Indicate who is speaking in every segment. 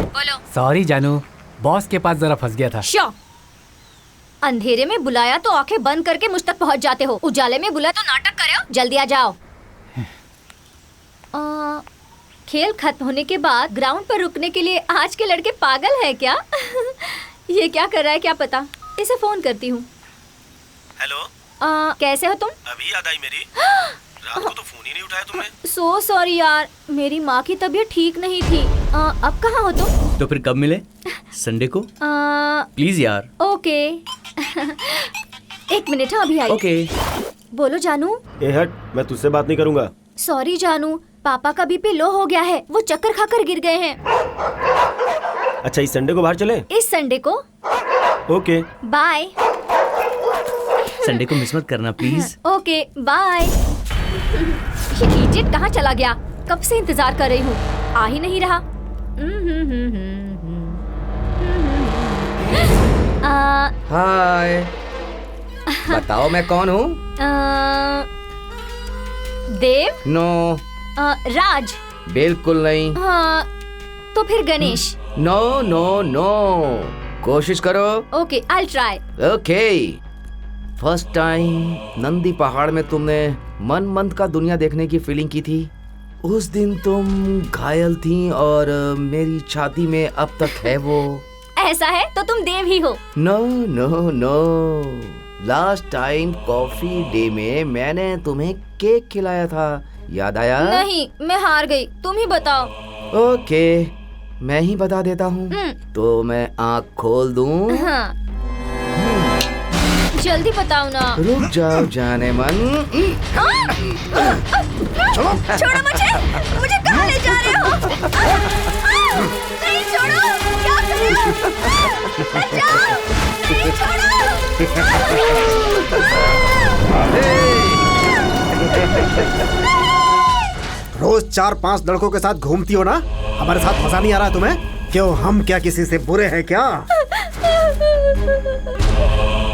Speaker 1: बोलो।
Speaker 2: सॉरी जानू, बॉस के पास जरा फंस गया था।
Speaker 1: शो, अंधेरे में बुलाया तो आंखें बंद करके मुझ तक पहुंच जाते हो, उजाले में बुलाया तो नाटक करे हो। जल्दी आ जाओ। खेल खत्म होने के बाद ग्राउंड पर रुकने के लिए आज के लड़के पागल है क्या? ये क्या कर रहा है क्या पता। इसे फोन करती हूँ।
Speaker 3: हेलो,
Speaker 1: कैसे हो तुम?
Speaker 3: अभी याद आई मेरी। रात को तो फोन ही नहीं उठाया तुमने।
Speaker 1: सो सॉरी यार, मेरी माँ की तबीयत ठीक नहीं थी। अब कहाँ हो तुम?
Speaker 4: तो फिर कब मिले? संडे को? प्लीज यार।
Speaker 1: ओके। एक मिनट, अभी आई।
Speaker 4: ओके।
Speaker 1: बोलो जानू।
Speaker 3: ए हट, मैं तुझसे बात नहीं करूंगा।
Speaker 1: सॉरी जानू, पापा का बीपी लो हो गया है, वो चक्कर खाकर गिर गए हैं।
Speaker 3: अच्छा, इस संडे को बाहर चले?
Speaker 1: इस संडे को?
Speaker 3: Okay,
Speaker 1: bye.
Speaker 4: संडे को मिस मत करना प्लीज।
Speaker 1: Okay bye. ये इडियट कहाँ चला गया? कब से इंतजार कर रही हूँ, आ ही नहीं रहा।
Speaker 5: हाय, बताओ मैं कौन हूँ?
Speaker 1: देव?
Speaker 5: नो।
Speaker 1: राज?
Speaker 5: बिल्कुल नहीं।
Speaker 1: हाँ, तो फिर गणेश?
Speaker 5: नो नो नो, कोशिश करो।
Speaker 1: Okay, I try.
Speaker 5: Okay. First time Nandi पहाड़ में तुमने मन मंद का दुनिया देखने की फीलिंग की थी। उस दिन तुम घायल थी और मेरी छाती में अब तक है वो।
Speaker 1: ऐसा है तो तुम देव ही हो।
Speaker 5: No no no, last time Coffee Day में मैंने तुम्हें केक खिलाया था, याद आया?
Speaker 1: नहीं, मैं हार गई, तुम ही बताओ।
Speaker 5: ओके, मैं ही बता देता हूँ। तो मैं आँख खोल दूँ?
Speaker 1: हाँ। जल्दी बताओ ना।
Speaker 5: रुक जाओ जाने मन।
Speaker 1: छोड़ो मुझे, मुझे कहाँ ले जा रहे हो? नहीं छोड़ो, क्या कर रहे हो? बचाओ, नहीं छोड़ो।
Speaker 6: रोज 4-5 लड़कों के साथ घूमती हो ना, हमारे साथ मजा नहीं आ रहा तुम्हें? क्यों, हम क्या किसी से बुरे हैं क्या?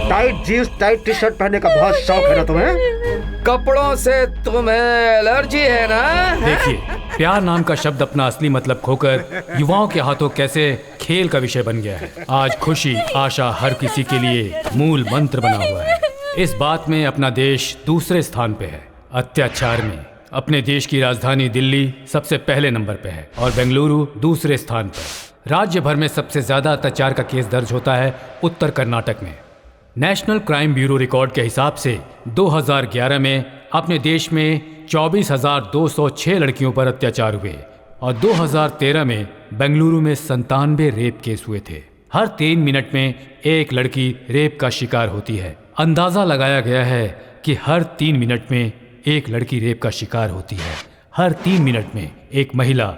Speaker 6: Tight jeans tight T shirt पहनने का बहुत शौक है ना तुम्हें?
Speaker 5: कपड़ों से तुम्हें एलर्जी है ना?
Speaker 2: देखिए, प्यार नाम का शब्द अपना असली मतलब खोकर युवाओं के हाथों कैसे खेल का विषय बन गया है। आज खुशी आशा हर किसी के लिए मूल मंत्र बना हुआ है। इस बात में अपना देश दूसरे स्थान पे है। अत्याचार में अपने देश की राजधानी दिल्ली सबसे पहले नंबर पे है और बेंगलुरु दूसरे स्थान पर। राज्य भर में सबसे ज्यादा अत्याचार का केस दर्ज होता है उत्तर कर्नाटक में। नेशनल क्राइम ब्यूरो रिकॉर्ड के हिसाब से 2011 में अपने देश में 24,206 लड़कियों पर अत्याचार हुए और 2013 में बेंगलुरु में 97 रेप केस हुए थे। हर 3 मिनट में एक लड़की रेप का शिकार होती है। अंदाजा लगाया गया है कि हर 3 मिनट में एक लड़की रेप का शिकार होती है। हर 3 मिनट में एक महिला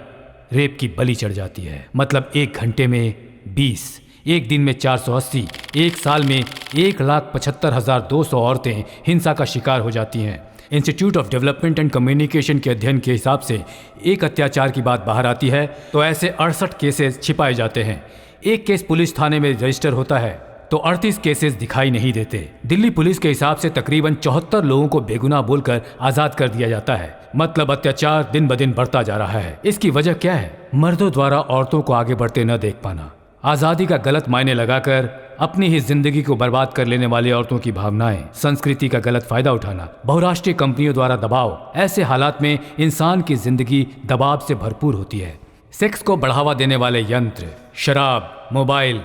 Speaker 2: रेप की बलि चढ़ जाती है। मतलब 1 घंटे में 20, एक दिन में 480, एक साल में 1,75,200 औरतें हिंसा का शिकार हो जाती हैं। Institute of development and communication के अध्ययन के हिसाब से एक अत्याचार की बात बाहर आती है तो ऐसे 68 केसेस छिपाए जाते हैं। एक केस पुलिस थाने में रजिस्टर होता है तो 38 केसेस दिखाई नहीं देते। दिल्ली पुलिस के हिसाब से तकरीबन 74 लोगों को बेगुनाह बोलकर आजाद कर दिया जाता है। मतलब अत्याचार दिन ब दिन बढ़ता जा रहा है। इसकी वजह क्या है? मर्दों द्वारा औरतों को आगे बढ़ते न देख पाना, आजादी का गलत मायने लगाकर अपनी ही जिंदगी को बर्बाद कर लेने वाली औरतों की भावनाएं, संस्कृति का गलत फायदा उठाना, बहुराष्ट्रीय कंपनियों द्वारा दबाव। ऐसे हालात में इंसान की जिंदगी दबाव से भरपूर होती है। सेक्स को बढ़ावा देने वाले यंत्र, शराब, मोबाइल,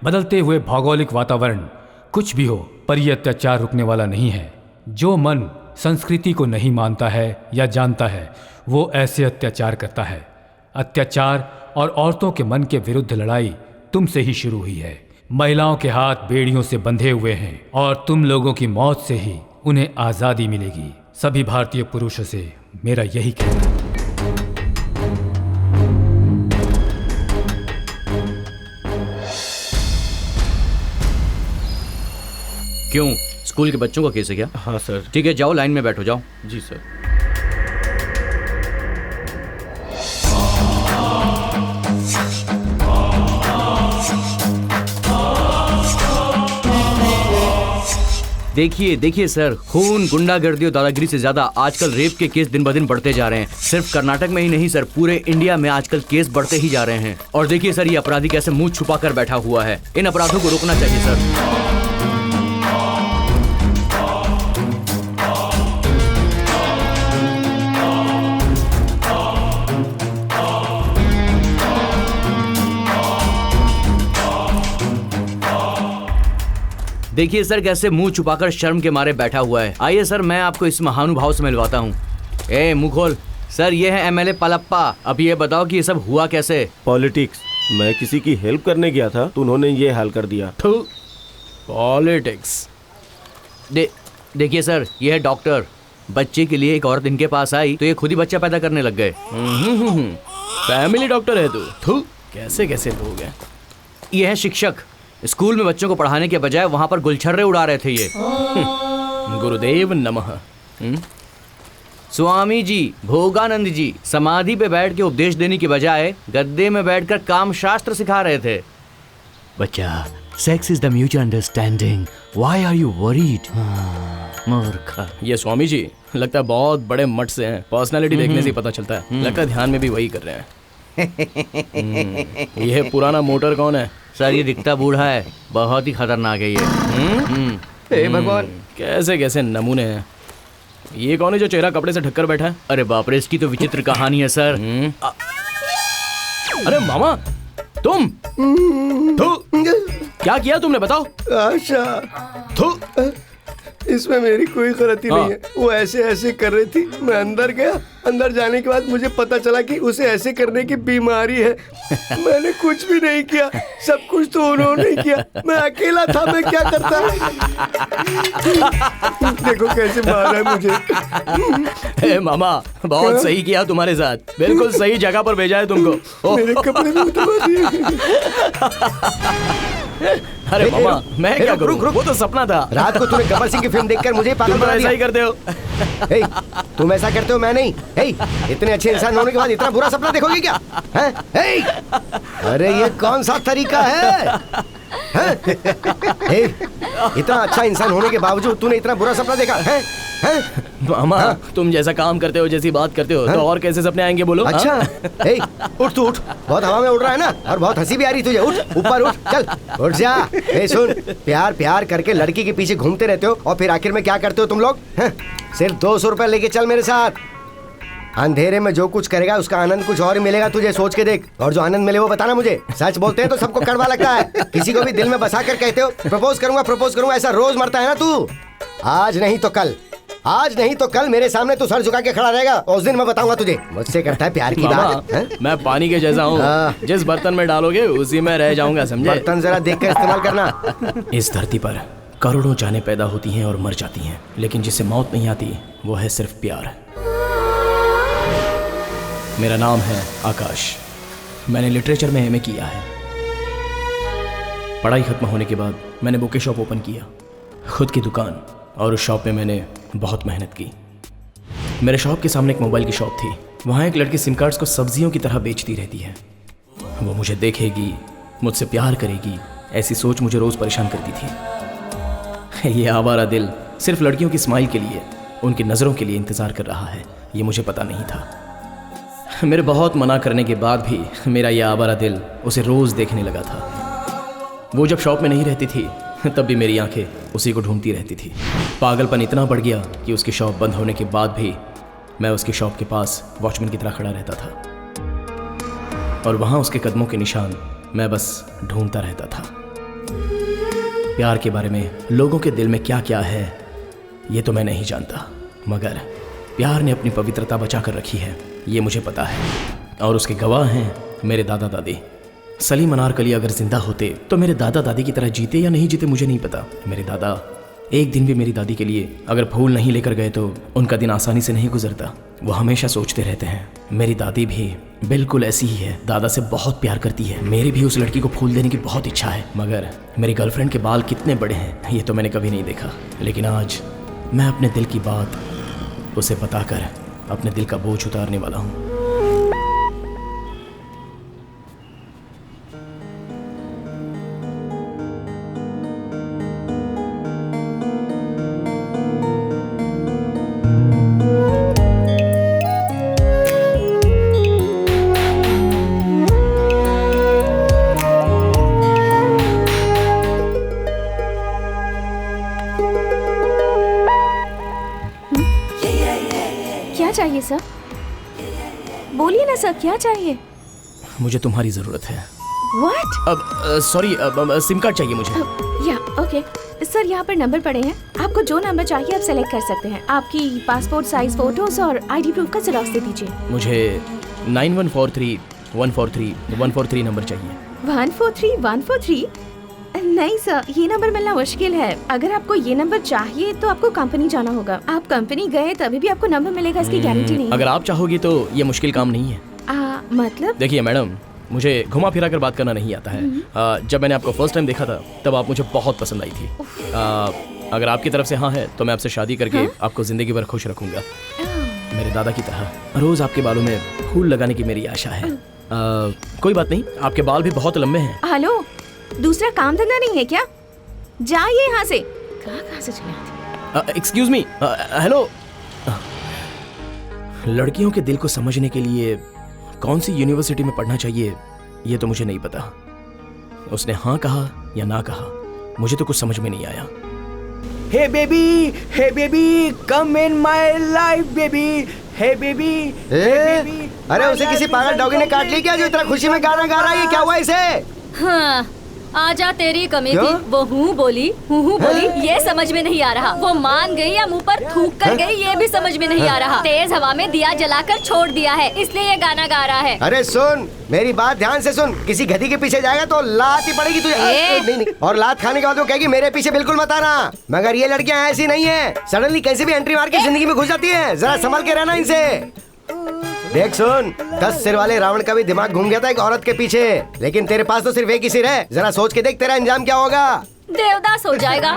Speaker 2: बदलते हुए भौगोलिक वातावरण, कुछ भी हो, पर यह अत्याचार रुकने वाला नहीं है। जो मन संस्कृति को नहीं मानता है या जानता है, वो ऐसे अत्याचार करता है। अत्याचार और औरतों के मन के विरुद्ध लड़ाई तुमसे ही शुरू हुई है। महिलाओं के हाथ बेड़ियों से बंधे हुए हैं और तुम लोगों की मौत से ही उन्हें आज़ादी मिलेगी। सभी भारतीय पुरुषों से मेरा यही कहना है।
Speaker 4: क्यों, स्कूल के बच्चों का केस है क्या?
Speaker 3: हाँ सर।
Speaker 4: ठीक है, जाओ लाइन में बैठो, जाओ।
Speaker 3: जी सर।
Speaker 4: देखिए देखिए सर, खून, गुंडागर्दी और दादागिरी से ज्यादा आजकल रेप के केस दिन ब दिन बढ़ते जा रहे हैं। सिर्फ कर्नाटक में ही नहीं सर, पूरे इंडिया में आजकल केस बढ़ते ही जा रहे हैं। और देखिए सर, ये अपराधी कैसे मुंह छुपा कर बैठा हुआ है। इन अपराधों को रोकना चाहिए सर। देखिए सर, कैसे मुंह छुपाकर शर्म के मारे बैठा हुआ है। आइए सर, मैं आपको इस महानुभाव से मिलवाता हूँ। ए मुंह खोल। सर, ये है एमएलए पलप्पा। अब ये बताओ कि ये सब हुआ कैसे?
Speaker 7: पॉलिटिक्स। मैं किसी की हेल्प करने गया था तो उन्होंने ये हाल कर दिया।
Speaker 4: पॉलिटिक्स। देखिए सर, ये है डॉक्टर। बच्चे के लिए एक औरत इनके पास आई तो ये खुद ही बच्चा पैदा करने लग गए।
Speaker 8: फैमिली डॉक्टर है तू? कैसे कैसे लोग हैं।
Speaker 4: ये है शिक्षक। स्कूल में बच्चों को पढ़ाने के बजाय वहां पर गुलछर्रे उड़ा रहे थे ये।
Speaker 8: गुरुदेव नमः।
Speaker 4: स्वामी जी, भोगानंद जी समाधि पे बैठ के उपदेश देने की बजाय गद्दे में बैठकर काम शास्त्र सिखा रहे थे। बच्चा, sex is the mutual understanding, why are you worried? मूर्ख।
Speaker 8: ये स्वामी जी लगता है बहुत बड़े मठ से हैं। पर्सनालिटी देखने से ही पता चलता है। लगता है ध्यान में भी वही कर रहे हैं। यह पुराना मोटर कौन है?
Speaker 4: सर, ये दिखता बूढ़ा है, बहुत ही खतरनाक है ये।
Speaker 8: हे भगवान, कैसे कैसे नमूने हैं। ये कौन है जो चेहरा कपड़े से ढककर बैठा है?
Speaker 4: अरे बाप रे, इसकी तो विचित्र कहानी है सर।
Speaker 8: अरे मामा, तुम क्या किया तुमने, बताओ।
Speaker 7: आशा, इसमें मेरी कोई गलती नहीं है। वो ऐसे ऐसे कर रही थी, मैं अंदर गया। अंदर जाने के बाद मुझे पता चला कि उसे ऐसे करने की बीमारी है। मैंने कुछ भी नहीं किया, सब कुछ तो उन्होंने किया। मैं अकेला था, मैं क्या करता। देखो कैसे मारा है मुझे।
Speaker 8: हे मामा, बहुत सही किया तुम्हारे साथ। बिल्कुल सही जगह पर भेजा है तुमको।
Speaker 7: मेरे कपड़े भी उतार दिए।
Speaker 8: अरे मामा, मैं क्या करूं? वो तो सपना था।
Speaker 6: रात को तूने गब्बर सिंह की फिल्म देखकर मुझे पागल
Speaker 8: तुम तो
Speaker 6: बना
Speaker 8: ऐसा
Speaker 6: दिया।
Speaker 8: ही करते हो।
Speaker 6: हे, तुम ऐसा करते हो, मैं नहीं। हे, इतने अच्छे इंसान होने के बाद इतना बुरा सपना देखोगे क्या? हैं? हे, अरे ये कौन सा तरीका है? हे, इतना अच्छा इंसान होने के बावजूद तूने इतना बुरा सपना देखा है?
Speaker 8: मामा, तुम जैसा काम करते हो, जैसी बात करते हो, तो और कैसे सपने आएंगे बोलो।
Speaker 6: अच्छा, हे, उठ तू उठ। बहुत हवा में उड़ रहा है ना, और बहुत हंसी भी आ रही तुझे। उठ, ऊपर उठ, चल उठ जा। हे सुन, प्यार प्यार करके लड़की के पीछे घूमते रहते हो और फिर आखिर में क्या करते हो तुम लोग? सिर्फ 200 रुपए लेके चल मेरे साथ। अंधेरे में जो कुछ करेगा उसका आनंद कुछ और ही मिलेगा तुझे, सोच के देख। और जो आनंद मिले वो बताना मुझे। सच बोलते हैं तो सबको कड़वा लगता है। किसी को भी दिल में बसा कर कहते हो प्रपोज करूंगा, ऐसा रोज मरता है ना तू। आज नहीं तो कल, आज नहीं तो कल मेरे सामने तू सर झुका के खड़ा रहेगा। उस दिन मैं बताऊंगा तुझे मुझसे करता है प्यार की बात।
Speaker 8: मैं पानी के जैसा हूँ, जिस बर्तन में डालोगे उसी में रह जाऊंगा, समझे?
Speaker 6: बर्तन जरा देख कर इस्तेमाल करना।
Speaker 8: इस धरती पर करोड़ों जानें पैदा होती हैं और मर जाती हैं, लेकिन जिससे मौत नहीं आती वो है सिर्फ प्यार। मेरा नाम है आकाश। मैंने लिटरेचर में एमए किया है। पढ़ाई खत्म होने के बाद मैंने बुके शॉप ओपन किया, खुद की दुकान। और उस शॉप में मैंने बहुत मेहनत की। मेरे शॉप के सामने एक मोबाइल की शॉप थी। वहाँ एक लड़की सिम कार्ड्स को सब्जियों की तरह बेचती रहती है। वो मुझे देखेगी, मुझसे प्यार करेगी, ऐसी सोच मुझे रोज़ परेशान करती थी। ये आवारा दिल सिर्फ लड़कियों की स्माइल के लिए, उनकी नज़रों के लिए इंतज़ार कर रहा है, ये मुझे पता नहीं था। मेरे बहुत मना करने के बाद भी मेरा यह आवारा दिल उसे रोज़ देखने लगा था। वो जब शॉप में नहीं रहती थी तब भी मेरी आंखें उसी को ढूंढती रहती थी। पागलपन इतना बढ़ गया कि उसकी शॉप बंद होने के बाद भी मैं उसकी शॉप के पास वॉचमैन की तरह खड़ा रहता था, और वहाँ उसके कदमों के निशान मैं बस ढूंढता रहता था। प्यार के बारे में लोगों के दिल में क्या क्या है ये तो मैं नहीं जानता, मगर प्यार ने अपनी पवित्रता बचा कर रखी है, ये मुझे पता है। और उसके गवाह हैं मेरे दादा दादी। सलीम अनारकली अगर जिंदा होते तो मेरे दादा दादी की तरह जीते या नहीं जीते मुझे नहीं पता। मेरे दादा एक दिन भी मेरी दादी के लिए अगर फूल नहीं लेकर गए तो उनका दिन आसानी से नहीं गुजरता। वो हमेशा सोचते रहते हैं। मेरी दादी भी बिल्कुल ऐसी ही है, दादा से बहुत प्यार करती है। मेरी भी उस लड़की को फूल देने की बहुत इच्छा है, मगर मेरी गर्लफ्रेंड के बाल कितने बड़े हैं ये तो मैंने कभी नहीं देखा। लेकिन आज मैं अपने दिल की बात उसे बताकर अपने दिल का बोझ उतारने वाला हूँ।
Speaker 1: चाहिए सर? बोलिए ना सर, क्या चाहिए?
Speaker 8: मुझे तुम्हारी ज़रूरत है।
Speaker 1: व्हाट?
Speaker 8: अब सॉरी, सिम कार्ड चाहिए मुझे।
Speaker 1: या ओके सर, यहाँ पर नंबर पड़े हैं, आपको जो नंबर चाहिए आप सेलेक्ट कर सकते हैं। आपकी पासपोर्ट साइज फोटोज और आईडी प्रूफ का जेरॉक्स दे दीजिए।
Speaker 8: मुझे 9143-143-143 नंबर चाहिए।
Speaker 1: 143-143? नहीं सर, ये नंबर मिलना मुश्किल है। अगर आपको ये नंबर चाहिए तो आपको कंपनी जाना होगा। आप कंपनी गए तभी भी आपको नंबर मिलेगा, इसकी गारंटी नहीं है।
Speaker 8: अगर आप चाहोगी तो ये मुश्किल काम नहीं है।
Speaker 1: मतलब?
Speaker 8: देखिए मैडम, मुझे घुमा फिरा कर बात करना नहीं आता है। जब मैंने आपको फर्स्ट टाइम देखा था तब आप मुझे बहुत पसंद आई थी। अगर आपकी तरफ से हाँ है तो मैं आपसे शादी करके आपको जिंदगी भर खुश रखूंगा, मेरे दादा की तरह। रोज आपके बालों में फूल लगाने की मेरी आशा है। कोई बात नहीं, आपके बाल भी बहुत लंबे हैं।
Speaker 1: हेलो, दूसरा काम धंधा नहीं है क्या? जाइए यहाँ से। कहाँ से चले आते?
Speaker 8: Excuse me, hello. लड़कियों के दिल को समझने के लिए कौन सी यूनिवर्सिटी में पढ़ना चाहिए ये तो मुझे नहीं पता। उसने हाँ कहा या ना कहा, मुझे तो कुछ समझ में नहीं आया।
Speaker 4: Hey baby, come in my life baby, hey baby.
Speaker 6: अरे उसे किसी पागल डॉगी ने काट लिया क्या, जो इतना खुशी में गाना गा रहा है? ये क्या हुआ इसे?
Speaker 9: हाँ, आजा तेरी कमी थी। वो हूँ बोली ये समझ में नहीं आ रहा। वो मान गई या मुंह पर थूक कर गई ये भी समझ में नहीं आ रहा। तेज हवा में दिया जलाकर छोड़ दिया है, इसलिए ये गाना गा रहा है।
Speaker 6: अरे सुन, मेरी बात ध्यान से सुन। किसी गधी के पीछे जाएगा तो लात ही पड़ेगी तुझे। नहीं, और लात खाने के बाद वो कहेगी मेरे पीछे बिल्कुल मत आना। मगर ये लड़कियां ऐसी नहीं है, सडनली कैसे भी एंट्री मार के जिंदगी में घुस जाती है। जरा संभल के रहना इनसे। देख सुन, 10 सिर वाले रावण का भी दिमाग घूम गया था एक औरत के पीछे, लेकिन तेरे पास तो सिर्फ एक ही सिर है। जरा सोच के देख तेरा अंजाम क्या होगा।
Speaker 9: देवदास हो जाएगा।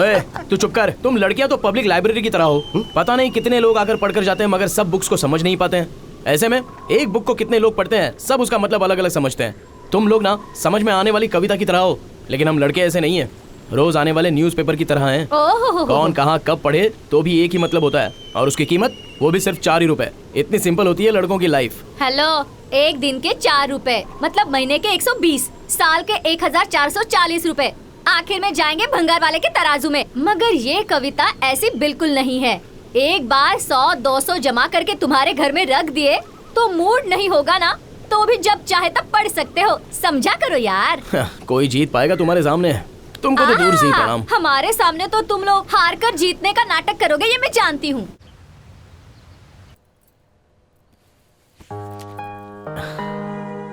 Speaker 8: ओए, तू चुप कर। तुम लड़कियां तो पब्लिक लाइब्रेरी की तरह हो। पता नहीं कितने लोग आकर पढ़कर जाते हैं मगर सब बुक्स को समझ नहीं पाते हैं। ऐसे में एक बुक को कितने लोग पढ़ते हैं, सब उसका मतलब अलग अलग समझते हैं। तुम लोग ना समझ में आने वाली कविता की तरह हो, लेकिन हम लड़के ऐसे नहीं है, रोज आने वाले न्यूज़पेपर की तरह हैं। कौन कहाँ कब पढ़े तो भी एक ही मतलब होता है, और उसकी कीमत वो भी सिर्फ 4 ही रुपए। इतनी सिंपल होती है लड़कों की लाइफ।
Speaker 9: हेलो, एक दिन के 4 रुपए मतलब महीने के 120, साल के 1440 रुपए आखिर में जाएंगे भंगार वाले के तराजू में। मगर ये कविता ऐसी बिल्कुल नहीं है। एक बार 100-200 जमा करके तुम्हारे घर में रख दिए तो मूड नहीं होगा ना, तो भी जब चाहे तब पढ़ सकते हो। समझा करो यार।
Speaker 8: कोई जीत पाएगा तुम्हारे सामने? तुमको तो दूर से ही प्रणाम।
Speaker 9: हमारे सामने तो तुम लोग हार कर जीतने का नाटक करोगे, ये मैं जानती हूँ।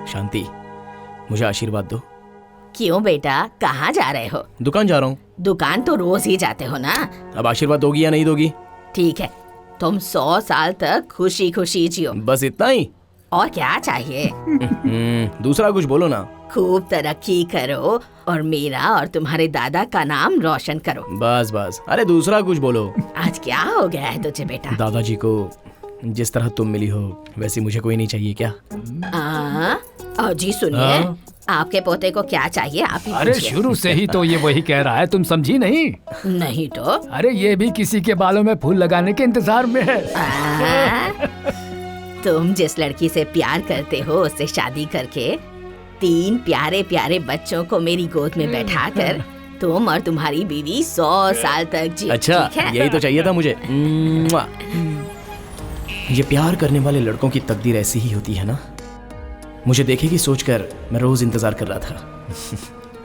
Speaker 8: शांति, मुझे आशीर्वाद दो।
Speaker 10: क्यों बेटा, कहाँ जा रहे हो?
Speaker 8: दुकान जा रहा हूँ।
Speaker 10: दुकान तो रोज ही जाते हो ना।
Speaker 8: अब आशीर्वाद दोगी या नहीं दोगी?
Speaker 10: ठीक है, तुम 100 साल तक खुशी खुशी जियो।
Speaker 8: बस इतना ही?
Speaker 10: और क्या चाहिए?
Speaker 8: दूसरा कुछ बोलो ना।
Speaker 10: खूब तरक्की करो और मेरा और तुम्हारे दादा का नाम रोशन करो।
Speaker 8: बस। अरे दूसरा कुछ बोलो।
Speaker 10: आज क्या हो गया है तुझे बेटा?
Speaker 8: दादाजी को जिस तरह तुम मिली हो वैसी मुझे कोई नहीं चाहिए क्या?
Speaker 10: जी सुनिए, आपके पोते को क्या चाहिए आप ही
Speaker 2: अरे शुरू से ही तो ये वही कह रहा है, तुम समझी नहीं?
Speaker 10: नहीं तो?
Speaker 2: अरे ये भी किसी के बालों में फूल लगाने के इंतजार में है।
Speaker 10: तुम जिस लड़की से प्यार करते हो उससे शादी करके 3 प्यारे प्यारे बच्चों को मेरी गोद में बैठाकर तुम और तुम्हारी बीवी 100 साल तक जी।
Speaker 8: अच्छा, यही तो चाहिए था मुझे। ये प्यार करने वाले लड़कों की तकदीर ऐसी ही होती है ना। मुझे देखेगी सोचकर मैं रोज इंतजार कर रहा था।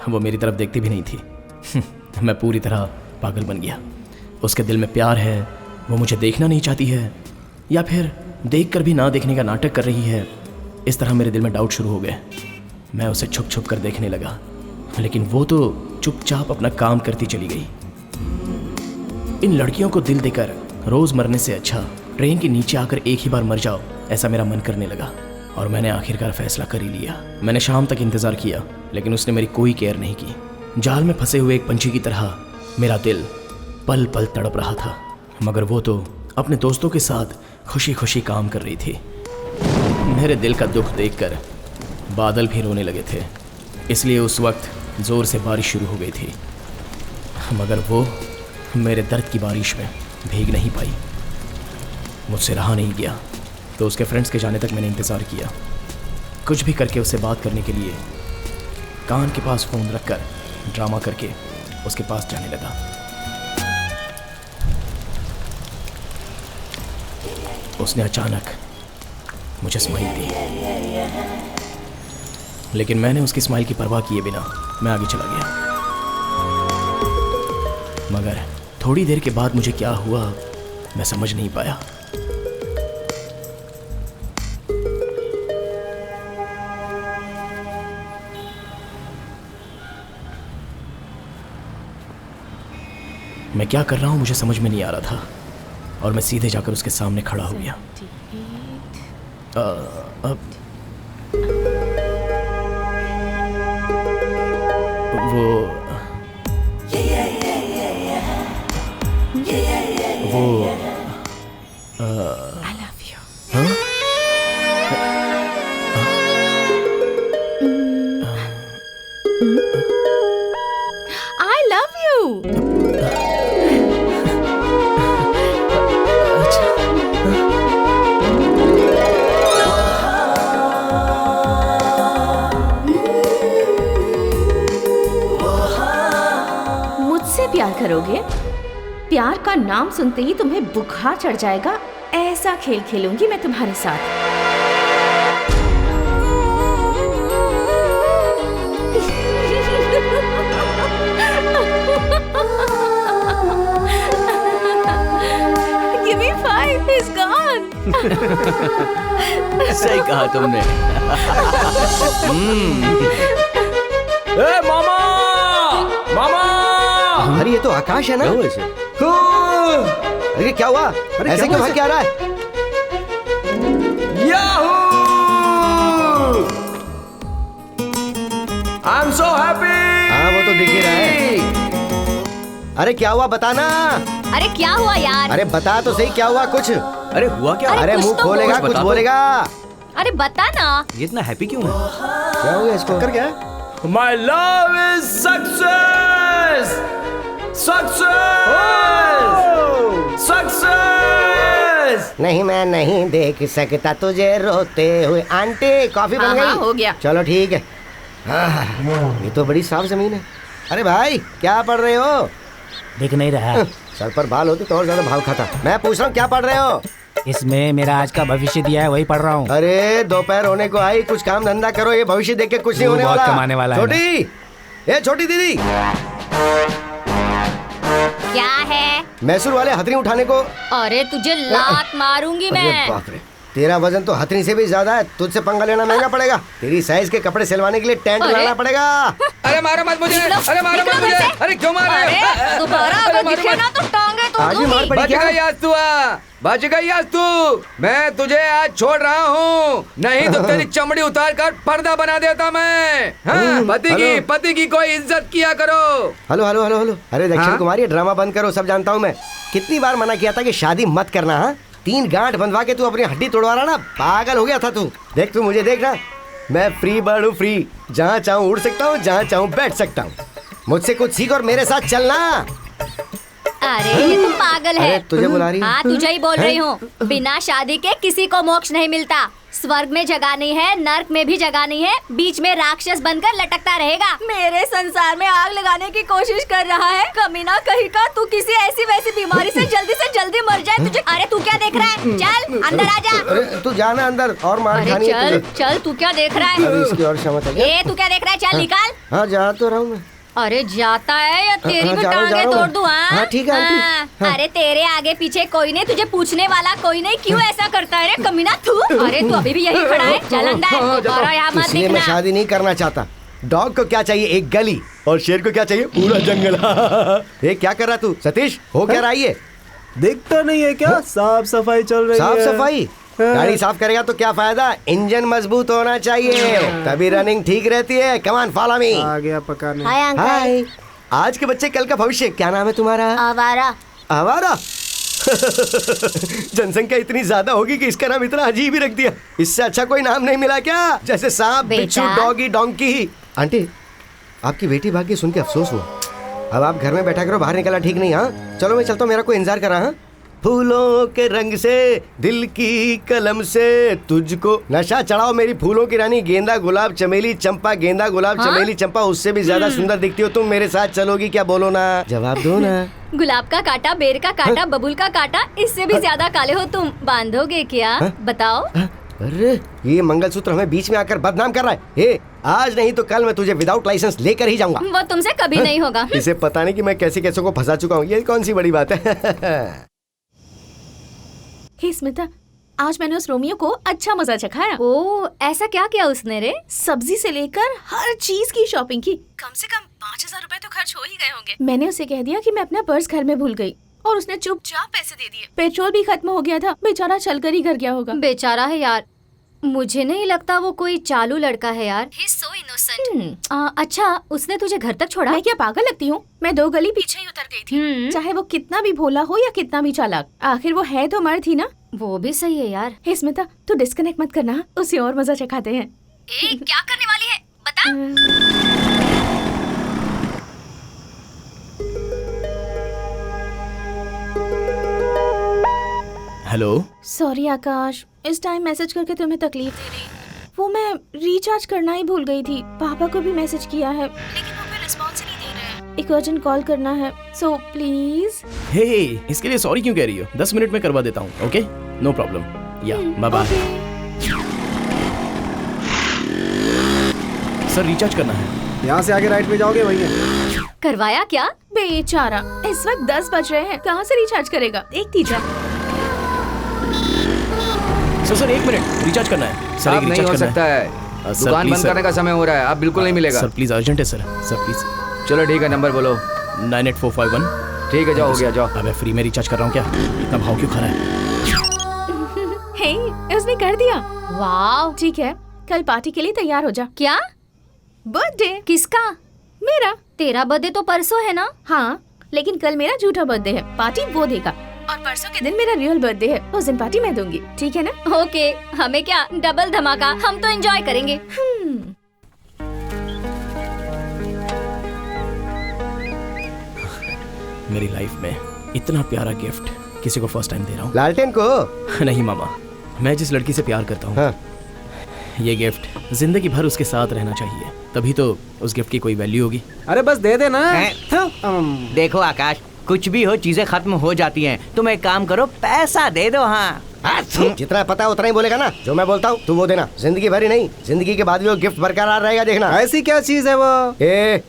Speaker 8: वो मेरी तरफ देखती भी नहीं थी। मैं पूरी तरह पागल बन गया। उसके दिल में प्यार है, वो मुझे देखना नहीं चाहती है, या फिर देखकर भी ना देखने का नाटक कर रही है। इस तरह मेरे दिल में डाउट शुरू हो गए। मैं उसे छुप छुप कर देखने लगा, लेकिन वो तो चुपचाप अपना काम करती चली गई। इन लड़कियों को दिल देकर रोज मरने से अच्छा ट्रेन के नीचे आकर एक ही बार मर जाओ, ऐसा मेरा मन करने लगा। और मैंने आखिरकार फैसला कर ही लिया। मैंने शाम तक इंतजार किया, लेकिन उसने मेरी कोई केयर नहीं की। जाल में फंसे हुए एक पंछी की तरह मेरा दिल पल पल तड़प रहा था, मगर वो तो अपने दोस्तों के साथ खुशी खुशी काम कर रही थी। मेरे दिल का दुख देखकर बादल भी रोने लगे थे, इसलिए उस वक्त जोर से बारिश शुरू हो गई थी, मगर वो मेरे दर्द की बारिश में भीग नहीं पाई। मुझसे रहा नहीं गया, तो उसके फ्रेंड्स के जाने तक मैंने इंतज़ार किया। कुछ भी करके उससे बात करने के लिए कान के पास फ़ोन रखकर ड्रामा करके उसके पास जाने लगा। उसने अचानक मुझे स्माइल दी, लेकिन मैंने उसकी स्माइल की परवाह किए बिना मैं आगे चला गया। मगर थोड़ी देर के बाद मुझे क्या हुआ मैं समझ नहीं पाया। मैं क्या कर रहा हूं मुझे समझ में नहीं आ रहा था और मैं सीधे जाकर उसके सामने खड़ा हो गया। अब वो
Speaker 1: I love you.
Speaker 8: हाँ?
Speaker 1: I love you. मुझसे प्यार करोगे? प्यार का नाम सुनते ही तुम्हें बुखार चढ़ जाएगा। ऐसा खेल खेलूंगी मैं तुम्हारे साथ। Give me 5, he's gone.
Speaker 4: सही कहा तुमने।
Speaker 8: ए मामा, मामा!
Speaker 6: अरे ये तो आकाश है ना? अरे क्या हुआ? ऐसे क्यों भाग के आ रहा है?
Speaker 8: याहू! I'm so happy!
Speaker 6: हाँ वो तो दिख ही रहा है। अरे क्या हुआ बताना?
Speaker 9: अरे क्या हुआ यार?
Speaker 6: अरे बता तो सही क्या हुआ कुछ?
Speaker 4: अरे हुआ क्या?
Speaker 9: अरे
Speaker 6: अरे
Speaker 9: कुछ
Speaker 6: मुंह
Speaker 9: तो
Speaker 6: खोलेगा
Speaker 4: बोल।
Speaker 6: कुछ बोलेगा।
Speaker 9: अरे बता ना।
Speaker 4: ये इतना हैप्पी क्यों है?
Speaker 6: क्या हो गया इसको? कर क्या?
Speaker 8: My love is success! Success! Success!
Speaker 6: नहीं मैं नहीं देख सकता तुझे रोते हुए। आंटी कॉफी बन
Speaker 1: हाँ,
Speaker 6: गई?
Speaker 1: हाँ, हो गया।
Speaker 6: चलो ठीक है। हाँ, ये तो बड़ी साफ जमीन है। अरे भाई क्या पढ़ रहे हो?
Speaker 11: दिख नहीं रहा।
Speaker 6: सर पर बाल होते तो और ज्यादा भाव खाता। मैं पूछ रहा हूँ क्या पढ़ रहे हो?
Speaker 11: इसमें मेरा आज का भविष्य दिया है, वही पढ़ रहा हूँ।
Speaker 6: अरे दोपहर होने को आई, कुछ काम धंधा करो। ये भविष्य देख के कुछ नहीं होने
Speaker 2: बहुत
Speaker 6: वाला।
Speaker 2: कमाने वाला है
Speaker 6: छोटी, ए छोटी दीदी,
Speaker 9: क्या है?
Speaker 6: मैसूर वाले हथनी उठाने को।
Speaker 9: अरे तुझे लात मारूंगी
Speaker 6: अरे
Speaker 9: मैं।
Speaker 6: बाप रे, तेरा वजन तो हथनी से भी ज्यादा है। तुझसे पंगा लेना महंगा पड़ेगा। तेरी साइज के कपड़े सिलवाने के लिए टेंट
Speaker 9: अरे?
Speaker 6: बनाना पड़ेगा।
Speaker 5: अरे मारो मत मुझे! अरे मारो मत मुझे! अरे क्यों मार रहे हो?
Speaker 9: अरे दोबारा
Speaker 5: अरे
Speaker 9: अगर
Speaker 5: मारो
Speaker 9: दिखे
Speaker 5: मत।
Speaker 9: ना तो टांगे तोड़
Speaker 6: आज भी मार
Speaker 9: दूंगी।
Speaker 6: पड़ी
Speaker 5: बच
Speaker 6: क्या?
Speaker 5: गई आज तू, बच गई आज तू। मैं तुझे आज छोड़ रहा हूँ, नहीं तो तेरी चमड़ी उतार कर पर्दा बना देता मैं। हाँ, पति की कोई इज्जत किया करो।
Speaker 6: Hello hello hello hello. अरे दक्षिण
Speaker 5: हाँ?
Speaker 6: कुमारी ड्रामा बंद करो, सब जानता हूँ मैं। कितनी बार मना किया था कि शादी मत करना। हाँ 3 गांठ बंधवा के तू अपनी हड्डी तोड़वा रहा ना। पागल हो गया था तू। देख तू मुझे देखना, मैं फ्री बर्ड हूँ, फ्री। जहाँ चाहूँ उड़ सकता हूँ, जहाँ चाहूँ बैठ सकता हूँ। मुझसे कुछ सीख और मेरे साथ चलना।
Speaker 9: अरे ये तो पागल है।
Speaker 6: अरे तुझे बुला रही है?
Speaker 9: हाँ तुझे ही बोल
Speaker 6: हैं?
Speaker 9: रही हूँ। बिना शादी के किसी को मोक्ष नहीं मिलता। स्वर्ग में जगह नहीं है, नर्क में भी जगह नहीं है, बीच में राक्षस बनकर लटकता रहेगा। मेरे संसार में आग लगाने की कोशिश कर रहा है। कमीना कहीं का, तू किसी ऐसी वैसी बीमारी से जल्दी मर जाए तुझे। अरे तू क्या देख रहा है? चल अंदर आ जा।
Speaker 6: अरे तू जाना अंदर और मार
Speaker 9: अरे
Speaker 6: खानी है
Speaker 9: चल
Speaker 6: तुझे।
Speaker 9: चल, तू क्या देख रहा
Speaker 6: अभी
Speaker 9: है?
Speaker 6: इसकी और क्षमता क्या?
Speaker 9: ए तू क्या देख रहा है? चल निकाल।
Speaker 6: हाँ जा तो रहा हूँ मैं।
Speaker 9: अरे जाता है या तेरी
Speaker 6: हाँ,
Speaker 9: भी
Speaker 6: जा रहा हूँ,
Speaker 9: टांगे
Speaker 6: जा रहा
Speaker 9: तोड़
Speaker 6: हूँ।
Speaker 9: दूं?
Speaker 6: हाँ, ठीक है, आंटी। हाँ।
Speaker 9: अरे तेरे आगे पीछे कोई नहीं, तुझे पूछने वाला कोई नहीं, क्यों ऐसा करता है रे कमीना तू? अरे तू अभी भी यही खड़ा है, चल अंदर। दोबारा यहाँ मत
Speaker 6: इसलिए मैं
Speaker 9: दिखना।
Speaker 6: शादी नहीं करना चाहता। डॉग को क्या चाहिए? एक गली। और शेर को क्या चाहिए? पूरा जंगल। ये क्या कर रहा तू सतीश? हो क्या रहा है ये?
Speaker 7: दिखता नहीं है क्या? साफ सफाई चल रही
Speaker 6: साफ
Speaker 7: है।
Speaker 6: सफाई? गाड़ी साफ करेगा तो क्या फायदा? इंजन मजबूत होना चाहिए, तभी रनिंग ठीक रहती है। Come on follow me.
Speaker 7: आ गया पकाने।
Speaker 9: Hi uncle.
Speaker 6: हाय। आज के बच्चे कल का भविष्य। क्या नाम है तुम्हारा?
Speaker 9: आवारा।
Speaker 6: आवारा? जनसंख्या इतनी ज्यादा होगी कि इसका नाम इतना अजीब ही रख दिया। इससे अच्छा कोई नाम नहीं मिला क्या? जैसे सांप, बिच्छू, डॉगी, डोंकी। आंटी आपकी बेटी भाग के सुन के अफसोस हुआ। अब आप घर में बैठा करो, बाहर निकलना ठीक नहीं। हाँ चलो मैं चलता हूँ, मेरा कोई इंतजार कर रहा है। फूलों के रंग से दिल की कलम से तुझको नशा चढ़ाओ मेरी फूलों की रानी, गेंदा गुलाब चमेली चंपा, गेंदा गुलाब चमेली चंपा, उससे भी ज्यादा सुंदर दिखती हो तुम, मेरे साथ चलोगी क्या? बोलो ना, जवाब दो ना।
Speaker 9: गुलाब का कांटा, बेर का कांटा, बबुल का कांटा, इससे भी ज्यादा काले हो तुम, बांधोगे क्या? बताओ।
Speaker 6: अरे ये मंगलसूत्र हमें बीच में आकर बदनाम कर रहा है। ए, आज नहीं तो कल मैं तुझे विदाउट लाइसेंस लेकर ही जाऊंगा।
Speaker 9: वो तुमसे कभी नहीं होगा।
Speaker 6: इसे पता नहीं कि मैं कैसे कैसे को फंसा चुका हूँ, ये कौन सी बड़ी बात है।
Speaker 1: हे स्मिता, आज मैंने उस रोमियो को अच्छा मजा चखाया।
Speaker 9: ओ, ऐसा क्या किया उसने रे?
Speaker 1: सब्जी से लेकर हर चीज की शॉपिंग की। कम से कम 5,000 रुपए तो खर्च हो ही गए होंगे। मैंने उसे कह दिया कि मैं अपना पर्स घर में भूल गई और उसने चुपचाप पैसे दे दिए। पेट्रोल भी खत्म हो गया था, बेचारा चलकर ही घर गया होगा।
Speaker 9: बेचारा है यार, मुझे नहीं लगता वो कोई चालू लड़का है यार। He's so innocent। अच्छा, उसने तुझे घर तक छोड़ा?
Speaker 1: मैं क्या पागल लगती हूँ? मैं 2 गली पीछे ही उतर गई थी। चाहे वो कितना भी भोला हो या कितना भी चालाक, आखिर वो है तो मर्द ही ना।
Speaker 9: वो भी सही है यार।
Speaker 1: हे स्मिता, तू डिस्कनेक्ट मत करना, उसे और मजा चखाते हैं।
Speaker 9: क्या करने वाली है बता।
Speaker 8: हेलो।
Speaker 1: सॉरी आकाश, इस टाइम मैसेज करके तुम्हें तकलीफ दे रही। वो मैं रिचार्ज करना ही भूल गई थी। पापा को भी मैसेज किया है लेकिन वो फिर रिस्पॉन्स नहीं दे रहे हैं। एक अर्जेंट कॉल करना है, सो प्लीज।
Speaker 8: हे, इसके लिए सॉरी क्यों कह रही हो? 10 मिनट में करवा देता हूँ। Okay, no problem. या बाय बाय। सर, रिचार्ज करना है।
Speaker 12: यहाँ से आगे राइट में जाओगे, वही है।
Speaker 9: करवाया क्या?
Speaker 1: बेचारा, इस वक्त 10 बज रहे हैं, कहाँ से रिचार्ज करेगा? एक तीजा।
Speaker 8: सर 1 मिनट, रिचार्ज करना है। सर,
Speaker 5: नहीं हो सकता है, दुकान बंद करने का समय हो रहा है, अब बिल्कुल नहीं मिलेगा।
Speaker 8: सर प्लीज, अर्जेंट है सर। Sir please.
Speaker 5: चलो ठीक है, नंबर बोलो।
Speaker 8: 98451।
Speaker 5: ठीक है, जाओ, हो गया, जाओ।
Speaker 8: अबे फ्री में रिचार्ज कर रहा हूँ क्या? इतना भाव क्यों खा रहा है?
Speaker 1: हे, उसने कर दिया।
Speaker 9: वाह,
Speaker 1: ठीक है, कल पार्टी के लिए तैयार हो जा।
Speaker 9: क्या?
Speaker 1: बर्थडे?
Speaker 9: किसका?
Speaker 1: मेरा।
Speaker 9: तेरा बर्थडे तो परसों है ना?
Speaker 1: हाँ, लेकिन कल मेरा झूठा बर्थडे है, पार्टी वो देगा। और परसों के दिन मेरा रियल बर्थडे है, उस दिन पार्टी मैं दूंगी, ठीक है ना?
Speaker 9: ओके, हमें क्या, डबल धमाका, हम तो एंजॉय करेंगे।
Speaker 8: मेरी लाइफ में इतना प्यारा गिफ्ट किसी को फर्स्ट टाइम दे रहा हूँ।
Speaker 6: लालटेन को?
Speaker 8: नहीं मामा, मैं जिस लड़की से प्यार करता हूँ,
Speaker 6: हाँ।
Speaker 8: ये गिफ्ट जिंदगी भर उसके साथ रहना चाहिए, तभी तो उस गिफ्ट की कोई वैल्यू होगी।
Speaker 12: अरे बस दे देना।
Speaker 4: देखो आकाश, कुछ भी हो चीजें खत्म हो जाती हैं। तुम एक काम करो, पैसा दे दो। हाँ,
Speaker 6: जितना पता है उतना ही बोलेगा ना। जो मैं बोलता हूँ तू वो देना, जिंदगी भर ही नहीं, जिंदगी के बाद भी वो गिफ्ट बरकरार रहेगा, देखना।
Speaker 12: ऐसी क्या चीज है वो?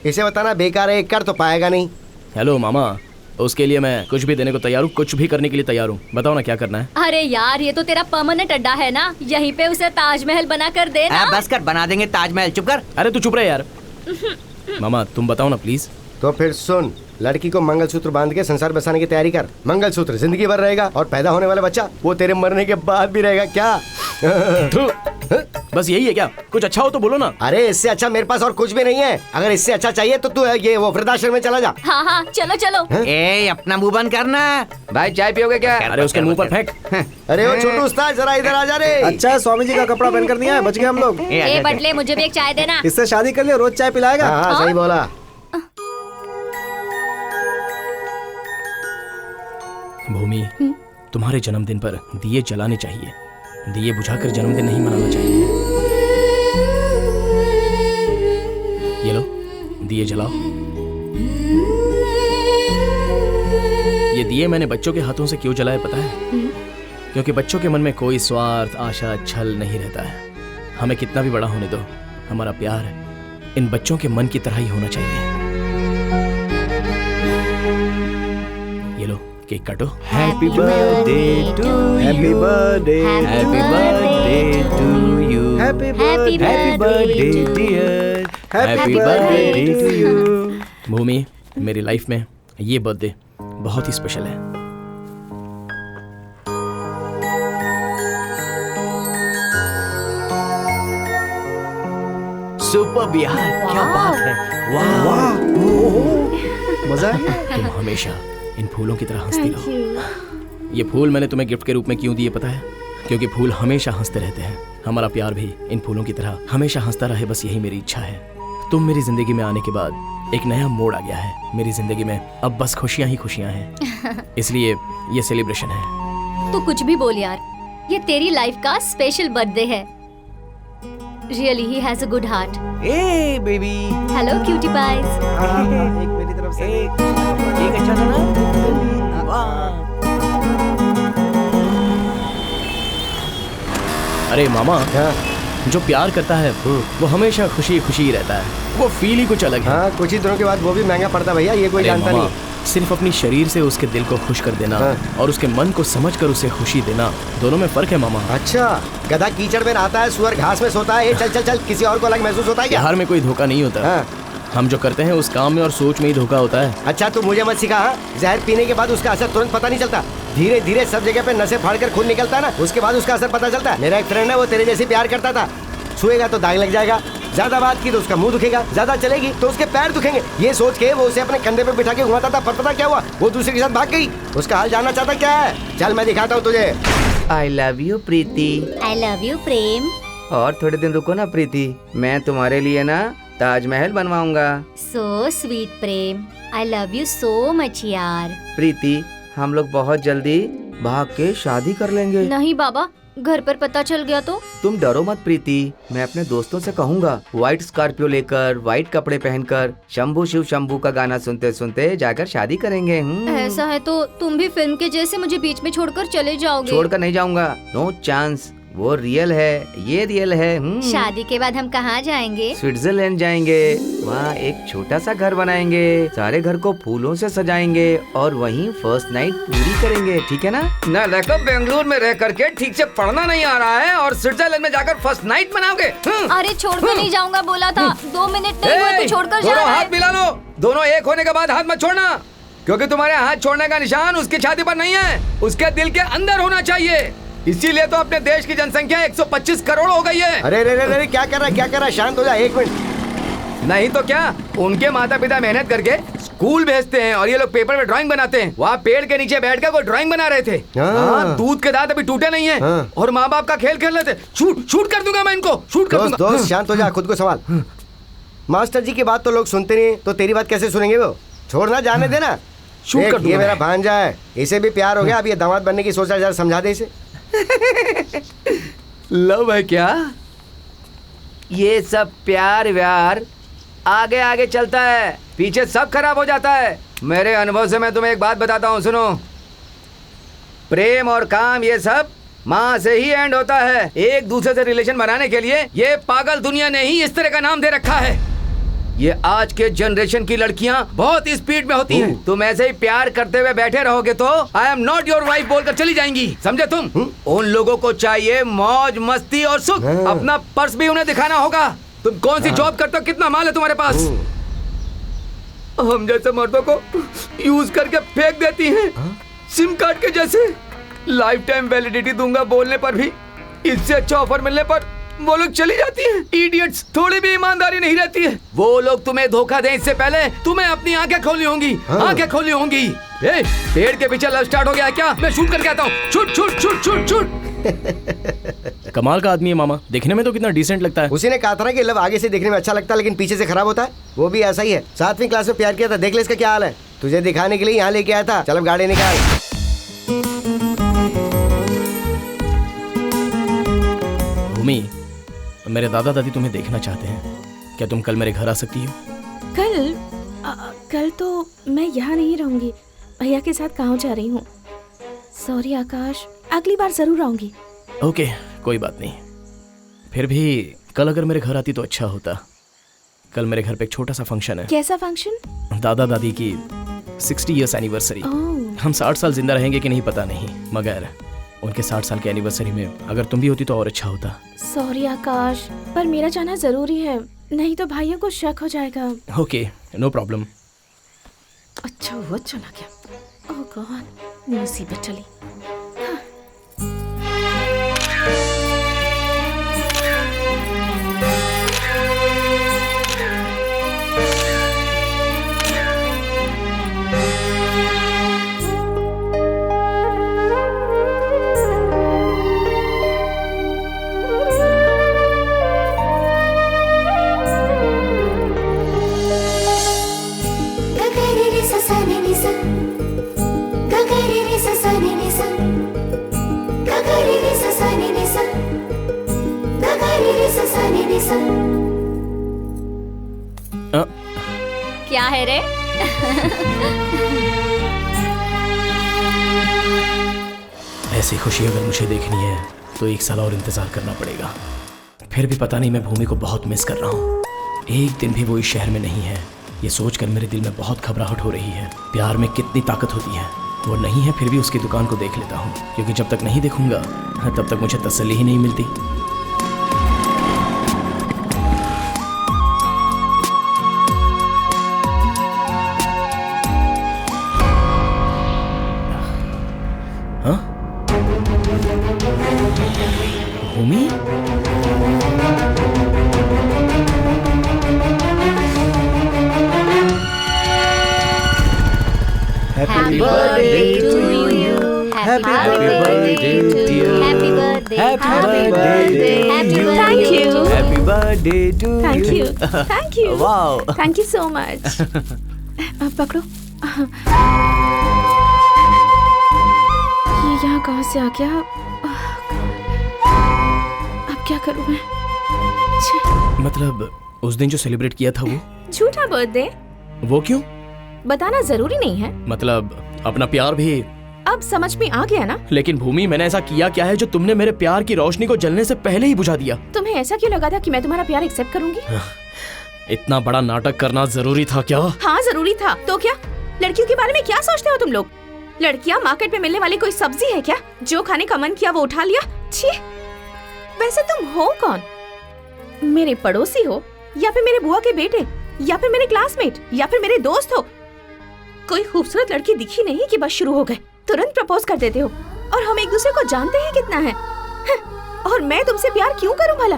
Speaker 6: इसे बताना बेकार है, कर तो पाएगा नहीं।
Speaker 8: हेलो मामा, उसके लिए मैं कुछ भी देने को तैयार हूँ, कुछ भी करने के लिए तैयार हूँ। बताओ ना क्या करना है।
Speaker 9: अरे यार, ये तो तेरा परमानेंट अड्डा है ना, यहीं पे उसे ताजमहल बना कर दे ना।
Speaker 4: बस कर, बना देंगे ताजमहल। चुप कर।
Speaker 8: अरे तू चुप रहे यार। मामा तुम बताओ ना प्लीज।
Speaker 6: तो फिर सुन, लड़की को मंगलसूत्र बांध के संसार बसाने की तैयारी कर। मंगलसूत्र जिंदगी भर रहेगा और पैदा होने वाला बच्चा वो तेरे मरने के बाद भी रहेगा। क्या
Speaker 8: बस यही है क्या? कुछ अच्छा हो तो बोलो ना।
Speaker 6: अरे इससे अच्छा मेरे पास और कुछ भी नहीं है। अगर इससे अच्छा चाहिए तो तू ये वो वृद्धाश्रम में चला जा।
Speaker 9: हाँ हाँ, चलो चलो।
Speaker 4: अपना मुंह बंद करना।
Speaker 5: भाई चाय पियोगे क्या?
Speaker 8: अरे उसके मुंह पर फेंक।
Speaker 6: अरे वो छोटू उस्ताद, जरा इधर आ जा रे।
Speaker 12: अच्छा है, स्वामी जी का कपड़ा पहन कर दिया है, बच गए हम लोग।
Speaker 9: ए बटले, मुझे भी एक चाय देना।
Speaker 12: इससे शादी कर लिया, रोज चाय पिलाएगा।
Speaker 6: हाँ सही बोला।
Speaker 8: भूमि, तुम्हारे जन्मदिन पर दिए जलाने चाहिए, दिए बुझाकर जन्मदिन नहीं मनाना चाहिए। ये लो, दिए जलाओ। ये दिए मैंने बच्चों के हाथों से क्यों जलाए पता है? क्योंकि बच्चों के मन में कोई स्वार्थ, आशा, छल नहीं रहता है। हमें कितना भी बड़ा होने दो, हमारा प्यार इन बच्चों के मन की तरह ही होना चाहिए। ये लो, केक काटो।
Speaker 4: Happy birthday to you,
Speaker 12: happy birthday,
Speaker 4: happy birthday to you,
Speaker 12: happy
Speaker 4: birthday dear,
Speaker 12: happy birthday to you.
Speaker 8: Bhumi, मेरी लाइफ में ये बर्थडे बहुत ही स्पेशल है।
Speaker 4: सुपर यार, क्या बात है।
Speaker 12: वाह, मजा है।
Speaker 8: तुम हमेशा इन फूलों की तरह हंसती रहो। ये फूल मैंने तुम्हें गिफ्ट के रूप में क्यों दिए पता है? क्योंकि फूल हमेशा हंसते रहते हैं। हमारा प्यार भी इन फूलों की तरह हमेशा हंसता रहे, बस यही मेरी इच्छा है। तुम मेरी जिंदगी में आने के बाद एक नया मोड़ आ गया है मेरी जिंदगी में। अब बस खुशियां ही खुशियां हैं, इसलिए ये सेलिब्रेशन है।
Speaker 9: तू कुछ भी बोल यार, ये तेरी लाइफ का स्पेशल बर्थडे है। Really he has a good heart.
Speaker 5: ए बेबी,
Speaker 9: हेलो क्यूटी पाइज।
Speaker 12: एक मेरी तरफ से
Speaker 5: एक अच्छा था ना?
Speaker 12: वाह।
Speaker 8: अरे मामा,
Speaker 6: हाँ।
Speaker 8: जो प्यार करता है वो हमेशा खुशी खुशी ही रहता है। वो फील ही कुछ अलग है।
Speaker 6: हाँ, कुछ ही दिनों के बाद वो भी महंगा पड़ता भैया, ये कोई
Speaker 8: अरे
Speaker 6: जानता
Speaker 8: मामा,
Speaker 6: नहीं।
Speaker 8: सिर्फ अपनी शरीर से उसके दिल को खुश कर देना और उसके मन को समझकर उसे खुशी देना, दोनों में फर्क है मामा।
Speaker 6: अच्छा, गधा कीचड़ में नहाता है, सुअर घास में सोता है। चल चल चल, किसी और को अलग महसूस होता है क्या?
Speaker 8: प्यार में कोई धोखा नहीं होता।
Speaker 6: हाँ।
Speaker 8: हम जो करते हैं उस काम में और सोच में ही धोखा होता है।
Speaker 6: अच्छा, तू मुझे मत सिखा। हाँ? जहर पीने के बाद उसका असर तुरंत पता नहीं चलता, धीरे धीरे सब जगह पे नसें फाड़कर खून निकलता है ना, उसके बाद उसका असर पता चलता है। मेरा एक फ्रेंड है, वो तेरे जैसे प्यार करता था। छुएगा तो दाग लग जाएगा, ज्यादा बात की तो उसका मुंह दुखेगा, ज्यादा चलेगी तो उसके पैर दुखेंगे। ये सोच के वो उसे अपने कंधे पे बिठा के घुमाता था, पर पता क्या हुआ? वो दूसरे के साथ भाग गई। उसका हाल जानना चाहता क्या है? चल मैं दिखाता हूँ तुझे।
Speaker 5: I love you Priti.
Speaker 9: I love you Prem.
Speaker 5: और थोड़े दिन रुको ना प्रीति, मैं तुम्हारे लिए ना ताजमहल बनवाऊंगा।
Speaker 9: So sweet Prem, I love you so much यार।
Speaker 5: प्रीति, हम लोग बहुत जल्दी भाग के शादी कर लेंगे।
Speaker 9: नहीं बाबा, घर पर पता चल गया तो?
Speaker 5: तुम डरो मत प्रीति, मैं अपने दोस्तों से कहूँगा, व्हाइट स्कॉर्पियो लेकर, व्हाइट कपड़े पहनकर, शंभू शिव शंभू का गाना सुनते सुनते जाकर शादी करेंगे।
Speaker 9: ऐसा है तो तुम भी फिल्म के जैसे मुझे बीच में छोड़कर चले जाओगे?
Speaker 5: छोड़कर नहीं जाऊंगा, नो चांस। वो रियल है, ये रियल है।
Speaker 9: शादी के बाद हम कहाँ जाएंगे?
Speaker 5: स्विट्जरलैंड जाएंगे, वहाँ एक छोटा सा घर बनाएंगे, सारे घर को फूलों से सजाएंगे और वहीं फर्स्ट नाइट पूरी करेंगे, ठीक है ना? न लड़का बेंगलुरु में रह करके ठीक से पढ़ना नहीं आ रहा है और स्विट्जरलैंड में जाकर फर्स्ट नाइट मनाओगे?
Speaker 9: अरे छोड़कर नहीं जाऊंगा बोला था, 2 मिनट नहीं हुए तो छोड़कर जा
Speaker 5: दोनों
Speaker 9: रहा है।
Speaker 5: हाथ मिला लो, दोनों एक होने के बाद हाथ मत छोड़ना, क्योंकि तुम्हारे हाथ छोड़ने का निशान उसकी छाती पर नहीं है, उसके दिल के अंदर होना चाहिए। इसीलिए तो अपने देश की जनसंख्या 125 करोड़ हो गई है।
Speaker 6: अरे रे रे रे, क्या कर रहा है? शांत हो जा, एक मिनट।
Speaker 5: नहीं तो क्या, उनके माता पिता मेहनत करके स्कूल भेजते हैं और ये लोग पेपर में ड्राइंग बनाते हैं। वहाँ पेड़ के नीचे बैठकर वो ड्राइंग बना रहे थे। हाँ, दूध के दांत अभी टूटे नहीं है। हाँ। और माँ बाप का खेल खेल रहे थे। शूट कर दूंगा मैं इनको, शूट कर दूंगा।
Speaker 6: दोस्त शांत हो जा, खुद को संभाल। मास्टर जी की बात तो लोग सुनते नहीं, तो तेरी बात कैसे सुनेंगे? वो छोड़ना, जाने देना।
Speaker 5: शूट कर दूंगा।
Speaker 6: ये मेरा भांजा है, इसे भी प्यार हो गया, अब ये दामाद बनने की सोच रहा है, जरा समझा दे इसे।
Speaker 5: लव है क्या? ये सब प्यार व्यार आगे आगे चलता है, पीछे सब खराब हो जाता है। मेरे अनुभव से मैं तुम्हें एक बात बताता हूँ, सुनो। प्रेम और काम ये सब माँ से ही एंड होता है। एक दूसरे से रिलेशन बनाने के लिए ये पागल दुनिया ने ही इस तरह का नाम दे रखा है। ये आज के जनरेशन की लड़कियां बहुत स्पीड में होती हैं। तुम ऐसे ही प्यार करते हुए बैठे रहोगे तो I am not your wife बोलकर चली जाएंगी, समझे तुम? उन लोगों को चाहिए मौज मस्ती और सुख, अपना पर्स भी उन्हें दिखाना होगा। तुम कौन सी जॉब करते हो, कितना माल है तुम्हारे पास? हम जैसे मर्दों को यूज करके फेंक देती हैं, सिम कार्ड के जैसे। लाइफ टाइम वैलिडिटी दूंगा बोलने पर भी, इससे अच्छा ऑफर मिलने पर वो लोग चली जाती हैं। इडियट्स, थोड़ी भी ईमानदारी नहीं रहती है। वो लोग तुम्हें धोखा दें इससे पहले तुम्हें अपनी आंखें खोलनी होंगी। आंखें खोलनी होंगी। पेड़ के पीछे लव स्टार्ट हो गया क्या? मैं शूट करके आता हूँ। Shoot shoot shoot shoot shoot.
Speaker 8: कमाल का आदमी है मामा, देखने में तो कितना डिसेंट लगता है।
Speaker 6: उसी ने कहा था ना कि लव आगे से देखने में अच्छा लगता है लेकिन पीछे से खराब होता है। वो भी ऐसा ही है, 7वीं क्लास में प्यार किया था, देख ले इसका क्या हाल है। तुझे दिखाने के लिए यहाँ लेके आया था, चल अब गाड़ी निकाल।
Speaker 8: भूमि, मेरे दादा दादी तुम्हें देखना चाहते हैं, क्या तुम कल मेरे घर आ सकती हो?
Speaker 1: कल तो मैं यहाँ नहीं रहूंगी, भैया के साथ गाँव जा रही हूँ। सॉरी आकाश, अगली बार जरूर आऊंगी।
Speaker 8: ओके, कोई बात नहीं। फिर भी कल अगर मेरे घर आती तो अच्छा होता। कल मेरे घर पे एक छोटा सा फंक्शन है।
Speaker 1: कैसा फंक्शन?
Speaker 8: दादा दादी की 60 ईयर्स एनिवर्सरी। हम 60 साल जिंदा रहेंगे कि नहीं पता नहीं, मगर उनके 60 साल के एनिवर्सरी में अगर तुम भी होती तो और अच्छा होता।
Speaker 1: सॉरी आकाश, पर मेरा जाना जरूरी है, नहीं तो भाइयों को शक हो जाएगा।
Speaker 8: Okay, no problem.
Speaker 1: अच्छा हुआ चला गया। ओह गॉड, मुसीबत चली।
Speaker 9: है रे?
Speaker 8: ऐसी खुशी अगर मुझे देखनी है तो 1 साल और इंतजार करना पड़ेगा। फिर भी पता नहीं, मैं भूमि को बहुत मिस कर रहा हूँ। एक दिन भी वो इस शहर में नहीं है, ये सोचकर मेरे दिल में बहुत घबराहट हो रही है। प्यार में कितनी ताकत होती है। वो नहीं है, फिर भी उसकी दुकान को देख लेता हूँ, क्योंकि जब तक नहीं देखूंगा तब तक मुझे तसल्ली ही नहीं मिलती। हाँ? भूमि?
Speaker 10: Happy birthday to you. Happy birthday to you.
Speaker 9: Happy birthday.
Speaker 10: Happy birthday.
Speaker 9: Happy birthday.
Speaker 1: Thank you.
Speaker 4: Happy birthday to
Speaker 1: thank you, thank you,
Speaker 4: wow.
Speaker 1: Thank you so much. अब पकड़ो। ये यहाँ कहाँ से आ गया? अब क्या करूँ मैं? छी,
Speaker 8: मतलब उस दिन जो सेलिब्रेट किया था वो?
Speaker 1: झूठा बर्थडे।
Speaker 8: वो क्यों?
Speaker 1: बताना जरूरी नहीं है।
Speaker 8: मतलब अपना प्यार भी?
Speaker 1: अब समझ में आ गया ना?
Speaker 8: लेकिन भूमि, मैंने ऐसा किया क्या है जो तुमने मेरे प्यार की रोशनी को जलने से पहले ही बुझा दिया?
Speaker 1: तुम्हें ऐसा क्यों लगा था कि मैं तुम्हारा प्यार एक्सेप्ट करूंगी?
Speaker 8: इतना बड़ा नाटक करना जरूरी था क्या?
Speaker 1: हाँ जरूरी था। तो क्या? लड़कियों के बारे में क्या सोचते हो तुम लोग? लड़कियाँ मार्केट में मिलने वाली कोई सब्जी है क्या? जो खाने का मन किया वो उठा लिया। छी! वैसे तुम हो कौन? मेरे पड़ोसी हो, या फिर मेरे बुआ के बेटे, या फिर मेरे क्लासमेट, या फिर मेरे दोस्त हो? कोई खूबसूरत लड़की दिखी नहीं कि बस शुरू हो गए, तुरंत प्रपोज कर देते हो। और हम एक दूसरे को जानते हैं कितना है। और मैं तुमसे प्यार क्यों करूं भला?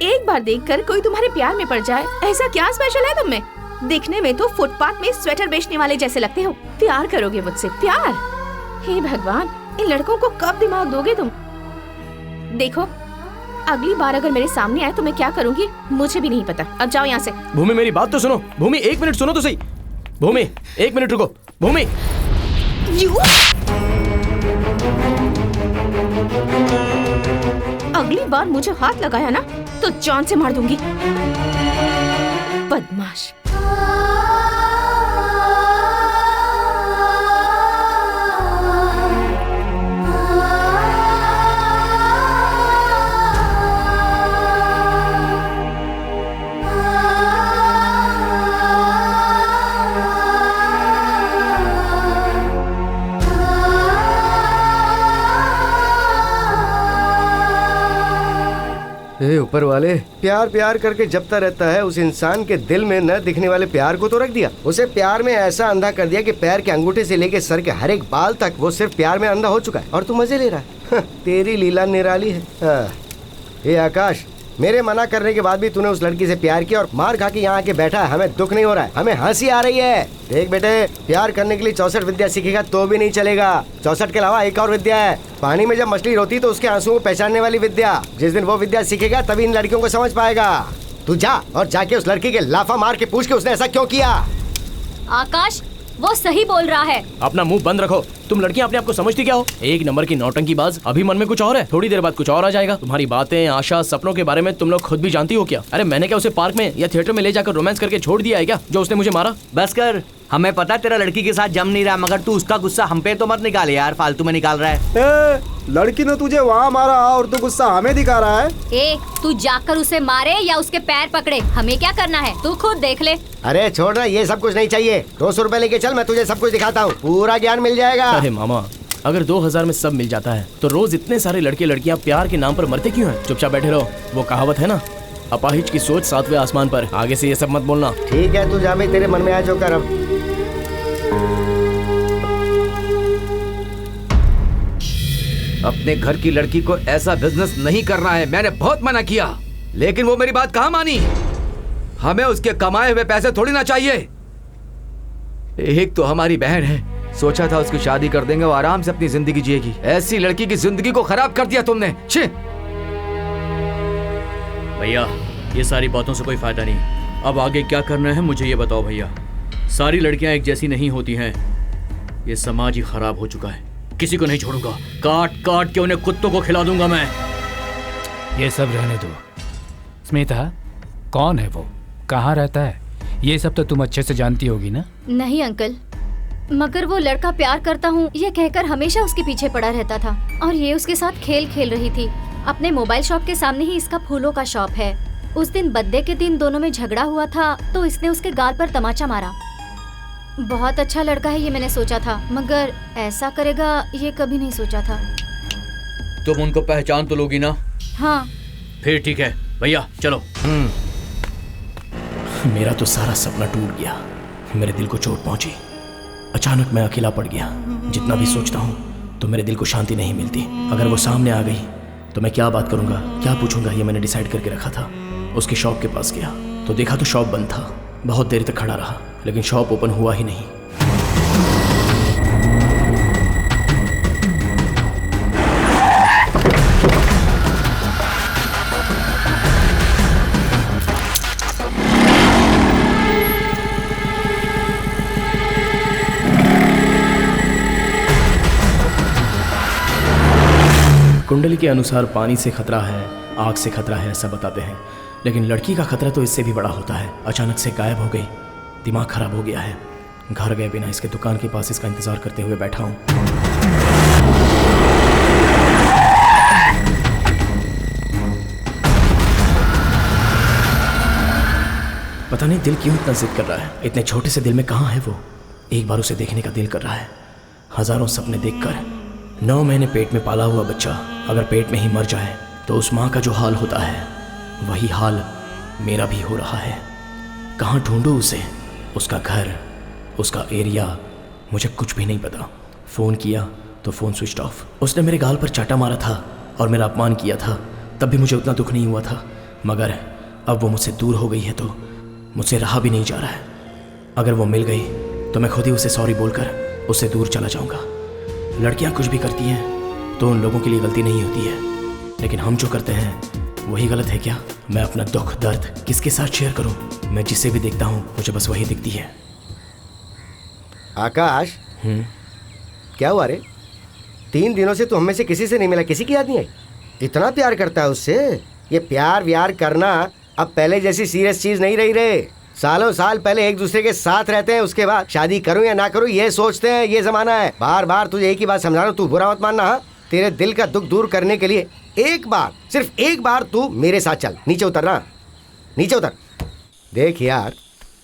Speaker 1: एक बार देखकर कोई तुम्हारे प्यार में पड़ जाए, ऐसा क्या स्पेशल है तुम में? दिखने में तो फुटपाथ में स्वेटर बेचने वाले जैसे लगते हो। प्यार करोगे मुझसे? प्यार? हे भगवान, इन लड़कों को कब दिमाग दोगे तुम? देखो, अगली बार अगर मेरे सामने आए तो मैं क्या करूंगी मुझे भी नहीं पता। अब जाओ यहाँ से।
Speaker 8: भूमि, मेरी बात तो सुनो। भूमि, 1 मिनट सुनो तो सही। भूमि, 1 मिनट रुको। भूमि,
Speaker 1: अगली बार मुझे हाथ लगाया ना तो जान से मार दूंगी। बदमाश।
Speaker 6: ऊपर वाले, प्यार प्यार करके जपता रहता है, उस इंसान के दिल में न दिखने वाले प्यार को तो रख दिया। उसे प्यार में ऐसा अंधा कर दिया कि पैर के अंगूठे से लेके सर के हर एक बाल तक वो सिर्फ प्यार में अंधा हो चुका है। और तू मजे ले रहा है। तेरी लीला निराली है। ये आकाश, मेरे मना करने के बाद भी तूने उस लड़की से प्यार किया और मार खा के यहाँ आके बैठा है। हमें दुख नहीं हो रहा है, हमें हंसी आ रही है। देख बेटे, प्यार करने के लिए 64 विद्या सीखेगा तो भी नहीं चलेगा। 64 के अलावा एक और विद्या है, पानी में जब मछली रोती तो उसके आंसुओं को पहचानने वाली विद्या। जिस दिन वो विद्या सीखेगा तभी इन लड़कियों को समझ पाएगा। तू जा और जाके उस लड़की के लाफा मार के पूछ के उसने ऐसा क्यों किया।
Speaker 9: आकाश, वो सही बोल रहा है।
Speaker 8: अपना मुंह बंद रखो। तुम लड़कियां अपने आप को समझती क्या हो? 1 नंबर की नौटंकी बाज। अभी मन में कुछ और है, थोड़ी देर बाद कुछ और आ जाएगा। तुम्हारी बातें, आशा, सपनों के बारे में तुम लोग खुद भी जानती हो क्या? अरे मैंने क्या उसे पार्क में या थिएटर में ले जाकर रोमांस करके छोड़ दिया है क्या, जो उसने मुझे मारा?
Speaker 4: बस कर, हमें पता तेरा लड़की के साथ जम नहीं रहा, मगर तू उसका गुस्सा हम पे तो मत निकाल यार, फालतू में निकाल रहा है।
Speaker 12: लड़की ने तुझे वहाँ मारा और तू गुस्सा हमें दिखा रहा है।
Speaker 9: ए, तू जाकर उसे मारे या उसके पैर पकड़े, हमें क्या करना है तू खुद देख ले।
Speaker 6: अरे छोड़ ना, ये सब कुछ नहीं चाहिए। 200 रुपए लेके चल, मैं तुझे सब कुछ दिखाता हूँ, पूरा ज्ञान मिल जाएगा।
Speaker 8: अरे मामा, अगर 2000 में सब मिल जाता है तो रोज इतने सारे लड़के लड़कियां प्यार के नाम पर मरते क्यों हैं? चुपचाप बैठे रहो। वो कहावत है ना, अपाहिज की सोच 7वें आसमान पर। आगे से ये सब मत बोलना।
Speaker 6: ठीक है, तू जा भाई, तेरे मन में आया जो कर। अब
Speaker 5: अपने घर की लड़की को ऐसा बिजनेस नहीं करना है। मैंने बहुत मना किया, लेकिन वो मेरी बात कहाँ मानी। हमें उसके कमाए हुए पैसे थोड़ी ना चाहिए। एक तो हमारी बहन है, सोचा था उसकी शादी कर देंगे, वो आराम से अपनी जिंदगी जिएगी। ऐसी लड़की की जिंदगी को खराब कर दिया तुमने। छी!
Speaker 4: भैया, ये सारी बातों से कोई फायदा नहीं। अब आगे क्या करना है मुझे ये बताओ भैया। सारी लड़कियां एक जैसी नहीं होती हैं। ये समाज ही खराब हो चुका है, किसी को नहीं छोड़ूंगा। काट काट के उन्हें कुत्तों को खिला दूंगा मैं।
Speaker 2: ये सब रहने दो। स्मिता, कौन है वो? कहाँ रहता है? ये सब तो तुम अच्छे से जानती होगी ना?
Speaker 9: नहीं अंकल, मगर वो लड़का प्यार करता हूँ ये कहकर हमेशा उसके पीछे पड़ा रहता था और ये उसके साथ खेल खेल रही थी। अपने मोबाइल शॉप के सामने ही इसका फूलों का शॉप है। उस दिन बर्थडे के दिन दोनों में झगड़ा हुआ था तो इसने उसके गाल पर तमाचा मारा। बहुत अच्छा लड़का है ये मैंने सोचा था, मगर ऐसा करेगा ये कभी नहीं सोचा था।
Speaker 4: तुम उनको पहचान तो लोगी ना?
Speaker 9: हाँ।
Speaker 4: फिर ठीक है भैया, चलो।
Speaker 8: मेरा तो सारा सपना टूट गया, मेरे दिल को चोट पहुंची। अचानक मैं अकेला पड़ गया। जितना भी सोचता हूँ तो मेरे दिल को शांति नहीं मिलती। अगर वो सामने आ गई तो मैं क्या बात करूँगा, क्या पूछूंगा, ये मैंने डिसाइड करके रखा था। उसकी शॉप के पास गया तो देखा तो शॉप बंद था। बहुत देर तक खड़ा रहा लेकिन शॉप ओपन हुआ ही नहीं। कुंडली के अनुसार पानी से खतरा है, आग से खतरा है, ऐसा बताते हैं, लेकिन लड़की का खतरा तो इससे भी बड़ा होता है। अचानक से गायब हो गई, दिमाग खराब हो गया है। घर गए बिना इसके दुकान के पास इसका इंतजार करते हुए बैठा हूँ। पता नहीं दिल क्यों इतना जिद कर रहा है। इतने छोटे से दिल में कहाँ है वो? एक बार उसे देखने का दिल कर रहा है। हजारों सपने देखकर 9 महीने पेट में पाला हुआ बच्चा अगर पेट में ही मर जाए तो उस माँ का जो हाल होता है वही हाल मेरा भी हो रहा है। कहाँ ढूंढूं उसे? उसका घर, उसका एरिया, मुझे कुछ भी नहीं पता। फ़ोन किया तो फ़ोन स्विच ऑफ। उसने मेरे गाल पर चाटा मारा था और मेरा अपमान किया था, तब भी मुझे उतना दुख नहीं हुआ था। मगर अब वो मुझसे दूर हो गई है तो मुझसे रहा भी नहीं जा रहा है। अगर वो मिल गई तो मैं खुद ही उसे सॉरी बोलकर उससे दूर चला जाऊंगा। लड़कियां कुछ भी करती हैं तो उन लोगों के लिए गलती नहीं होती है, लेकिन हम जो करते हैं वही गलत है क्या? मैं अपना दुख दर्द किसके साथ शेयर करूं? मैं जिसे भी देखता हूं मुझे बस वही दिखती है।
Speaker 6: आकाश, क्या हुआ रे? 3 दिनों से तू हमें से किसी से नहीं मिला, किसी की याद नहीं आई? इतना प्यार करता है उससे? ये प्यार व्यार करना अब पहले जैसी सीरियस चीज नहीं रही रे। सालों साल पहले एक दूसरे के साथ रहते हैं, उसके बाद शादी करूं या ना करूं ये सोचते हैं। ये जमाना है। बार बार तुझे एक ही बात समझा रहा हूं, तू बुरा मत मानना। हाँ, तेरे दिल का दुख दूर करने के लिए एक बार, सिर्फ एक बार तू मेरे साथ चल। नीचे उतरना, नीचे उतर। देख यार,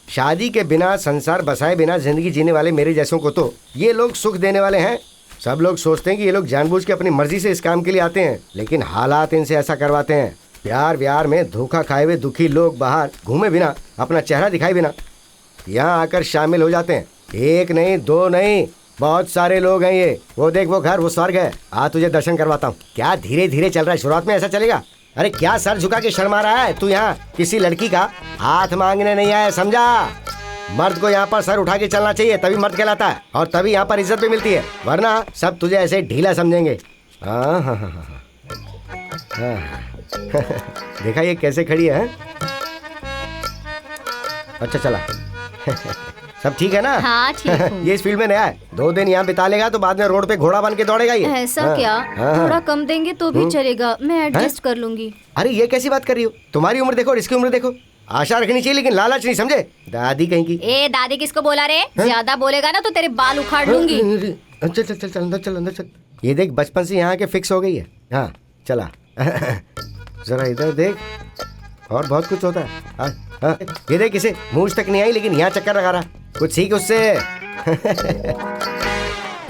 Speaker 6: शादी के बिना, संसार बसाए बिना जिंदगी जीने वाले मेरे जैसों को तो ये लोग सुख देने वाले हैं। सब लोग सोचते हैं कि ये लोग जानबूझ के अपनी मर्जी से इस काम के लिए आते हैं, लेकिन हालात इनसे ऐसा करवाते हैं। प्यार व्यार में धोखा खाए हुए दुखी लोग बाहर घूमे बिना, अपना चेहरा दिखाए बिना यहाँ आकर शामिल हो जाते हैं। 1 नहीं 2 नहीं, बहुत सारे लोग हैं ये। वो देख, वो घर, वो स्वर्ग है। आ तुझे दर्शन करवाता हूँ। क्या धीरे धीरे चल रहा है, शुरुआत में ऐसा चलेगा? अरे क्या सर झुका के शर्मा रहा है तू? यहाँ किसी लड़की का हाथ मांगने नहीं आया, समझा? मर्द को यहाँ पर सर उठा के चलना चाहिए, तभी मर्द कहलाता है और तभी यहाँ पर इज्जत भी मिलती है, वरना सब तुझे ऐसे ढीला समझेंगे। हाँ हाँ हाँ हाँ देखा ये कैसे खड़ी है? अच्छा चला सब ठीक है ना?
Speaker 9: हाँ ठीक हूँ।
Speaker 6: ये इस फील्ड में नया है, 2 दिन यहाँ बिता लेगा तो बाद में रोड पे घोड़ा बन के दौड़ेगा ये।
Speaker 9: ऐसा
Speaker 6: हाँ,
Speaker 9: क्या?
Speaker 6: हाँ,
Speaker 9: थोड़ा कम देंगे तो भी चलेगा, मैं एडजस्ट कर लूंगी।
Speaker 6: अरे ये कैसी बात कर रही हो? तुम्हारी उम्र देखो और इसकी उम्र देखो। आशा रखनी चाहिए लेकिन लालच नहीं, समझे? दादी कहीं की।
Speaker 9: ए दादी किसको बोला रे? ज्यादा बोलेगा ना तो तेरे बाल उखाड़ लूंगी।
Speaker 6: चल चल चल चल अंदर चल, अंदर चल। ये देख, बचपन से यहाँ के फिक्स हो गई है। हाँ चला जरा इधर देख, और बहुत कुछ होता है। हाँ, ये देख, इसे मूंछ तक नहीं आई लेकिन यहाँ चक्कर लगा रहा। कुछ सीख उससे।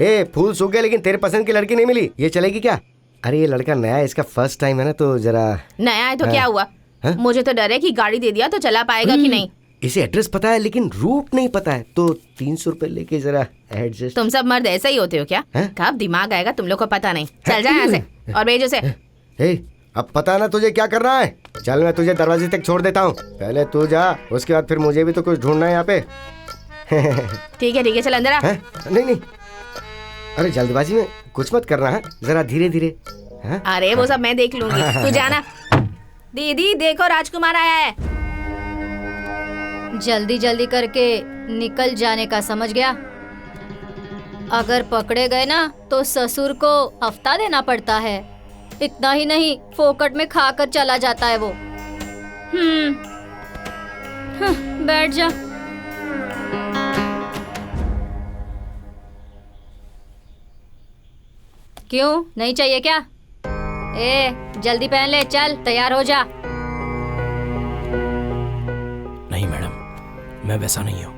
Speaker 6: ए, फूल सूख गए लेकिन तेरे पसंद की लड़की नहीं मिली, ये चलेगी क्या? अरे ये लड़का नया है, इसका फर्स्ट टाइम है ना, तो जरा।
Speaker 10: नया है तो क्या हुआ? मुझे तो डर है कि गाड़ी दे दिया तो चला पाएगा कि नहीं।
Speaker 6: इसे एड्रेस पता है लेकिन रूट नहीं पता है, तो 300 रुपए लेके जरा एडजस्ट।
Speaker 10: तुम सब मर्द ऐसा ही होते हो क्या? कब दिमाग आएगा तुम लोग को पता नहीं। चल जा यहाँ से और भेज उसे।
Speaker 6: अब पता ना तुझे क्या करना है। चल मैं तुझे दरवाजे तक छोड़ देता हूँ, पहले तू जा, उसके बाद फिर मुझे भी तो कुछ ढूंढना है यहाँ पे।
Speaker 10: ठीक है चल अंदर आ।
Speaker 6: नहीं नहीं, अरे जल्दबाजी में कुछ मत करना है, जरा धीरे धीरे।
Speaker 10: अरे वो सब मैं देख लूंगी, तू जाना। दीदी देखो राजकुमार आया है।
Speaker 9: जल्दी जल्दी करके निकल जाने का, समझ गया? अगर पकड़े गए ना तो ससुर को हफ्ता देना पड़ता है। इतना ही नहीं, फोकट में खाकर चला जाता है वो। बैठ जा। क्यों, नहीं चाहिए क्या? ए, जल्दी पहन ले, चल तैयार हो जा।
Speaker 8: नहीं मैडम, मैं वैसा नहीं हूँ।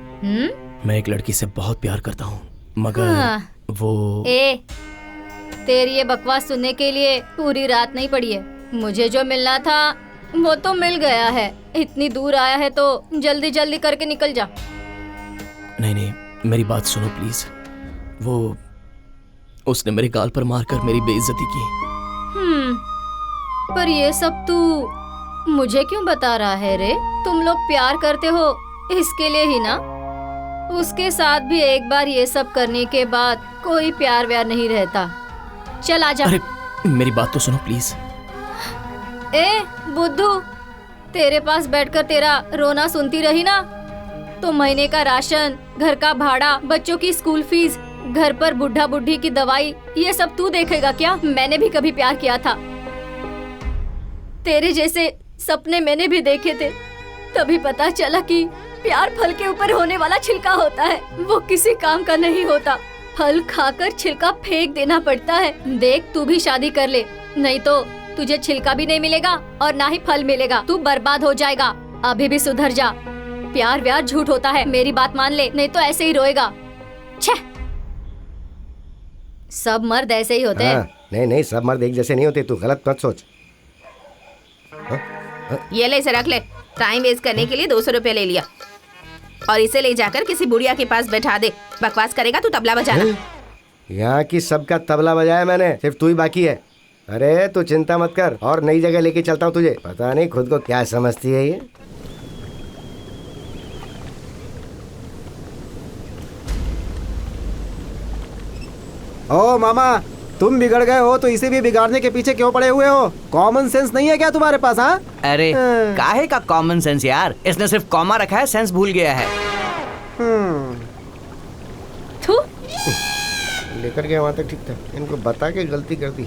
Speaker 8: मैं एक लड़की से बहुत प्यार करता हूँ, मगर वो
Speaker 9: तेरी ये बकवास सुनने के लिए पूरी रात नहीं पड़ी है। मुझे जो मिलना था वो तो मिल गया है। इतनी दूर आया है तो जल्दी जल्दी करके निकल जा।
Speaker 8: नहीं, मेरी बात सुनो प्लीज। उसने मेरे गाल पर मारकर मेरी बेइज्जती की।
Speaker 9: पर ये सब तू मुझे क्यों बता रहा है रे? तुम लोग प्यार करते हो इसके लिए ही ना? उसके साथ भी एक बार ये सब करने के बाद कोई प्यार व्यार नहीं रहता। चल आजा।
Speaker 8: अरे मेरी बात तो सुनो प्लीज।
Speaker 9: बुद्धू, तेरे पास बैठकर तेरा रोना सुनती रही ना तो महीने का राशन, घर का भाड़ा, बच्चों की स्कूल फीस, घर पर बुढ़ा बुढ़ी की दवाई, ये सब तू देखेगा क्या? मैंने भी कभी प्यार किया था। तेरे जैसे सपने मैंने भी देखे थे। तभी पता चला कि प्यार फल के ऊपर होने वाला छिलका होता है, वो किसी काम का नहीं होता। फल खाकर छिलका फेंक देना पड़ता है। देख, तू भी शादी कर ले, नहीं तो तुझे छिलका भी नहीं मिलेगा और ना ही फल मिलेगा। तू बर्बाद हो जाएगा। अभी भी सुधर जा। प्यार व्यार झूठ होता है, मेरी बात मान ले, नहीं तो ऐसे ही रोएगा। छह, सब मर्द ऐसे ही होते हैं।
Speaker 6: नहीं, सब मर्द एक जैसे नहीं होते। तू गलत मत सोच।
Speaker 10: ये ले, इसे रख ले। टाइम वेस्ट करने के लिए 200 रुपए ले लिया और इसे ले जाकर किसी बुढ़िया के पास बैठा दे। बकवास करेगा तू तबला बजाना।
Speaker 6: यहाँ की सबका तबला बजाया मैंने, सिर्फ तू ही बाकी है। अरे तू चिंता मत कर, और नई जगह लेके चलता हूँ तुझे। पता नहीं खुद को क्या समझती है ये।
Speaker 12: ओ मामा, तुम बिगड़ गए हो तो इसे भी बिगाड़ने के पीछे क्यों पड़े हुए हो? कॉमन सेंस नहीं है क्या तुम्हारे पास? हाँ,
Speaker 4: अरे काहे का कॉमन सेंस यार, इसने सिर्फ कॉमा रखा है, सेंस भूल गया है।
Speaker 6: लेकर गया वहाँ तक ठीक था, इनको बता के गलती कर दी।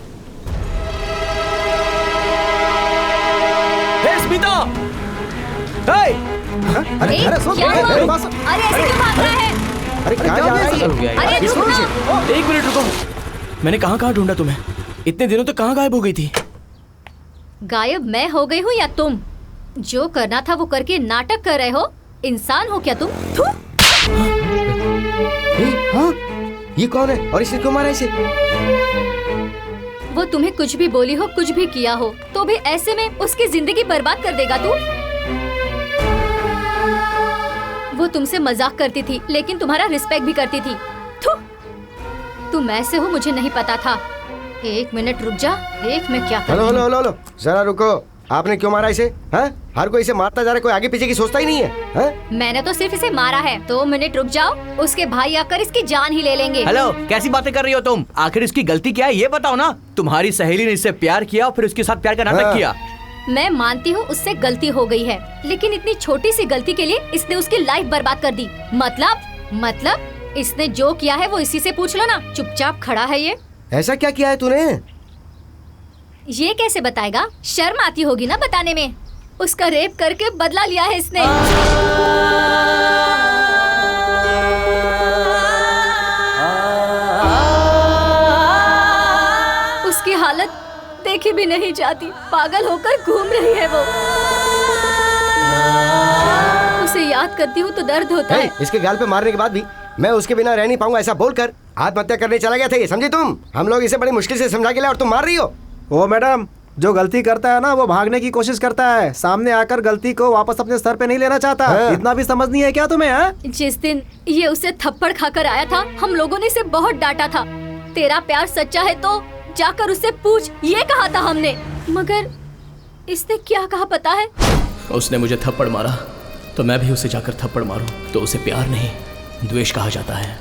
Speaker 9: स्मिता!
Speaker 6: अरे
Speaker 9: ऐसे क्यों भाग रहा है?
Speaker 6: अरे क्या जा रहा है?
Speaker 9: अरे रुको ना।
Speaker 8: एक मिनट रुको। मैंने कहाँ ढूंढा तुम्हें? इतने दिनों तक कहाँ गायब हो गई थी?
Speaker 9: गायब मैं हो गई हूँ या तुम? जो करना था वो करके नाटक कर रहे हो। इंसान हो क्या तुम?
Speaker 6: हाँ? ये कौन है और इसने क्यों मारा इसे?
Speaker 9: वो तुम्हें कुछ भी बोली हो, कुछ भी किया हो, तो भी ऐसे में उसकी जिंदगी बर्बाद कर देगा तू? वो तुमसे मजाक करती थी, लेकिन तुम्हारा रिस्पेक्ट भी करती थी। तुम ऐसे हो मुझे नहीं पता था। एक मिनट रुक जा, देख मैं क्या करूं।
Speaker 6: हेलो, जरा रुको। आपने क्यों मारा इसे? हाँ? हर कोई इसे मारता जा रहा है, कोई आगे पीछे की सोचता ही नहीं है। हाँ?
Speaker 9: मैंने तो सिर्फ इसे मारा है। 2 मिनट रुक जाओ, उसके भाई आकर इसकी जान ही ले लेंगे।
Speaker 4: हेलो, कैसी बातें कर रही हो तुम? आखिर इसकी गलती क्या है ये बताओ ना। तुम्हारी सहेली ने इससे प्यार किया और फिर उसके साथ प्यार का नाटक किया।
Speaker 9: मैं मानती हूँ उससे गलती हो गई है, लेकिन इतनी छोटी सी गलती के लिए इसने उसकी लाइफ बर्बाद कर दी। मतलब इसने जो किया है वो इसी से पूछ लो ना। चुपचाप खड़ा है ये।
Speaker 6: ऐसा क्या किया है तूने?
Speaker 9: ये कैसे बताएगा? शर्म आती होगी ना बताने में। उसका रेप करके बदला लिया है इसने। उसकी हालत देखी भी नहीं जाती, पागल होकर घूम रही है वो। उसे याद करती हूँ तो दर्द होता है।
Speaker 6: इसके गाल पे मारने के बाद भी मैं उसके बिना रह नहीं पाऊंगा, ऐसा बोलकर आत्महत्या करने चला गया था ये, समझी तुम? हम लोग इसे बड़ी मुश्किल से समझा के लाए और तुम मार रही हो।
Speaker 12: ओ मैडम, जो गलती करता है ना वो भागने की कोशिश करता है, सामने आकर गलती को वापस अपने सर पे नहीं लेना चाहता। इतना भी समझ नहीं है क्या तुम्हें? हाँ?
Speaker 9: जिस दिन ये उसे थप्पड़ खाकर आया था, हम लोगों ने इसे बहुत डांटा था। तेरा प्यार सच्चा है तो जाकर उससे पूछ, ये कहा था हमने। मगर इसने क्या कहा पता है?
Speaker 8: उसने मुझे थप्पड़ मारा तो मैं भी उसे जाकर थप्पड़ मारूं तो उसे प्यार नहीं द्वेष कहा जाता है।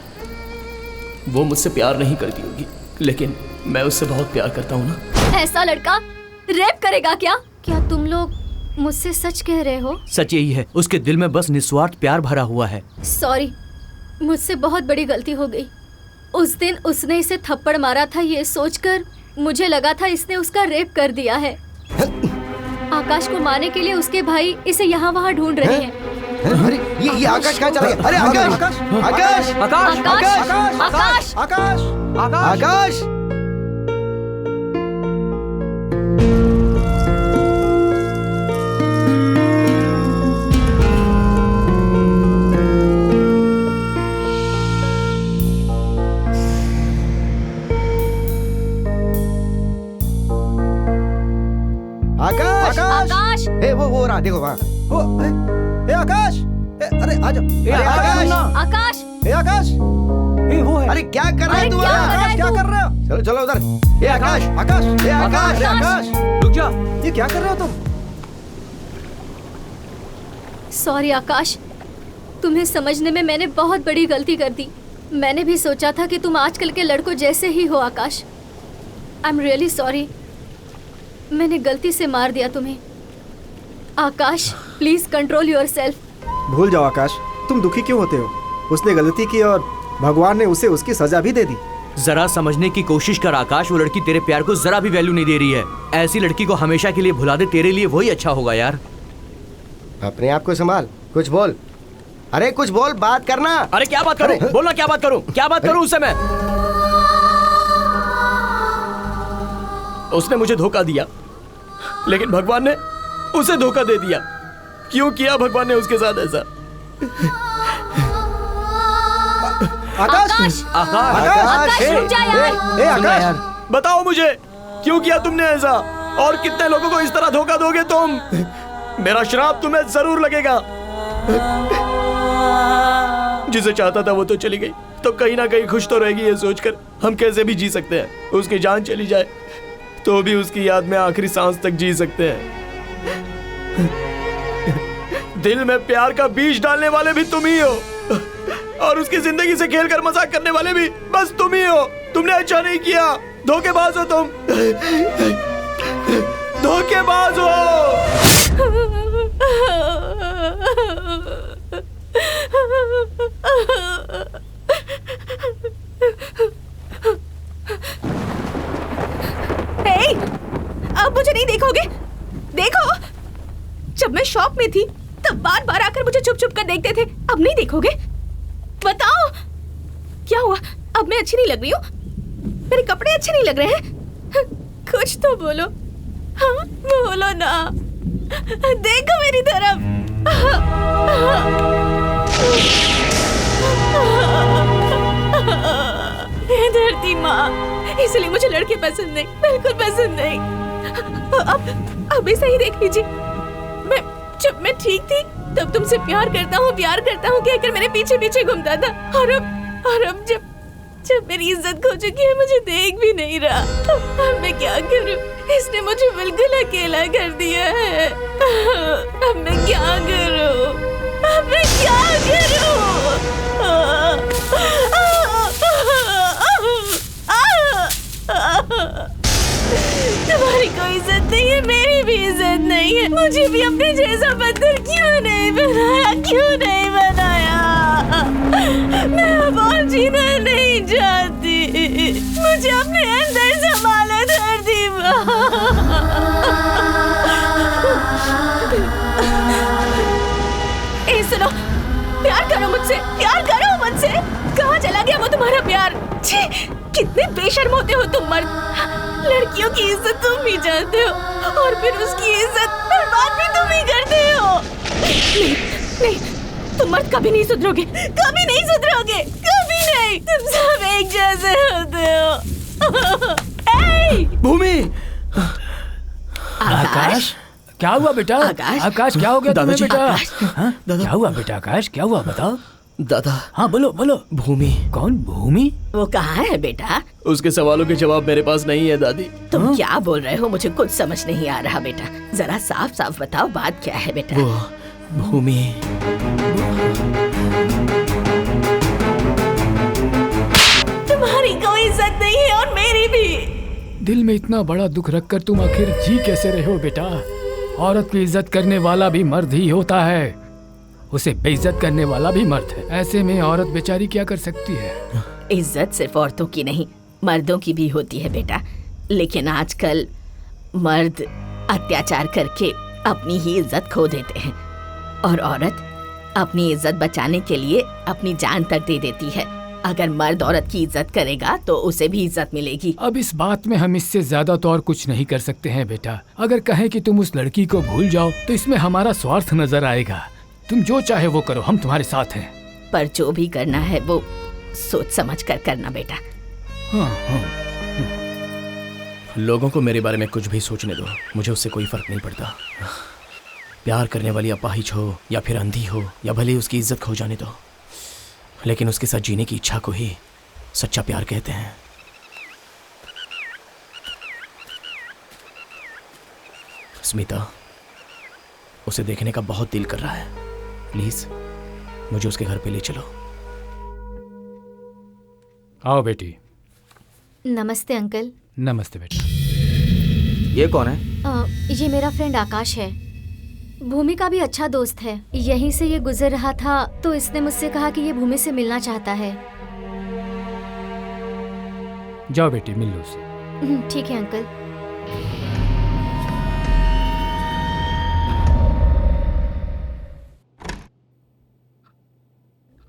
Speaker 8: वो मुझसे प्यार नहीं करती होगी, लेकिन मैं उससे बहुत प्यार करता हूँ ना।
Speaker 9: ऐसा लड़का रेप करेगा क्या? क्या तुम लोग मुझसे सच कह रहे हो?
Speaker 4: सच यही है, उसके दिल में बस निस्वार्थ प्यार भरा हुआ है।
Speaker 9: सॉरी, मुझसे बहुत बड़ी गलती हो गई। उस दिन उसने इसे थप्पड़ मारा था ये सोचकर मुझे लगा था इसने उसका रेप कर दिया है। आकाश को मारने के लिए उसके भाई इसे यहाँ वहाँ ढूंढ रहे हैं।
Speaker 6: अरे ये आकाश कहाँ चला गया? अरे आकाश!
Speaker 4: आकाश!
Speaker 9: आकाश आकाश
Speaker 6: वो रहा, देखो वहाँ।
Speaker 12: ए आकाश, अरे आ जाओ।
Speaker 9: आकाश
Speaker 12: ए आकाश, वो है।
Speaker 6: अरे क्या कर रहे हो तुम?
Speaker 12: आकाश क्या कर रहे हो?
Speaker 6: चलो चलो उधर। ए आकाश,
Speaker 12: आकाश,
Speaker 6: ए आकाश,
Speaker 12: आकाश,
Speaker 4: रुक जा।
Speaker 12: ये क्या कर रहे हो तुम?
Speaker 9: सॉरी आकाश, तुम्हें समझने में मैंने बहुत बड़ी गलती कर दी। मैंने भी सोचा था कि तुम आजकल के लड़कों जैसे ही हो आकाश। आई एम रियली सॉरी, मैंने गलती से मार दिया तुम्हें। आकाश प्लीज कंट्रोल योरसेल्फ।
Speaker 12: भूल जाओ आकाश, तुम दुखी क्यों होते हो? उसने गलती की और भगवान ने उसे उसकी सजा भी दे दी।
Speaker 4: जरा समझने की कोशिश कर आकाश, वो लड़की तेरे प्यार को जरा भी वैल्यू नहीं दे रही है। ऐसी लड़की को हमेशा के लिए भुला दे, तेरे लिए वही अच्छा होगा यार।
Speaker 6: अपने आप को संभाल, कुछ बोल। अरे कुछ बोल, बात करना।
Speaker 4: अरे क्या बात करूं? बोलना, क्या बात करूं? क्या बात करूं उससे मैं? उसने मुझे धोखा दिया, लेकिन भगवान ने उसे धोखा दे दिया। क्यों किया भगवान ने उसके साथ ऐसा?
Speaker 12: आकाश,
Speaker 9: आकाश रुक जा यार।
Speaker 12: ए आकाश,
Speaker 4: बताओ मुझे, क्यों किया तुमने ऐसा? और कितने लोगों को इस तरह धोखा दोगे तुम? मेरा श्राप तुम्हें जरूर लगेगा। जिसे चाहता था वो तो चली गई, तो कहीं ना कहीं खुश तो रहेगी ये सोचकर हम कैसे भी जी सकते हैं। उसकी जान चली जाए तो भी उसकी याद में आखिरी सांस तक जी सकते हैं। दिल में प्यार का बीज डालने वाले भी तुम ही हो, और उसकी जिंदगी से खेलकर मजाक करने वाले भी बस तुम ही हो। तुमने अच्छा नहीं किया, धोखेबाज हो तुम, धोखेबाज हो।
Speaker 10: हे, अब मुझे नहीं देखोगे? देखो, जब मैं शॉप में थी तब बार बार आकर मुझे छुप छुप कर देखते थे। अब नहीं देखोगे? बताओ क्या हुआ? अब मैं अच्छी नहीं लग रही हूँ? मेरे कपड़े अच्छे नहीं लग रहे हैं? कुछ तो बोलो। हाँ बोलो ना, देखो मेरी तरफ। हे धरती माँ, इसलिए मुझे लड़के पसंद नहीं, बिल्कुल पसंद नहीं। अब ऐसा ही देख लीजिए, जब मैं ठीक थी तब तुमसे प्यार करता हूँ कहकर मेरे पीछे पीछे घूमता था, और अब जब मेरी इज्जत खो चुकी है, मुझे देख भी नहीं रहा। अब मैं क्या करूं? इसने मुझे बिल्कुल अकेला कर दिया है। अब मैं क्या करूं? तुम्हारी कोई इज्जत नहीं है, मेरी भी इज्जत नहीं है। मुझे भी अपने जैसा पत्थर क्यों नहीं बनाया? मैं अब और जीना नहीं चाहती। मुझे अपने अंदर संभालो धरती माँ। सुनो, प्यार करो मुझसे। कहाँ चला गया वो तुम्हारा प्यार? छी, कितने बेशर्म होते हो तुम मर्द। लड़कियों की इज्जत तुम भी जानते हो, और फिर उसकी इज्जत बर्बाद भी तुम ही करते हो। नहीं, तुम मर्द कभी नहीं सुधरोगे, कभी नहीं। तुम सब एक जैसे होते हो।
Speaker 4: भूमि,
Speaker 2: आकाश, क्या हुआ बेटा? आकाश क्या हो गया तुम्हें बेटा? हाँ? क्या हुआ बेटा? आकाश क्या हुआ, बताओ।
Speaker 8: दादा।
Speaker 2: हाँ बोलो।
Speaker 8: भूमि।
Speaker 2: कौन भूमि?
Speaker 10: वो कहाँ है बेटा?
Speaker 8: उसके सवालों के जवाब मेरे पास नहीं है दादी।
Speaker 10: तुम क्या बोल रहे हो? मुझे कुछ समझ नहीं आ रहा बेटा। जरा साफ साफ बताओ, बात क्या है बेटा?
Speaker 8: वो भूमि,
Speaker 10: तुम्हारी कोई इज्जत नहीं है और मेरी भी।
Speaker 2: दिल में इतना बड़ा दुख रखकर तुम आखिर जी कैसे रहे हो बेटा? औरत की इज्जत करने वाला भी मर्द ही होता है, उसे बेइज्जत करने वाला भी मर्द है। ऐसे में औरत बेचारी क्या कर सकती है?
Speaker 10: इज्जत सिर्फ औरतों की नहीं, मर्दों की भी होती है बेटा। लेकिन आजकल मर्द अत्याचार करके अपनी ही इज्जत खो देते हैं, और औरत अपनी इज्जत बचाने के लिए अपनी जान तक दे देती है। अगर मर्द औरत की इज्जत करेगा तो उसे भी इज्जत मिलेगी।
Speaker 2: अब इस बात में हम इससे ज्यादा तो और कुछ नहीं कर सकते हैं बेटा। अगर कहें कि तुम उस लड़की को भूल जाओ तो इसमें हमारा स्वार्थ नजर आएगा। तुम जो चाहे वो करो, हम तुम्हारे साथ हैं।
Speaker 10: पर जो भी करना है वो सोच समझ कर करना बेटा।
Speaker 2: हाँ।
Speaker 8: लोगों को मेरे बारे में कुछ भी सोचने दो, मुझे उससे कोई फर्क नहीं पड़ता। प्यार करने वाली अपाहिज हो या फिर अंधी हो या भले ही उसकी इज्जत खो जाने दो, लेकिन उसके साथ जीने की इच्छा को ही सच्चा प्यार कहते हैं। स्मिता, उसे देखने का बहुत दिल कर रहा है, प्लीज मुझे उसके घर पे ले चलो।
Speaker 2: आओ बेटी।
Speaker 9: नमस्ते अंकल।
Speaker 2: नमस्ते बेटा।
Speaker 5: ये कौन है?
Speaker 9: ये मेरा फ्रेंड आकाश है, भूमि का भी अच्छा दोस्त है। यहीं से ये गुजर रहा था तो इसने मुझसे कहा कि ये भूमि से मिलना चाहता है।
Speaker 2: जाओ बेटी, मिल लो उससे।
Speaker 9: ठीक है अंकल।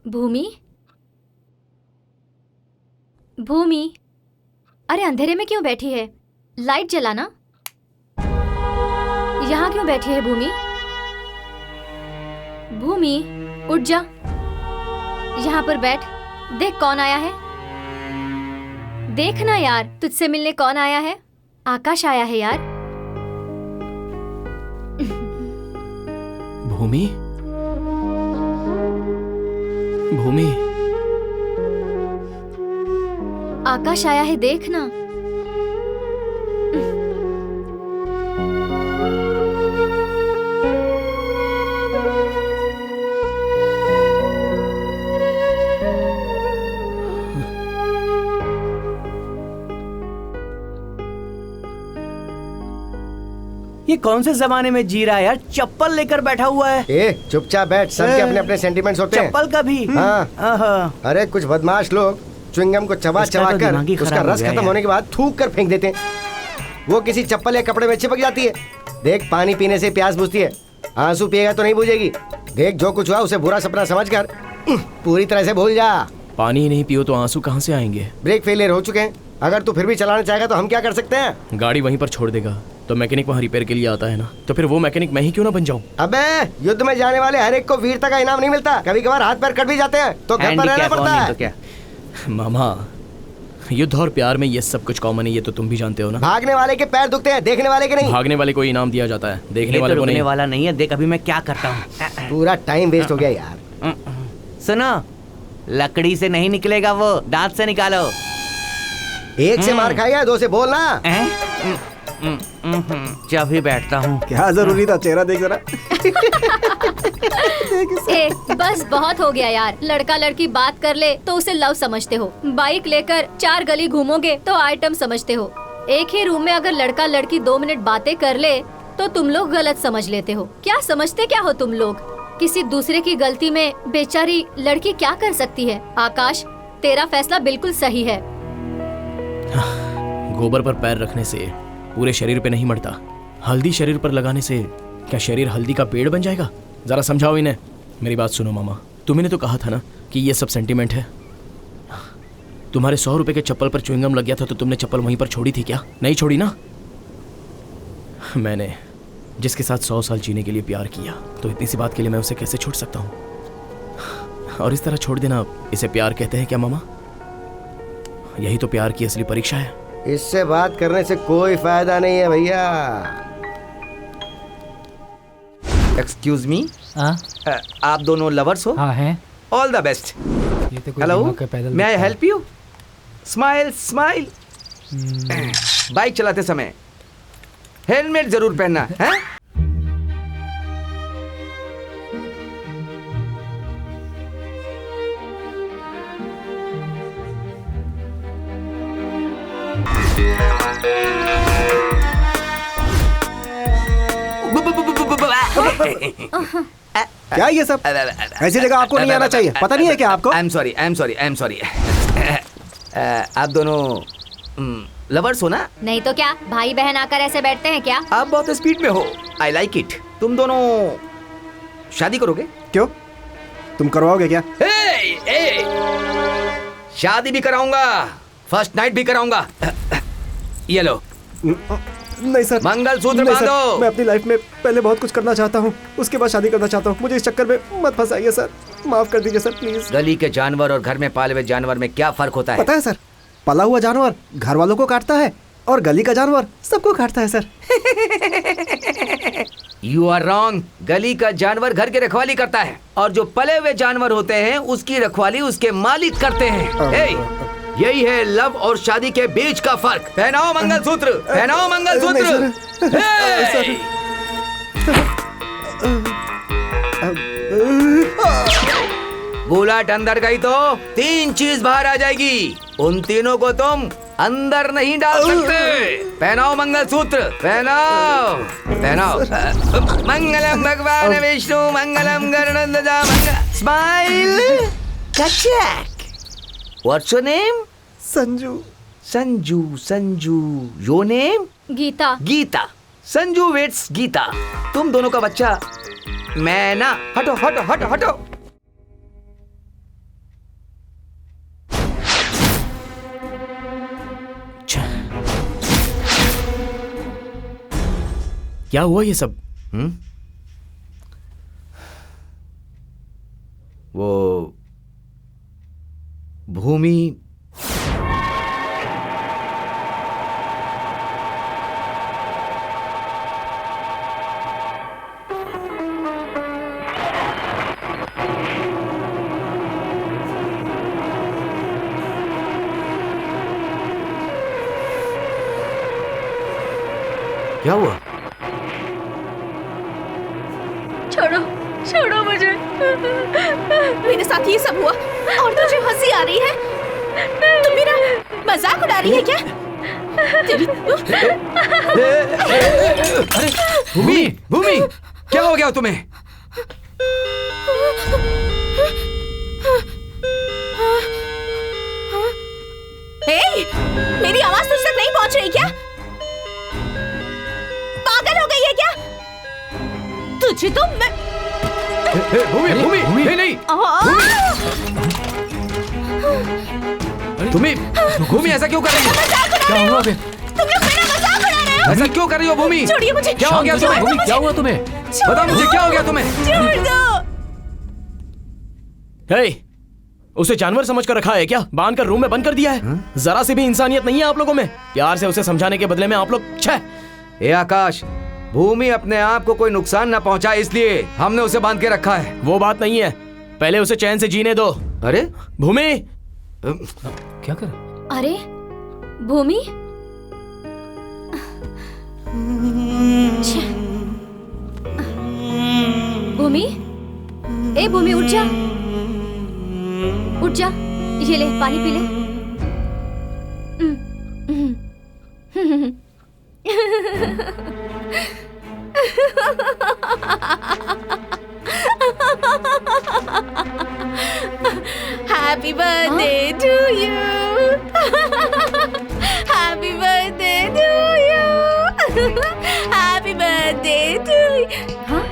Speaker 9: भूमि, भूमि, अरे अंधेरे में क्यों बैठी है? लाइट जलाना। यहाँ क्यों बैठी है भूमि? भूमि उठ जा, यहाँ पर बैठ। देख कौन आया है, देख ना यार, तुझसे मिलने कौन आया है? आकाश आया है यार।
Speaker 8: भूमि, भूमि,
Speaker 9: आकाश आया है, देख ना।
Speaker 4: ये कौन से जमाने में जी रहा है यार, चप्पल लेकर बैठा हुआ है।
Speaker 6: ए चुपचाप बैठ, सबके अपने अपने सेंटिमेंट्स होते हैं।
Speaker 4: चप्पल का भी।
Speaker 6: हाँ। अरे कुछ बदमाश लोग च्युइंगम को चबा चबा कर उसका रस खत्म होने के बाद थूक कर फेंक देते हैं। वो किसी चप्पल या कपड़े में चिपक जाती है। देख, पानी पीने से प्यास बुझती है, आंसू पिएगा तो नहीं बुझेगी। देख, जो कुछ हुआ उसे बुरा सपना समझकर पूरी तरह से भूल जा।
Speaker 8: पानी नहीं पियो तो आंसू कहाँ से आएंगे?
Speaker 6: ब्रेक फेलियर हो चुके हैं, अगर तू फिर भी चलाना चाहेगा तो हम क्या कर सकते हैं?
Speaker 8: गाड़ी वहीं पर छोड़ देगा तो मैकेनिक वहाँ रिपेयर के लिए आता है ना, तो फिर वो मैकेनिक मैं ही क्यों ना बन जाऊँ?
Speaker 6: अबे युद्ध में जाने वाले हर एक को वीरता का इनाम नहीं मिलता, कभी कभार हाथ पैर कट भी जाते हैं तो घर पर रहना पड़ता है।
Speaker 4: तो क्या?
Speaker 8: मामा, युद्ध और प्यार में ये सब कुछ कॉमन है, ये तो तुम भी जानते हो ना।
Speaker 6: भागने वाले के पैर दुखते हैं, देखने वाले के नहीं।
Speaker 8: भागने वाले को इनाम दिया जाता है, देखने वाले को नहीं।
Speaker 4: वाला नहीं है, देख अभी मैं क्या करता हूँ।
Speaker 6: पूरा टाइम वेस्ट हो गया यार।
Speaker 4: सुनो, लकड़ी से नहीं निकलेगा वो, दांत से निकालो।
Speaker 6: एक से मार खाएगा, दो से बोलना।
Speaker 4: जब ही बैठता हूँ।
Speaker 12: क्या जरूरी था, चेहरा देख जरा।
Speaker 9: ए, बस बहुत हो गया यार। लड़का लड़की बात कर ले तो उसे लव समझते हो, बाइक लेकर 4 गली घूमोगे तो आइटम समझते हो, एक ही रूम में अगर लड़का लड़की 2 मिनट बातें कर ले तो तुम लोग गलत समझ लेते हो। क्या समझते क्या हो तुम लोग? किसी दूसरे की गलती में बेचारी लड़की क्या कर सकती है? आकाश, तेरा फैसला बिल्कुल सही है।
Speaker 8: गोबर पर पैर रखने से पूरे शरीर पे नहीं मरता, हल्दी शरीर पर लगाने से क्या शरीर हल्दी का पेड़ बन जाएगा? जरा समझाओ इन्हें। मेरी बात सुनो मामा, तुमने तो कहा था ना कि ये सब सेंटीमेंट है। तुम्हारे 100 रुपए के चप्पल पर च्युइंगम लग गया था तो तुमने चप्पल वहीं पर छोड़ी थी क्या? नहीं छोड़ी ना। मैंने जिसके साथ 100 साल जीने के लिए प्यार किया, तो इतनी सी बात के लिए मैं उसे कैसे छोड़ सकता हूँ? और इस तरह छोड़ देना, इसे प्यार कहते हैं क्या मामा? यही तो प्यार की असली परीक्षा है।
Speaker 6: इससे बात करने से कोई फायदा नहीं है भैया।
Speaker 5: एक्सक्यूज मी, आप दोनों लवर्स हो?
Speaker 11: हाँ हैं।
Speaker 5: All the best. Hello, may I help you? Smile smile. Bike चलाते समय हेलमेट जरूर पहनना है।
Speaker 12: क्या ये सब? ऐसी जगह आपको नहीं आना चाहिए, पता नहीं है क्या आपको?
Speaker 5: I am sorry, I am sorry, I am sorry. आप दोनों लवर्स हो ना?
Speaker 9: नहीं तो क्या, भाई बहन आकर ऐसे बैठते हैं क्या?
Speaker 5: आप बहुत स्पीड में हो, आई लाइक इट। तुम दोनों शादी करोगे?
Speaker 12: क्यों, तुम करवाओगे क्या?
Speaker 5: शादी भी कराऊंगा, फर्स्ट नाइट भी कराऊंगा। ये लो।
Speaker 12: नहीं सर,
Speaker 5: मंगलसूत्र बांधो।
Speaker 12: मैं अपनी लाइफ में पहले बहुत कुछ करना चाहता हूँ, उसके बाद शादी करना चाहता हूँ। मुझे इस चक्कर में मत फंसाइए सर, माफ कर दीजिए सर प्लीज।
Speaker 5: गली के जानवर और घर में पाले हुए जानवर में क्या फर्क होता है?
Speaker 12: पता है सर, पला हुआ जानवर घर वालों को काटता है और गली का जानवर सबको काटता है सर।
Speaker 5: You are wrong. गली का जानवर घर की रखवाली करता है और जो पले हुए जानवर होते हैं उसकी रखवाली उसके मालिक करते हैं। यही है लव और शादी के बीच का फर्क। पहनाओ मंगलसूत्र, पहनाओ मंगलसूत्र। बुलेट अंदर गई तो 3 चीज बाहर आ जाएगी। उन तीनों को तुम अंदर नहीं डाल सकते। पहनाओ मंगलसूत्र, पहनाओ पहनाओ। मंगलम भगवान विष्णु, मंगलम गरुड़ध्वजा, smile. What's your name?
Speaker 12: Sanju.
Speaker 5: Sanju, Sanju. Your name?
Speaker 9: Gita.
Speaker 5: Gita. Sanju weds Gita. तुम दोनों का बच्चा मैना। हटो हटो हटो हटो।
Speaker 8: क्या हुआ ये सब?
Speaker 5: वो भूमि क्या हुआ?
Speaker 10: छोड़ो छोड़ो मुझे। मेरे साथ ये सब हुआ और तुझे हंसी आ रही है? तुम मेरा मजाक उड़ा रही है क्या?
Speaker 5: अरे भूमि, भूमि क्या हो गया तुम्हें?
Speaker 10: मेरी आवाज तुझ तक नहीं पहुंच रही क्या? पागल हो गई है क्या? तुझे तो मैं
Speaker 5: भूमि, भूमि, नहीं नहीं भूमि, भूमि ऐसा क्यों कर रही हो?
Speaker 2: क्या हुआ बे?
Speaker 10: तुम लोग मेरा मजाक उड़ा रहे हो।
Speaker 5: ऐसा क्यों कर रही हो भूमि?
Speaker 10: छोड़िए मुझे।
Speaker 5: क्या हो गया तुम्हें?
Speaker 2: भूमि क्या हुआ तुम्हें?
Speaker 5: बताओ मुझे क्या हो गया तुम्हें?
Speaker 10: छोड़ दो।
Speaker 8: हे, उसे जानवर समझकर रखा है क्या? बांध कर रूम में बंद कर दिया है? जरा सी भी इंसानियत नहीं है आप लोगों में? प्यार से उसे समझाने के बदले में आप लोग
Speaker 5: ए आकाश, भूमि अपने आप को कोई नुकसान न पहुंचाए इसलिए हमने उसे बांध के रखा है।
Speaker 8: वो बात नहीं है, पहले उसे चैन से जीने दो।
Speaker 5: अरे
Speaker 8: भूमि
Speaker 2: क्या कर?
Speaker 9: अरे भूमि, भूमि, ए भूमि उठ जा, उठ जा, ये ले पानी पी ले।
Speaker 10: Happy birthday to you. Happy birthday to you. Happy birthday to you.
Speaker 9: हाँ?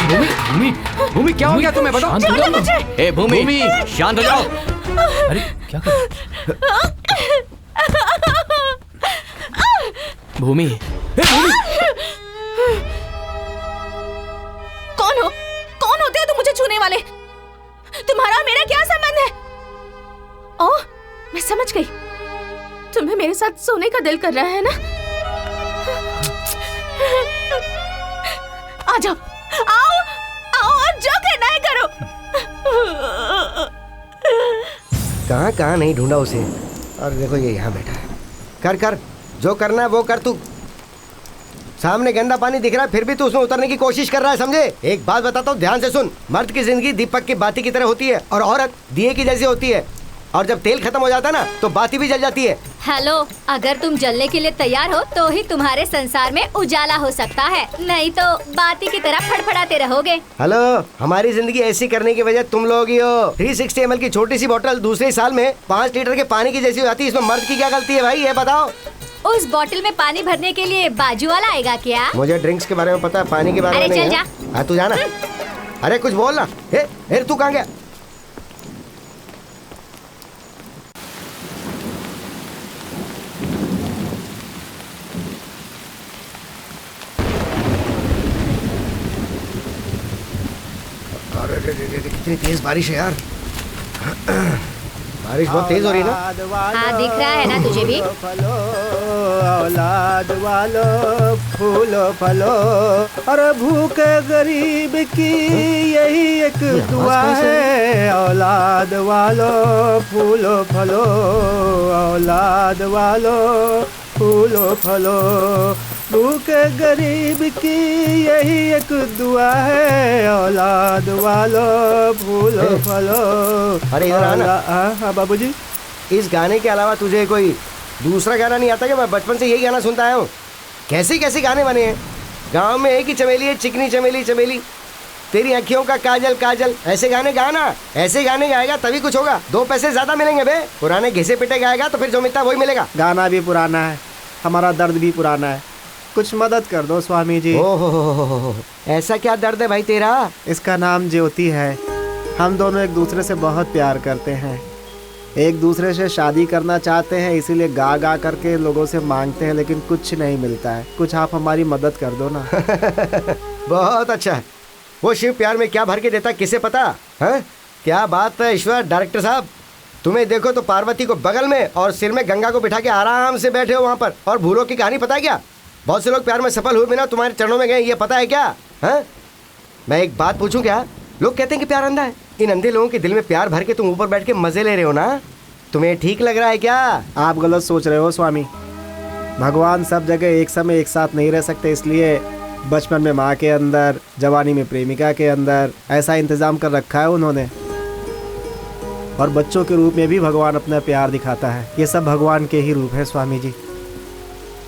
Speaker 5: भूमि, भूमि, भूमि क्या हो गया तुम्हें? बताओ। ए भूमि, शांत हो जाओ।
Speaker 2: अरे क्या कर?
Speaker 8: भूमि,
Speaker 10: कौन हो? कौन होते हो तुम मुझे छूने वाले? तुम्हारा और मेरा क्या संबंध है? ओह, मैं समझ गई। तुम्हें मेरे साथ सोने का दिल कर रहा है ना? आ जाओ, आओ, आओ और जो करना है करो।
Speaker 6: कहाँ कहाँ नहीं ढूंढा उसे, और देखो ये यहाँ बैठा है। कर कर, जो करना है वो कर तू। सामने गंदा पानी दिख रहा है फिर भी तू उसमें उतरने की कोशिश कर रहा है, समझे? एक बात बताता हूँ, ध्यान से सुन। मर्द की जिंदगी दीपक की बाती की तरह होती है और औरत दिए की जैसी होती है, और जब तेल खत्म हो जाता है ना तो बाती भी जल जाती है।
Speaker 9: हेलो, अगर तुम जलने के लिए तैयार हो तो ही तुम्हारे संसार में उजाला हो सकता है, नहीं तो बाती की तरह फड़फड़ाते रहोगे।
Speaker 6: हेलो, हमारी जिंदगी ऐसी करने की वजह तुम लोग ही हो। 360 ml की छोटी सी बोतल दूसरे साल में 5 लीटर के पानी की जैसी हो जाती है, इसमें मर्द की क्या गलती है भाई, ये बताओ?
Speaker 9: उस बोतल में पानी भरने के लिए बाजू वाला आएगा क्या?
Speaker 6: मुझे ड्रिंक्स के बारे में पता है, पानी के बारे में नहीं।
Speaker 9: अरे चल
Speaker 6: है। हाँ तू जाना। अरे कुछ बोल ना। तू कहाँ गया? कितनी तेज बारिश है यार। बारिश बहुत तेज हो रही है ना।
Speaker 9: हाँ दिख रहा है ना तुझे भी।
Speaker 12: औलाद वालो फूलो फलो, अरे भूखे गरीब की यही एक दुआ है। औलाद वालो फूलो फलो, औलाद वालो फूलो फलो, भूखे गरीब की यही एक दुआ है। औलाद वालो फूलो फलो।
Speaker 6: अरे इधर आना।
Speaker 12: हाँ बाबूजी।
Speaker 6: इस गाने के अलावा तुझे कोई दूसरा गाना नहीं आता क्या? मैं बचपन से यही गाना सुनता आया हूँ। कैसे कैसे गाने बने हैं। गांव में एक ही चमेली है, चिकनी चमेली चमेली, तेरी अखियों का काजल काजल। ऐसे गाने गाना, ऐसे गाने गाएगा तभी कुछ होगा। 2 पैसे ज्यादा मिलेंगे बे। पुराने घिसे पिटे गाएगा तो फिर जो मिलता है वही मिलेगा।
Speaker 12: गाना भी पुराना है, हमारा दर्द भी पुराना है, कुछ मदद कर दो स्वामी जी।
Speaker 6: ओहो, ऐसा क्या दर्द है भाई तेरा?
Speaker 12: इसका नाम ज्योति है। हम दोनों एक दूसरे से बहुत प्यार करते हैं, एक दूसरे से शादी करना चाहते हैं, इसीलिए गा गा करके लोगों से मांगते हैं, लेकिन कुछ नहीं मिलता है। कुछ आप हमारी मदद कर दो ना।
Speaker 6: बहुत अच्छा है। वो शिव प्यार में क्या भर के देता किसे पता है? क्या बात है ईश्वर। डायरेक्टर साहब, तुम्हें देखो तो पार्वती को बगल में और सिर में गंगा को बिठा के आराम से बैठे हो वहाँ पर। और भूलों की कहानी पता है क्या? बहुत से लोग प्यार में सफल हुए बिना तुम्हारे चरणों में गए, ये पता है क्या? है? मैं एक बात पूछूं क्या? लोग कहते हैं कि प्यार अंधा है। इन अंधे लोगों के दिल में प्यार भर के तुम ऊपर बैठ के मजे ले रहे हो ना। तुम्हें ठीक लग रहा है क्या?
Speaker 12: आप गलत सोच रहे हो स्वामी। भगवान सब जगह एक समय एक साथ नहीं रह सकते, इसलिए बचपन में माँ के अंदर, जवानी में प्रेमिका के अंदर ऐसा इंतजाम कर रखा है उन्होंने। और बच्चों के रूप में भी भगवान अपना प्यार दिखाता है। ये सब भगवान के ही रूप है स्वामी जी।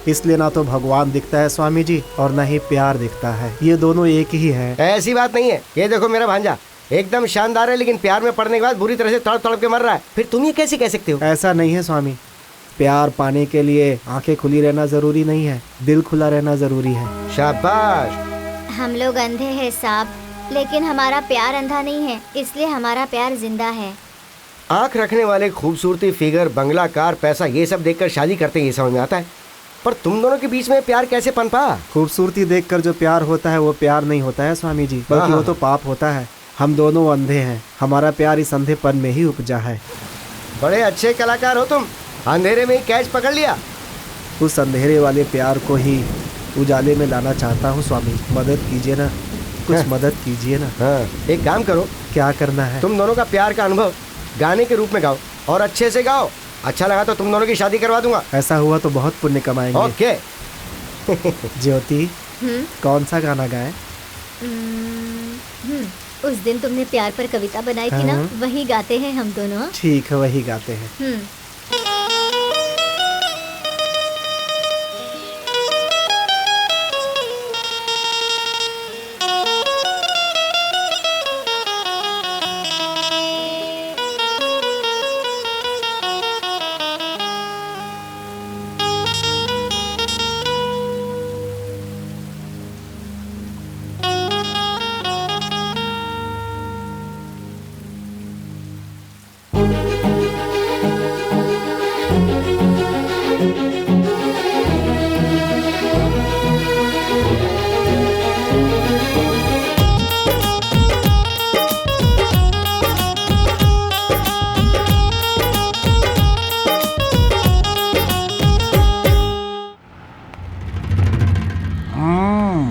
Speaker 12: इसलिए ना तो भगवान दिखता है स्वामी जी और ना ही प्यार दिखता है, ये दोनों एक ही है।
Speaker 6: ऐसी बात नहीं है। ये देखो मेरा भांजा एकदम शानदार है, लेकिन प्यार में पड़ने के बाद बुरी तरह से तड़प तड़प के मर रहा है। फिर तुम ये कैसे कह सकते हो?
Speaker 12: ऐसा नहीं है स्वामी। प्यार पाने के लिए आंखें खुली रहना जरूरी नहीं है, दिल खुला रहना जरूरी है।
Speaker 6: शाबाश।
Speaker 9: हम लोग अंधे हैं साहब, लेकिन हमारा प्यार अंधा नहीं है, इसलिए हमारा प्यार जिंदा है।
Speaker 6: आंख रखने वाले खूबसूरती, फिगर, बंगला, कार, पैसा, ये सब देखकर शादी करते हैं, ये समझ में आता है। पर तुम दोनों के बीच में प्यार कैसे पनपा?
Speaker 12: खूबसूरती देखकर जो प्यार होता है वो प्यार नहीं होता है स्वामी जी, बल्कि वो तो पाप होता है। हम दोनों अंधे हैं, हमारा प्यार इस अंधेपन में ही उपजा है।
Speaker 6: बड़े अच्छे कलाकार हो तुम, अंधेरे में ही कैच पकड़ लिया।
Speaker 12: उस अंधेरे वाले प्यार को ही उजाले में लाना चाहता हूँ स्वामी। मदद कीजिए ना, कुछ मदद कीजिए ना।
Speaker 6: हाँ, एक काम करो।
Speaker 12: क्या करना है?
Speaker 6: तुम दोनों का प्यार का अनुभव गाने के रूप में गाओ, और अच्छे से गाओ। अच्छा लगा तो तुम दोनों की शादी करवा दूंगा।
Speaker 12: ऐसा हुआ तो बहुत पुण्य कमाएंगे।
Speaker 6: ओके।
Speaker 12: ज्योति, कौन सा गाना गाए?
Speaker 9: उस दिन तुमने प्यार पर कविता बनाई थी ना, वही गाते हैं हम दोनों।
Speaker 12: ठीक है, वही गाते हैं।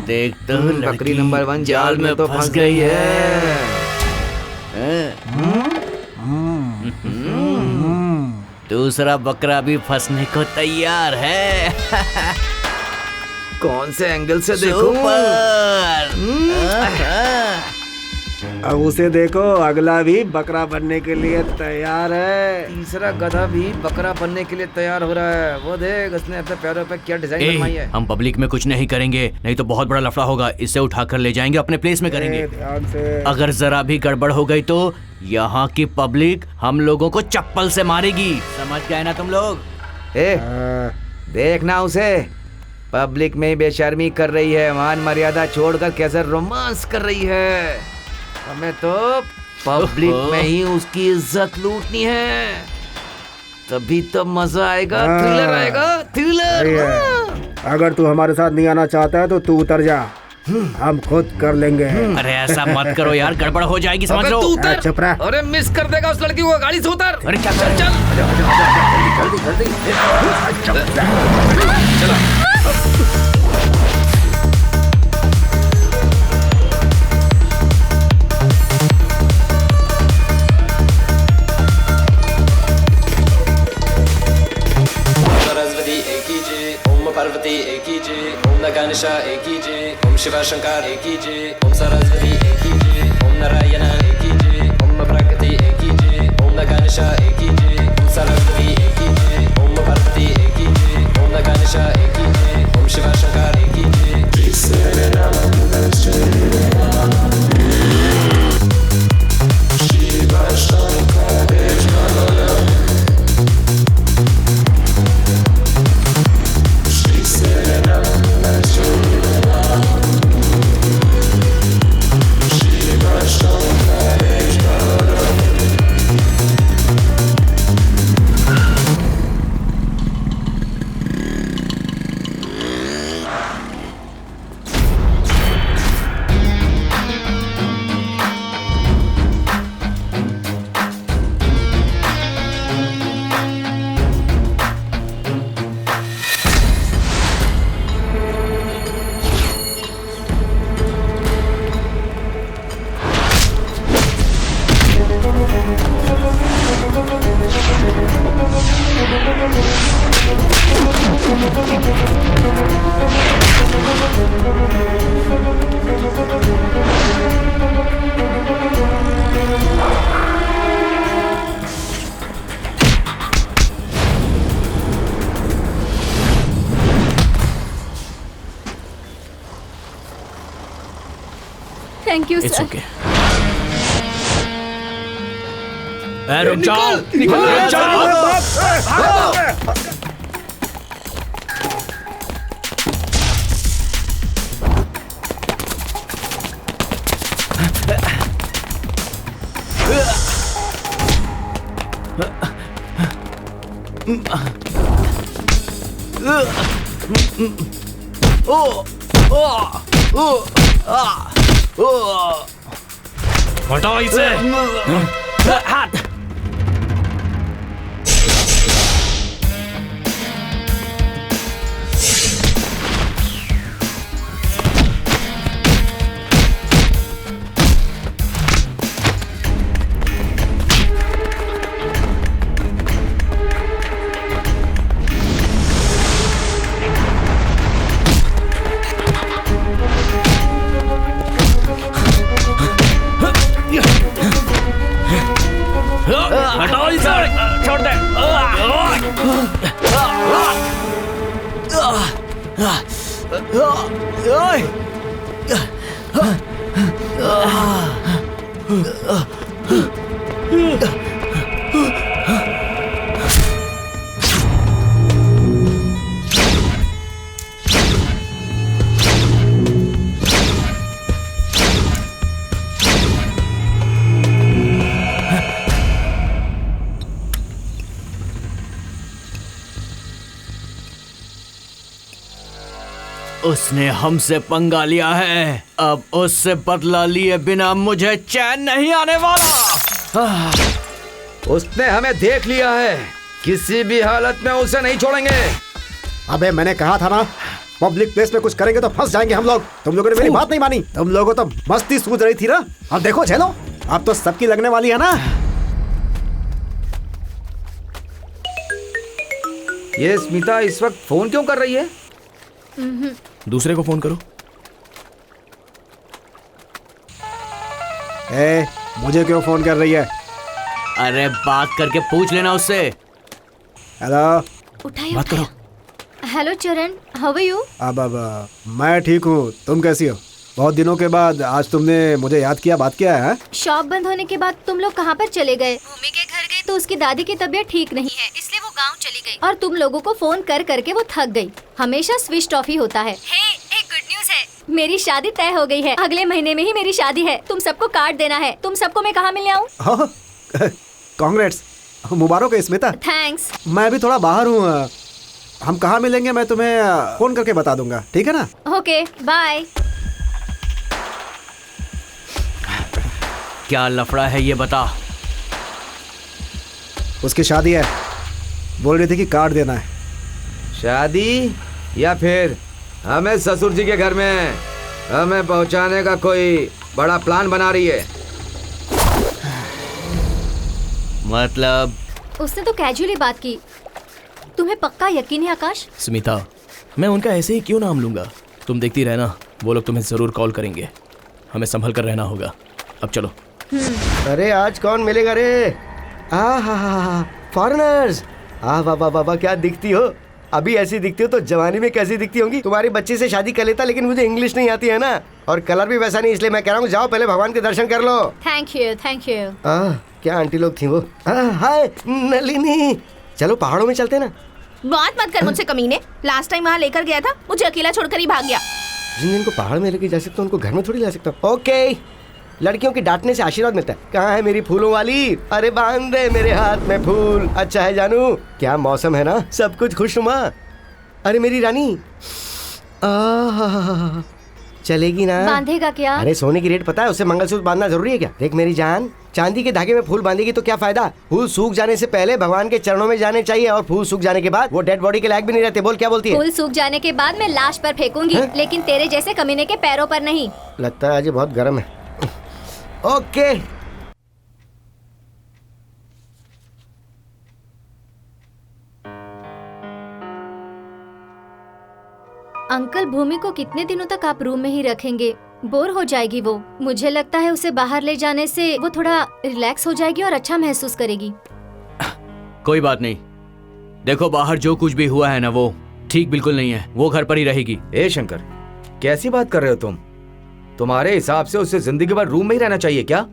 Speaker 4: देख तो
Speaker 5: बकरी नंबर 1 जाल में तो फंस गई है।
Speaker 4: दूसरा बकरा भी फंसने को तैयार है।
Speaker 5: कौन से एंगल से देखूं?
Speaker 12: अब उसे देखो, अगला भी बकरा बनने के लिए तैयार है।
Speaker 5: तीसरा गधा भी बकरा बनने के लिए तैयार हो रहा है। वो देख, उसने अपने पैरों पे क्या डिजाइन बनवाई है।
Speaker 4: हम पब्लिक में कुछ नहीं करेंगे, नहीं तो बहुत बड़ा लफड़ा होगा। इसे उठाकर ले जाएंगे, अपने प्लेस में करेंगे।
Speaker 12: ध्यान से।
Speaker 4: अगर जरा भी गड़बड़ हो गई तो यहाँ की पब्लिक हम लोगों को चप्पल से मारेगी। समझ गए ना तुम लोग?
Speaker 5: देखना उसे, पब्लिक में बेशर्मी कर रही है, मान मर्यादा छोड़कर कैसे रोमांस कर रही है। हमें तो पब्लिक में ही उसकी इज्जत लूटनी है, तभी तो मजा आएगा। थ्रिलर आएगा, थ्रिलर।
Speaker 12: अगर तू हमारे साथ नहीं आना चाहता है तो तू उतर जा। हम खुद कर लेंगे।
Speaker 4: अरे ऐसा मत करो यार, गड़बड़ हो जाएगी, समझ लो।
Speaker 5: तू उतर।
Speaker 12: चुप रह।
Speaker 5: अरे मिस कर देगा उस लड़की को, गाड़ी से उतर।
Speaker 4: अरे क्या कर
Speaker 5: चल चला।
Speaker 13: सरस्वती एक ही जय, ओम पार्वती एक ही जय, ओम गणेशा एक ही जय, ओम शिव शंकर एक ही जय, ओम सरस्वती एक ही जय, ओम नारायण एक ही जय, ओम प्रकृति एक ही जय, ओम गणेशा एक ही जय, ओम सरस्वती एक ही जय, ओम पार्वती एक ही जय, ओम गणेशा एक ही जय, ओम शिव शंकर एक ही जय।
Speaker 9: Thank you
Speaker 8: it's
Speaker 9: sir.
Speaker 8: Okay.
Speaker 4: रुक जाओ,
Speaker 5: निकल जाओ।
Speaker 2: हटाओ इसे।
Speaker 4: हटाओ इसे, छोड़ दे। उसने हमसे पंगा लिया है, अब उससे बदला लिए बिना मुझे चैन नहीं आने वाला।
Speaker 5: उसने हमें देख लिया है, किसी भी हालत में उसे नहीं छोड़ेंगे।
Speaker 12: अबे मैंने कहा था ना, पब्लिक प्लेस में कुछ करेंगे तो फंस जाएंगे हम लोग। तुम लोगों ने मेरी बात नहीं मानी। तुम लोगों तो मस्ती सूझ रही थी ना। अब देखो झेलो, अब तो सबकी लगने वाली है ना।
Speaker 5: ये स्मिता इस वक्त फोन क्यों कर रही है?
Speaker 8: दूसरे को फोन करो।
Speaker 12: मुझे क्यों फोन कर रही है?
Speaker 4: अरे बात करके पूछ लेना उससे।
Speaker 12: हेलो,
Speaker 9: उठाइए,
Speaker 8: बात करो।
Speaker 9: हेलो चरण, हाउ आर यू?
Speaker 12: अब मैं ठीक हूँ, तुम कैसी हो? बहुत दिनों के बाद आज तुमने मुझे याद किया, बात किया है?
Speaker 9: शॉप बंद होने के बाद तुम लोग कहाँ पर चले गए? भूमि के घर गए तो उसकी दादी की तबीयत ठीक नहीं है, इसलिए वो गांव चली गई और तुम लोगों को फोन कर करके वो थक गई। हमेशा स्विच ऑफ ही होता है। एक गुड न्यूज है, मेरी शादी तय हो गई है। अगले महीने में ही मेरी शादी है। तुम सबको कार्ड देना है। तुम सबको मैं कहाँ मिलने आऊँ?
Speaker 12: कांग्रेट्स, मुबारक है स्मिता।
Speaker 9: थैंक्स।
Speaker 12: मैं भी थोड़ा बाहर हूँ, हम कहाँ मिलेंगे मैं तुम्हें फोन करके बता दूंगा, ठीक है ना?
Speaker 9: Okay, bye.
Speaker 4: क्या लफड़ा है ये बता।
Speaker 12: उसकी शादी है, बोल रही थी कि कार्ड देना है।
Speaker 5: शादी या फिर हमें ससुर जी के घर में हमें पहुंचाने का कोई बड़ा प्लान बना रही है?
Speaker 4: मतलब
Speaker 9: उसने तो कैजुअली बात की। तुम्हें पक्का यकीन है आकाश?
Speaker 8: स्मिता, मैं उनका ऐसे ही क्यों नाम लूंगा? तुम देखती रहना, वो लोग तुम्हें जरूर कॉल करेंगे। हमें संभल कर रहना होगा। अब चलो।
Speaker 6: अरे आज कौन मिलेगा रे? हा फॉरेनर्स। वाह वाह वाह, क्या दिखती हो। अभी ऐसी दिखती हो तो जवानी में कैसी दिखती होंगी। तुम्हारी बच्ची से शादी कर लेता, लेकिन मुझे इंग्लिश नहीं आती है ना, और कलर भी वैसा नहीं, इसलिए मैं कह रहा हूँ जाओ पहले भगवान के दर्शन कर लो।
Speaker 9: Thank you thank you.
Speaker 6: क्या आंटी लोग थी वो। हाय नलिनी, चलो पहाड़ों में चलते ना।
Speaker 10: बात मत कर मुझसे कमीने। लास्ट टाइम वहाँ लेकर गया था, मुझे अकेला छोड़कर ही भाग गया।
Speaker 6: जिन जिनको पहाड़ में लेके जा सकता हूँ उनको घर में थोड़ी ला सकता हूँ। ओके, लड़कियों की डांटने से आशीर्वाद मिलता है। कहाँ है मेरी फूलों वाली? अरे बांध दे मेरे हाथ में फूल। अच्छा है जानू, क्या मौसम है ना, सब कुछ खुशनुमा। अरे मेरी रानी, चलेगी ना?
Speaker 9: बांधेगा क्या?
Speaker 6: अरे सोने की रेट पता है, उससे मंगलसूत्र बांधना जरूरी है क्या? देख मेरी जान, चांदी के धागे में फूल बांधेगी तो क्या फायदा? फूल सूख जाने से पहले भगवान के चरणों में जाने चाहिए, और फूल सूख जाने के बाद वो डेड बॉडी के लायक भी नहीं रहते। बोल क्या बोलती है?
Speaker 9: फूल सूख जाने के बाद मैं लाश पर फेंकूंगी, लेकिन तेरे जैसे कमीने के पैरों पर नहीं।
Speaker 6: लगता है आज बहुत गर्म है। ओके
Speaker 9: अंकल, भूमि को कितने दिनों तक आप रूम में ही रखेंगे? बोर हो जाएगी वो। मुझे लगता है उसे बाहर ले जाने से वो थोड़ा रिलैक्स हो जाएगी और अच्छा महसूस करेगी।
Speaker 4: कोई बात नहीं, देखो बाहर जो कुछ भी हुआ है ना वो ठीक बिल्कुल नहीं है। वो घर पर ही रहेगी।
Speaker 5: ए शंकर, कैसी बात कर रहे हो तुम? तुम्हारे हिसाब से उसे जिंदगी भर रूम में ही रहना चाहिए क्या?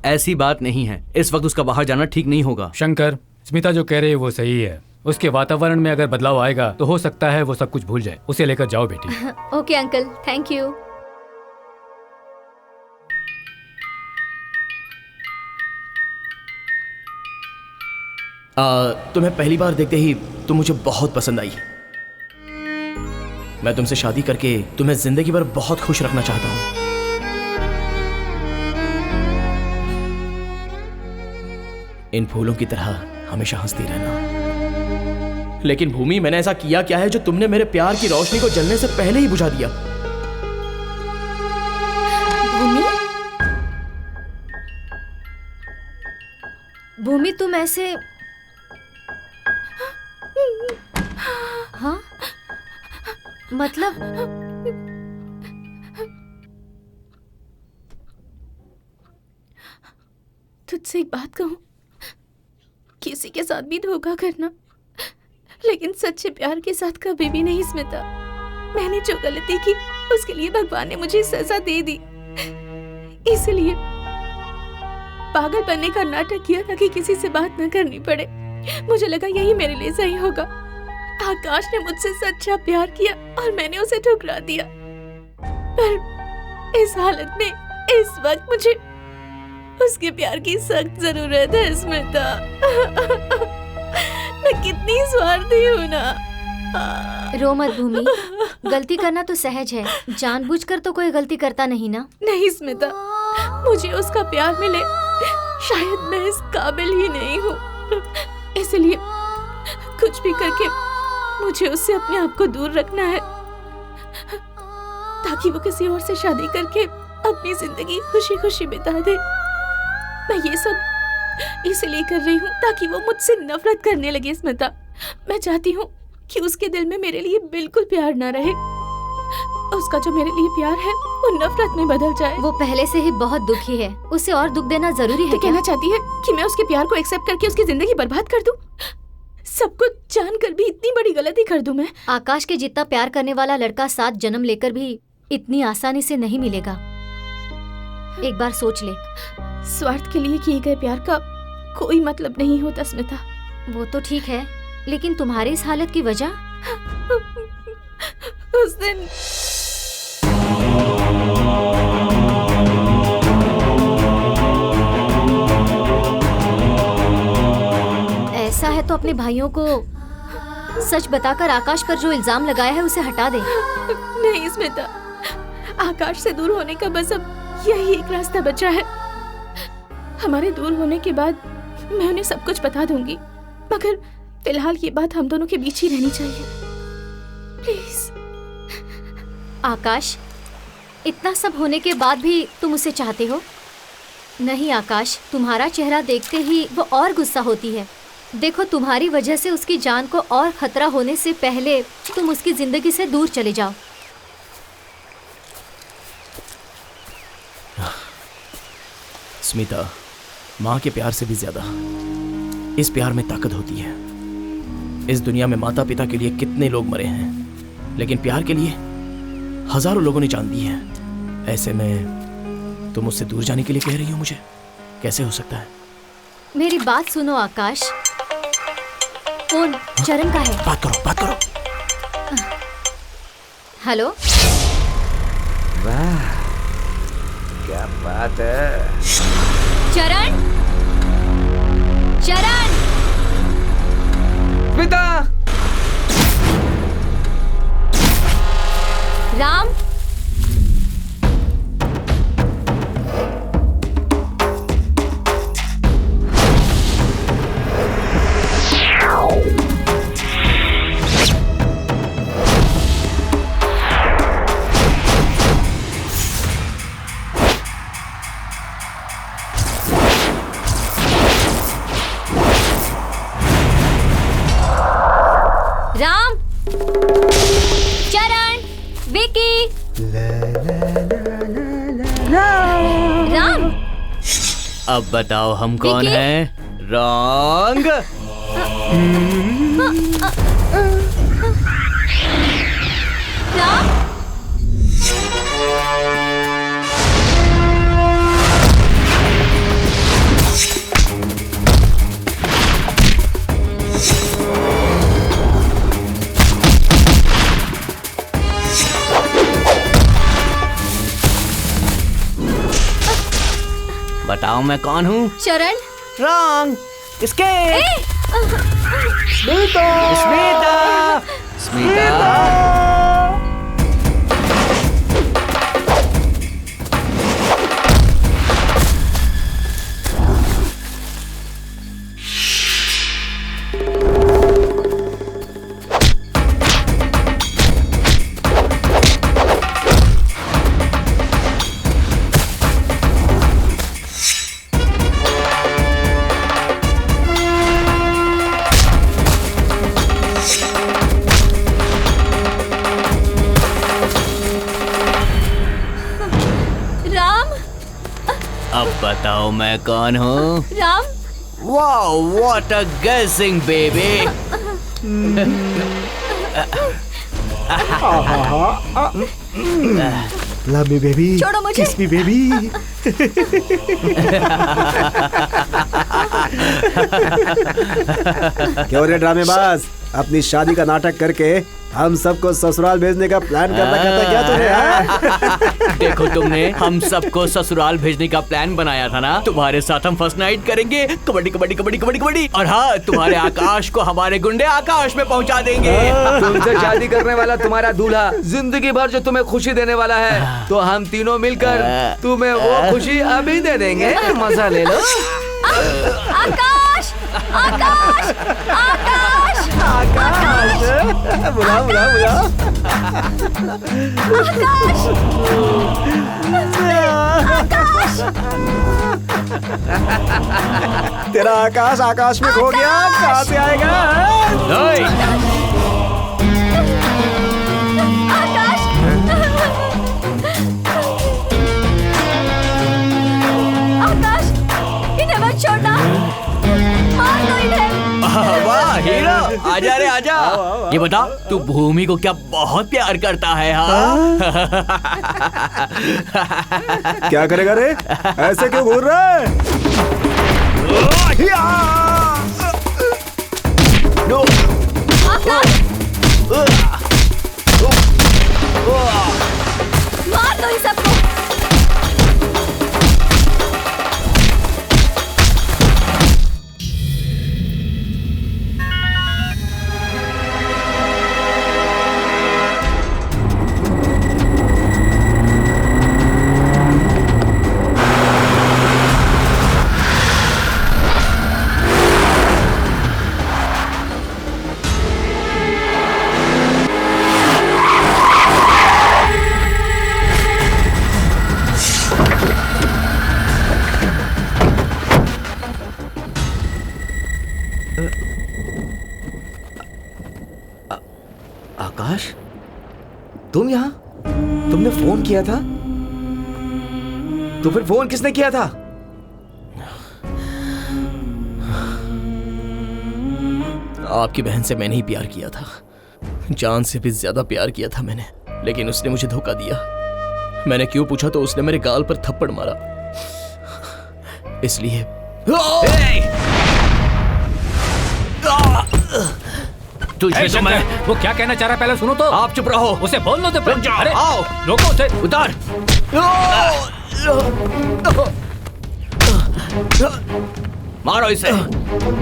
Speaker 4: ऐसी बात नहीं है, इस वक्त उसका बाहर जाना ठीक नहीं होगा।
Speaker 2: शंकर, स्मिता जो कह रही है वो सही है। उसके वातावरण में अगर बदलाव आएगा तो हो सकता है वो सब कुछ भूल जाए। उसे लेकर जाओ बेटी।
Speaker 9: Okay uncle, thank you.
Speaker 8: तुम्हें पहली बार देखते ही तुम मुझे बहुत पसंद आई। मैं तुमसे शादी करके तुम्हें जिंदगी भर बहुत खुश रखना चाहता हूं। इन फूलों की तरह हमेशा हंसती रहना। लेकिन भूमि, मैंने ऐसा किया क्या है जो तुमने मेरे प्यार की रोशनी को जलने से पहले ही बुझा दिया?
Speaker 9: भूमि, तुम ऐसे हाँ मतलब
Speaker 10: तुझसे एक बात कहूं, किसी के साथ भी धोखा करना, लेकिन सच्चे प्यार के साथ कभी भी नहीं स्मिता। मैंने जो गलती की उसके लिए भगवान ने मुझे सजा दे दी, इसलिए पागल बनने का नाटक किया ताकि किसी से बात न करनी पड़े। मुझे लगा यही मेरे लिए सही होगा। आकाश ने मुझसे सच्चा प्यार किया और मैंने उसे ठुकरा दिया, पर इस हालत में इस वक्त मुझे उसके प्यार की सख्त जरूरत है स्मिता। मैं कितनी स्वार्थी हूँ ना।
Speaker 9: रो मत भूमि, गलती करना तो सहज है, जानबूझकर तो कोई गलती करता नहीं ना।
Speaker 10: नहीं स्मिता, मुझे उसका प्यार मिले, शायद मैं इस काबिल ही नहीं हूँ, इसलिए कुछ भी करके मुझे उससे अपने आप को दूर रखना है, ताकि वो किसी और से शादी करके अपनी जिंदगी खुशी खुशी बिता दे। मैं ये सब इसलिए कर रही हूँ ताकि वो मुझसे नफरत करने लगे स्मिता। मैं चाहती हूँ कि उसके दिल में मेरे लिए बिल्कुल प्यार ना रहे। उसका जो मेरे लिए प्यार है वो नफरत में बदल जाए।
Speaker 9: वो पहले से ही बहुत दुखी है, उसे और दुख देना जरूरी है।
Speaker 10: तो कहना चाहती है कि मैं उसके प्यार को एक्सेप्ट करके उसकी जिंदगी बर्बाद कर दूं? सब कुछ जानकर भी इतनी बड़ी गलती कर दूं मैं?
Speaker 9: आकाश के जितना प्यार करने वाला लड़का 7 जन्म लेकर भी इतनी आसानी से नहीं मिलेगा। एक बार सोच ले।
Speaker 10: स्वार्थ के लिए किए गए प्यार का कोई मतलब नहीं होता स्मिता।
Speaker 9: वो तो ठीक है, लेकिन तुम्हारी इस हालत की वजह?
Speaker 10: उस दिन
Speaker 9: ऐसा है तो अपने भाइयों को सच बताकर आकाश पर जो इल्जाम लगाया है उसे हटा दे।
Speaker 10: नहीं स्मिता, आकाश से दूर होने का बस अब यही एक रास्ता बचा है। हमारे दूर होने के बाद मैं उन्हें सब कुछ बता दूंगी, मगर फिलहाल ये बात हम दोनों के बीच ही रहनी चाहिए, प्लीज।
Speaker 9: आकाश, इतना सब होने के बाद भी तुम उसे चाहते हो? नहीं आकाश, तुम्हारा चेहरा देखते ही वो और गुस्सा होती है। देखो, तुम्हारी वजह से उसकी जान को और खतरा होने से पहले तुम उसकी जिंदगी से दूर चले जाओ।
Speaker 8: स्मिता, माँ के प्यार से भी ज्यादा इस प्यार में ताकत होती है। इस दुनिया में माता पिता के लिए कितने लोग मरे हैं, लेकिन प्यार के लिए हजारों लोगों ने जान दी है। ऐसे में तुम मुझसे दूर जाने के लिए कह रही हो मुझे? कैसे हो सकता है?
Speaker 9: मेरी बात सुनो आकाश। फोन चरण का है।
Speaker 8: बात करो, बात करो।
Speaker 9: हेलो।
Speaker 5: वाह, क्या बात है।
Speaker 9: चरण, चरण।
Speaker 5: स्मिता।
Speaker 9: राम। राम, चरण, विकी। राम।
Speaker 4: अब बताओ हम कौन
Speaker 9: विकी?
Speaker 4: हैं? रॉन्ग।
Speaker 9: राम।
Speaker 4: बताओ मैं कौन हूँ?
Speaker 9: चरण।
Speaker 4: रॉन्ग। किसके?
Speaker 12: स्मिता।
Speaker 4: स्मिता। स्मिता। अब बताओ मैं कौन हूँ?
Speaker 9: राम।
Speaker 4: वाओ, व्हाट अ गेसिंग बेबी।
Speaker 12: लव मी बेबी,
Speaker 9: छोड़ो मुझे।
Speaker 12: किस मी बेबी। क्यों रे ड्रामेबाज, अपनी शादी का नाटक करके हम सबको ससुराल भेजने का प्लान करना कहता क्या तूने? हाँ?
Speaker 4: देखो, तुमने हम सबको ससुराल भेजने का प्लान बनाया था ना। तुम्हारे साथ हम फर्स्ट नाइट करेंगे, कबड्डी कबड्डी कबड्डी कबड्डी कबड्डी। और हाँ, तुम्हारे आकाश को हमारे गुंडे आकाश में पहुंचा देंगे।
Speaker 5: तुमसे शादी करने वाला तुम्हारा दूल्हा जिंदगी भर जो तुम्हें खुशी देने वाला है, तो हम तीनों मिलकर तुम्हें वो खुशी अभी दे देंगे। मजा ले लो।
Speaker 9: आकाश, आकाश, आकाश,
Speaker 12: आकाश। बुला बुला बुला।
Speaker 9: आकाश,
Speaker 12: तेरा आकाश आकाश में खो गया, कहाँ से आएगा?
Speaker 9: आकाश, आकाश, इन्हें मत छोड़ना, मार दो इन्हें।
Speaker 4: वाह हीरो, आजा रे आजा। ये बता, तू भूमि को क्या बहुत प्यार करता है? हाँ?
Speaker 12: क्या करेगा रे? ऐसे क्यों घूर रहा है?
Speaker 9: मार दो इन सबको।
Speaker 5: आकाश, तुम यहाँ? तुमने फोन किया था? तो फिर फोन किसने किया था?
Speaker 8: आपकी बहन से मैंने ही प्यार किया था, जान से भी ज्यादा प्यार किया था मैंने, लेकिन उसने मुझे धोखा दिया। मैंने क्यों पूछा तो उसने मेरे गाल पर थप्पड़ मारा, इसलिए।
Speaker 2: तुझे तो मैं वो क्या कहना चाह रहा है पहले सुनो तो।
Speaker 5: आप चुप रहो।
Speaker 2: उसे बोल लो तो।
Speaker 5: रुक जाओ।
Speaker 2: अरे
Speaker 5: आओ,
Speaker 2: रोको उसे।
Speaker 5: उतार। मारो इसे,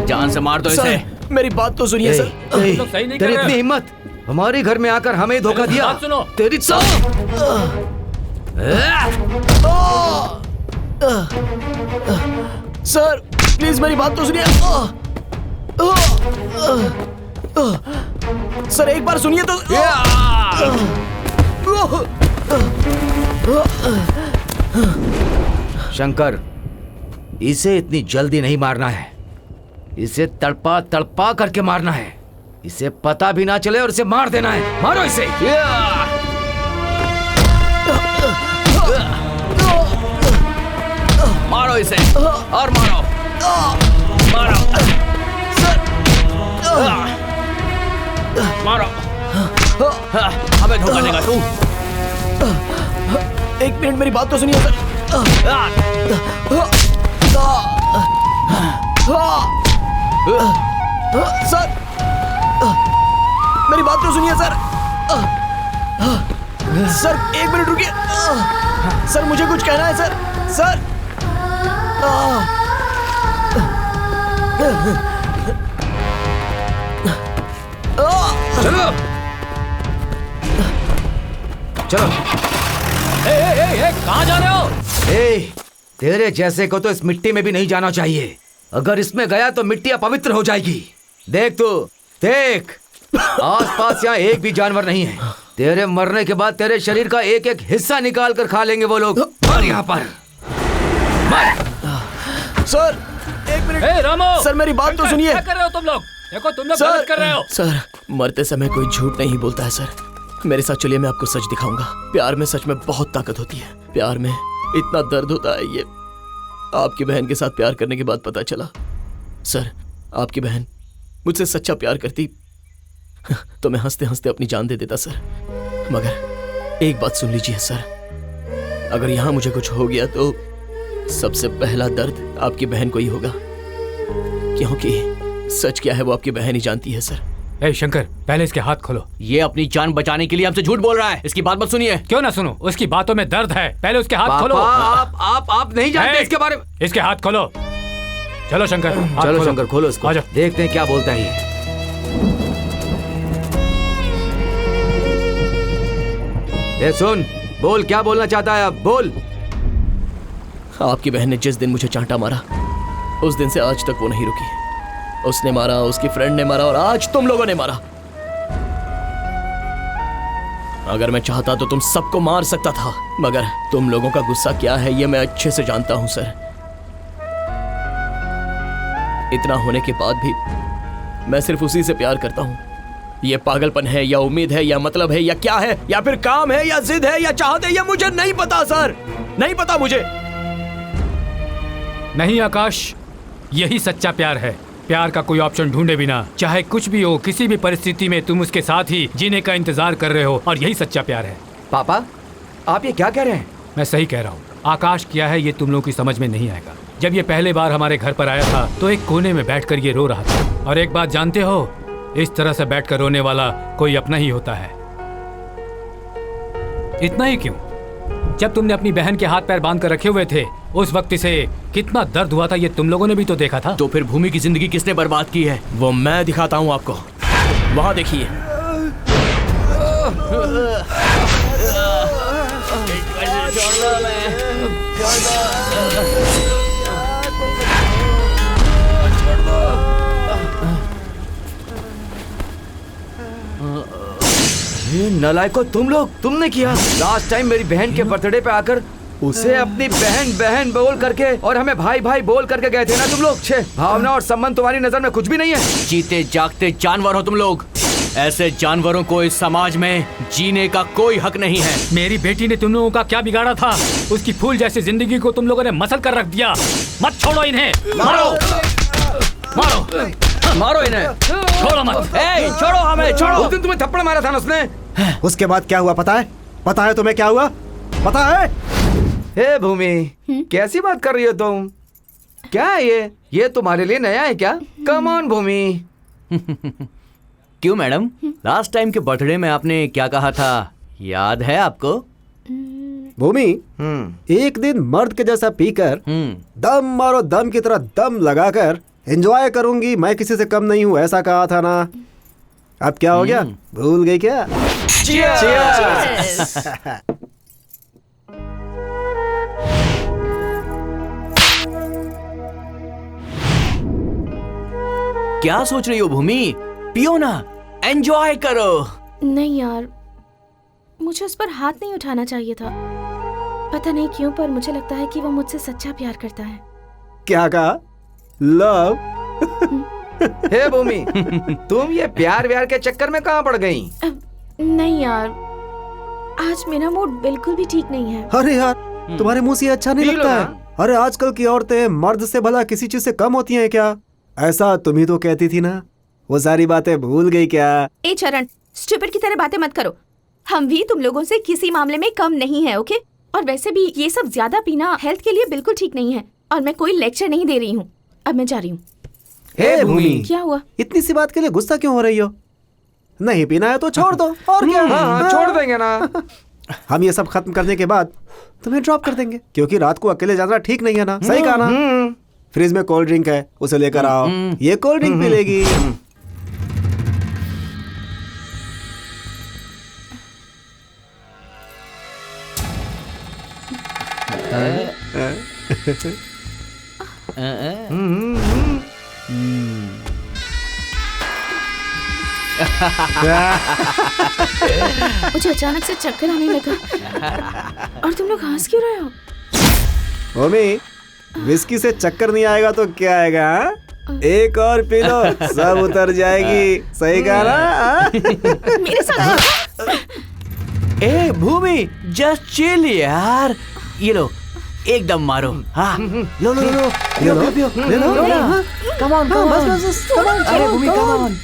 Speaker 5: जान से मार दो इसे।
Speaker 8: मेरी बात तो सुनिए सर।
Speaker 2: लोग सही नहीं कर
Speaker 5: तेरी
Speaker 2: रहे।
Speaker 5: इतनी हिम्मत, हमारे घर में आकर हमें धोखा दिया।
Speaker 2: बात सुनो।
Speaker 5: तेरी
Speaker 8: सर प्लीज मेरी बात तो सुनिए। सर एक बार सुनिए तो।
Speaker 5: शंकर, इसे इतनी जल्दी नहीं मारना है, इसे तड़पा तड़पा करके मारना है, इसे पता भी ना चले और इसे मार देना है। मारो इसे। मारो इसे और मारो। मारो मारो। हमें धोखा देगा तू।
Speaker 8: एक मिनट मेरी बात तो सुनिए सर। सर मेरी बात तो सुनिए सर। सर एक मिनट रुकिए। सर मुझे कुछ कहना है सर। सर
Speaker 5: चलो चलो।
Speaker 2: कहाँ जा रहे हो?
Speaker 5: तेरे जैसे को तो इस मिट्टी में भी नहीं जाना चाहिए। अगर इसमें गया तो मिट्टी अपवित्र हो जाएगी। देख तू, देख आसपास यहाँ एक भी जानवर नहीं है। तेरे मरने के बाद तेरे शरीर का एक एक हिस्सा निकाल कर खा लेंगे वो लोग। और यहाँ पर
Speaker 8: सर एक मिनट।
Speaker 2: रामो,
Speaker 8: सर मेरी बात तो सुनिए।
Speaker 2: क्या कर रहे हो तुम लोग? देखो तुम लोग गलत कर रहे हो।
Speaker 8: सर मरते समय कोई झूठ नहीं बोलता है सर। मेरे साथ चलिए, मैं आपको सच दिखाऊंगा। प्यार में सच में बहुत ताकत होती है। प्यार में इतना दर्द होता है, ये आपकी बहन के साथ प्यार करने के बाद पता चला। सर आपकी बहन मुझसे सच्चा प्यार करती तो मैं हंसते हंसते अपनी जान दे देता सर। मगर एक बात सुन लीजिए सर, अगर यहाँ मुझे कुछ हो गया तो सबसे पहला दर्द आपकी बहन को ही होगा, क्योंकि सच क्या है वो आपकी बहन ही जानती है सर।
Speaker 2: ए शंकर, पहले इसके हाथ खोलो।
Speaker 4: ये अपनी जान बचाने के लिए हमसे झूठ बोल रहा है, इसकी बात मत सुनिए।
Speaker 2: क्यों ना सुनो, उसकी बातों में दर्द है। पहले उसके हाथ खोलो।
Speaker 5: आप नहीं जानते इसके बारे में।
Speaker 2: इसके हाथ खोलो। चलो शंकर,
Speaker 5: चलो शंकर खोलो इसको, देखते हैं क्या बोलता है ये। सुन, बोल क्या बोलना चाहता है अब, बोल।
Speaker 8: आपकी बहन ने जिस दिन मुझे चांटा मारा उस दिन से आज तक वो नहीं रुकी। उसने मारा, उसकी फ्रेंड ने मारा और आज तुम लोगों ने मारा। अगर मैं चाहता तो तुम सबको मार सकता था, मगर तुम लोगों का गुस्सा क्या है ये मैं अच्छे से जानता हूं सर। इतना होने के बाद भी मैं सिर्फ उसी से प्यार करता हूं। ये पागलपन है या उम्मीद है या मतलब है या क्या है, या फिर काम है या जिद है या चाहत है, या मुझे नहीं पता सर, नहीं पता मुझे।
Speaker 2: नहीं आकाश, यही सच्चा प्यार है। प्यार का कोई ऑप्शन ढूंढे बिना, चाहे कुछ भी हो, किसी भी परिस्थिति में तुम उसके साथ ही जीने का इंतजार कर रहे हो, और यही सच्चा प्यार है।
Speaker 5: पापा आप ये क्या कह रहे हैं?
Speaker 2: मैं सही कह रहा हूँ। आकाश क्या है ये तुम लोगों की समझ में नहीं आएगा। जब ये पहले बार हमारे घर पर आया था तो एक कोने में बैठकर ये रो रहा था। और एक बात जानते हो, इस तरह से बैठकर रोने वाला कोई अपना ही होता है। इतना ही क्यों, जब तुमने अपनी बहन के हाथ पैर बांध कर रखे हुए थे उस वक्त इसे कितना दर्द हुआ था ये तुम लोगों ने भी तो देखा था।
Speaker 4: तो फिर भूमि की जिंदगी किसने बर्बाद की है?
Speaker 8: वो मैं दिखाता हूँ आपको, वहां देखिए।
Speaker 5: ये नालायकों, तुम लोग, तुमने किया। लास्ट टाइम मेरी बहन के बर्थडे पे आकर उसे अपनी बहन बहन बोल करके और हमें भाई भाई बोल करके गए थे ना तुम लोग। छे, भावना और संबंध तुम्हारी नजर में कुछ भी नहीं है।
Speaker 4: जीते जागते जानवर हो तुम लोग। ऐसे जानवरों को इस समाज में जीने का कोई हक नहीं है।
Speaker 2: मेरी बेटी ने तुम लोगों का क्या बिगाड़ा था? उसकी फूल जैसी जिंदगी को तुम लोगों ने मसल कर रख दिया। मत छोड़ो इन्हें, मारो मारो
Speaker 5: मारो इन्हें,
Speaker 2: छोड़ो मत।
Speaker 5: ए, छोड़ो हमें, छोड़ो। उस दिन तुम्हें थप्पड़ मारा था ना उसने।
Speaker 12: उसके बाद क्या हुआ पता है? पता है तुम्हें क्या हुआ? पता है?
Speaker 5: हे भूमि, कैसी बात कर रही हो तुम? क्या है ये तुम्हारे लिए नया है क्या? कम ऑन भूमि।
Speaker 4: क्यों मैडम, लास्ट टाइम के बर्थडे में आपने क्या कहा था, याद है आपको?
Speaker 12: भूमि, एक दिन मर्द के जैसा पीकर दम मारो दम की तरह दम लगाकर एंजॉय करूंगी, मैं किसी से कम नहीं हूँ, ऐसा कहा था ना। अब क्या हो गया, भूल गई क्या?
Speaker 5: Cheers!
Speaker 4: क्या सोच रही हो भूमि? पियो ना, एंजॉय करो।
Speaker 1: नहीं यार, मुझे उस पर हाथ नहीं उठाना चाहिए था। पता नहीं क्यों, पर मुझे लगता है कि वो मुझसे सच्चा प्यार करता है।
Speaker 12: क्या कहा? लव?
Speaker 5: हे भूमि, तुम ये प्यार व्यार के चक्कर में कहाँ पड़ गई?
Speaker 1: नहीं यार, आज मेरा मूड बिल्कुल भी ठीक नहीं है।
Speaker 12: अरे यार, तुम्हारे मुंह से अच्छा नहीं लगता है। अरे आजकल की औरतें मर्द से भला किसी चीज से कम होती हैं क्या? ऐसा तुम ही तो कहती थी ना। वो सारी बातें भूल गई क्या?
Speaker 10: ए चरण, स्टूपिड की तरह बातें मत करो। हम भी तुम लोगों से किसी मामले में कम नहीं है, ओके? और वैसे भी ये सब ज्यादा पीना हेल्थ के लिए बिल्कुल ठीक नहीं है। और मैं कोई लेक्चर नहीं दे रही हूँ, अब मैं जा रही हूँ।
Speaker 12: हे भूमि,
Speaker 1: क्या हुआ?
Speaker 12: इतनी सी बात के लिए गुस्सा क्यों हो रही हो? नहीं पीना है तो छोड़ दो, और क्या?
Speaker 5: हाँ, छोड़ देंगे ना।
Speaker 12: हम ये सब खत्म करने के बाद तुम्हें ड्रॉप कर देंगे, क्योंकि रात को अकेले जाना ठीक नहीं है ना। सही कहा ना? फ्रिज में कोल्ड ड्रिंक है, उसे लेकर आओ, ये कोल्ड ड्रिंक पी लेगी।
Speaker 1: मुझे अचानक से चक्कर आने लगा। और तुम लोग हंस क्यों रहे हो?
Speaker 12: मम्मी, विस्की से चक्कर नहीं आएगा तो क्या आएगा? एक और पी लो, सब उतर जाएगी। सही कहा ना?
Speaker 1: मेरे साथ
Speaker 4: ए भूमि, जस्ट चिल यार। ये लो, एकदम मारो। हाँ, लो लो लो लो पियो, ले लो। कम ऑन, कम ऑन, अरे भूमि कम ऑन।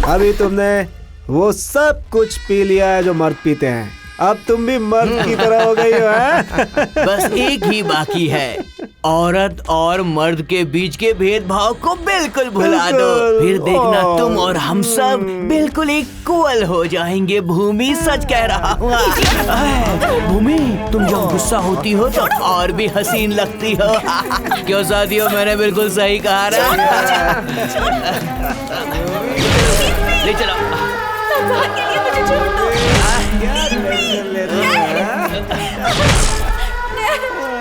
Speaker 12: अभी तुमने वो सब कुछ पी लिया है जो मर्द पीते हैं। अब तुम भी मर्द की तरह हो गई हो, हैं?
Speaker 4: बस एक ही बाकी है, औरत और मर्द के बीच के भेदभाव को बिल्कुल भुला दो। फिर देखना तुम और हम सब बिल्कुल इक्वल हो जाएंगे। भूमि, सच कह रहा हूँ। भूमि, तुम जब गुस्सा होती हो तो और भी हसीन लगती हो। क्यों साथियों, मैंने बिल्कुल सही कहा ना? ले चलो।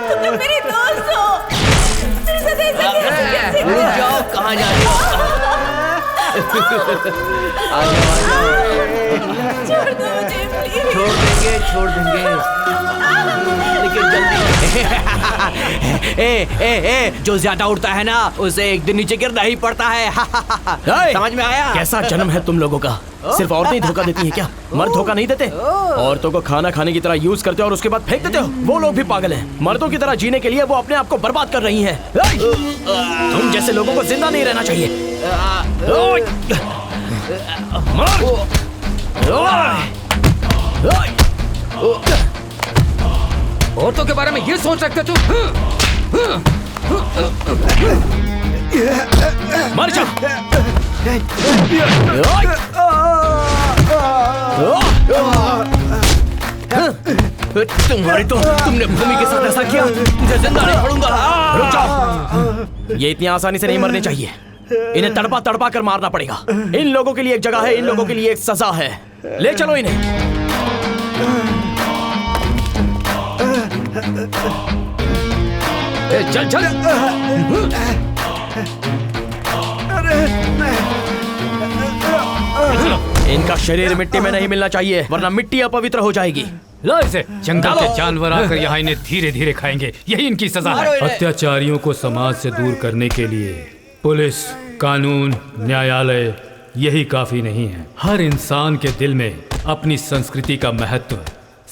Speaker 10: तुम लोग मेरे दोस्त हो। मेरे साथ ऐसा कैसे?
Speaker 4: रुक जाओ, कहाँ जा रही हो? आ जाओ।
Speaker 10: छोड़ दो मुझे, प्लीज।
Speaker 4: छोड़ देंगे लेकिन जल्दी। ए, जो ज्यादा उड़ता है ना, उसे एक दिन नीचे गिरना ही पड़ता है। समझ में आया?
Speaker 8: कैसा जन्म है तुम लोगों का? सिर्फ औरतें ही धोखा देती हैं क्या? मर्द धोखा नहीं देते? औरतों को खाना खाने की तरह यूज करते हो और उसके बाद फेंक देते हो। वो लोग भी पागल हैं। मर्दों की तरह जीने के लिए वो अपने आप को बर्बाद कर रही हैं। तुम जैसे लोगों को जिंदा नहीं रहना चाहिए।
Speaker 5: औरतों के बारे में ये सोच सकते तुम?
Speaker 8: मर जा।
Speaker 4: तुम्हारी तो, तुमने भूमि के साथ ऐसा किया, तुझे जिंदा नहीं छोड़ूंगा।
Speaker 8: रुक जाओ। ये इतनी आसानी से नहीं मरने चाहिए। इन्हें तड़पा तड़पा कर मारना पड़ेगा। इन लोगों के लिए एक जगह है, इन लोगों के लिए एक सजा है। ले चलो इन्हें।
Speaker 5: चल चल।
Speaker 8: इनका शरीर मिट्टी में नहीं मिलना चाहिए, वरना मिट्टी अपवित्र हो जाएगी।
Speaker 2: लो इसे। जंगल के जानवर आकर यहाँ इन्हें धीरे धीरे खाएंगे, यही इनकी सजा है। अत्याचारियों को समाज से दूर करने के लिए पुलिस, कानून, न्यायालय यही काफी नहीं है। हर इंसान के दिल में अपनी संस्कृति का महत्व,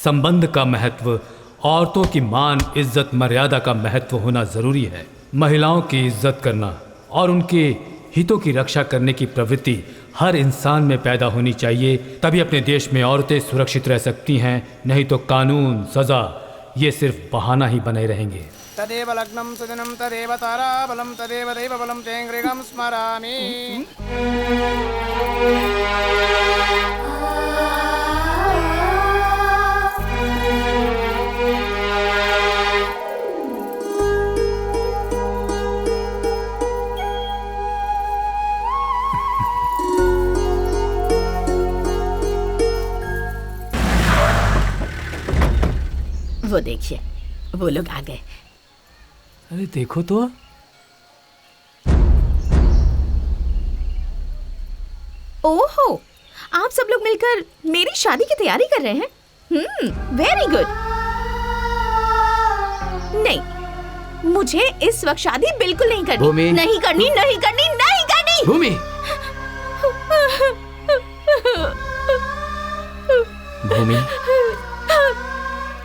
Speaker 2: संबंध का महत्व, औरतों की मान, इज्जत, मर्यादा का महत्व होना जरूरी है। महिलाओं की इज्जत करना और उनके हितों की रक्षा करने की प्रवृत्ति हर इंसान में पैदा होनी चाहिए, तभी अपने देश में औरतें सुरक्षित रह सकती हैं। नहीं तो कानून, सजा ये सिर्फ बहाना ही बने रहेंगे।
Speaker 12: तदेव लग्नं सुदिनं तदेव ताराबलं तदेव दैवबलं तेङ्गृगं स्मरामि।
Speaker 10: वो देखिए, वो लोग आ गए।
Speaker 2: अरे देखो तो,
Speaker 10: ओहो, आप सब लोग मिलकर मेरी शादी की तैयारी कर रहे हैं। Very good. नहीं, मुझे इस वक्त शादी बिल्कुल नहीं करनी।
Speaker 4: भूमि।
Speaker 10: नहीं करनी, नहीं करनी, नहीं करनी।
Speaker 4: भूमि। भूमि।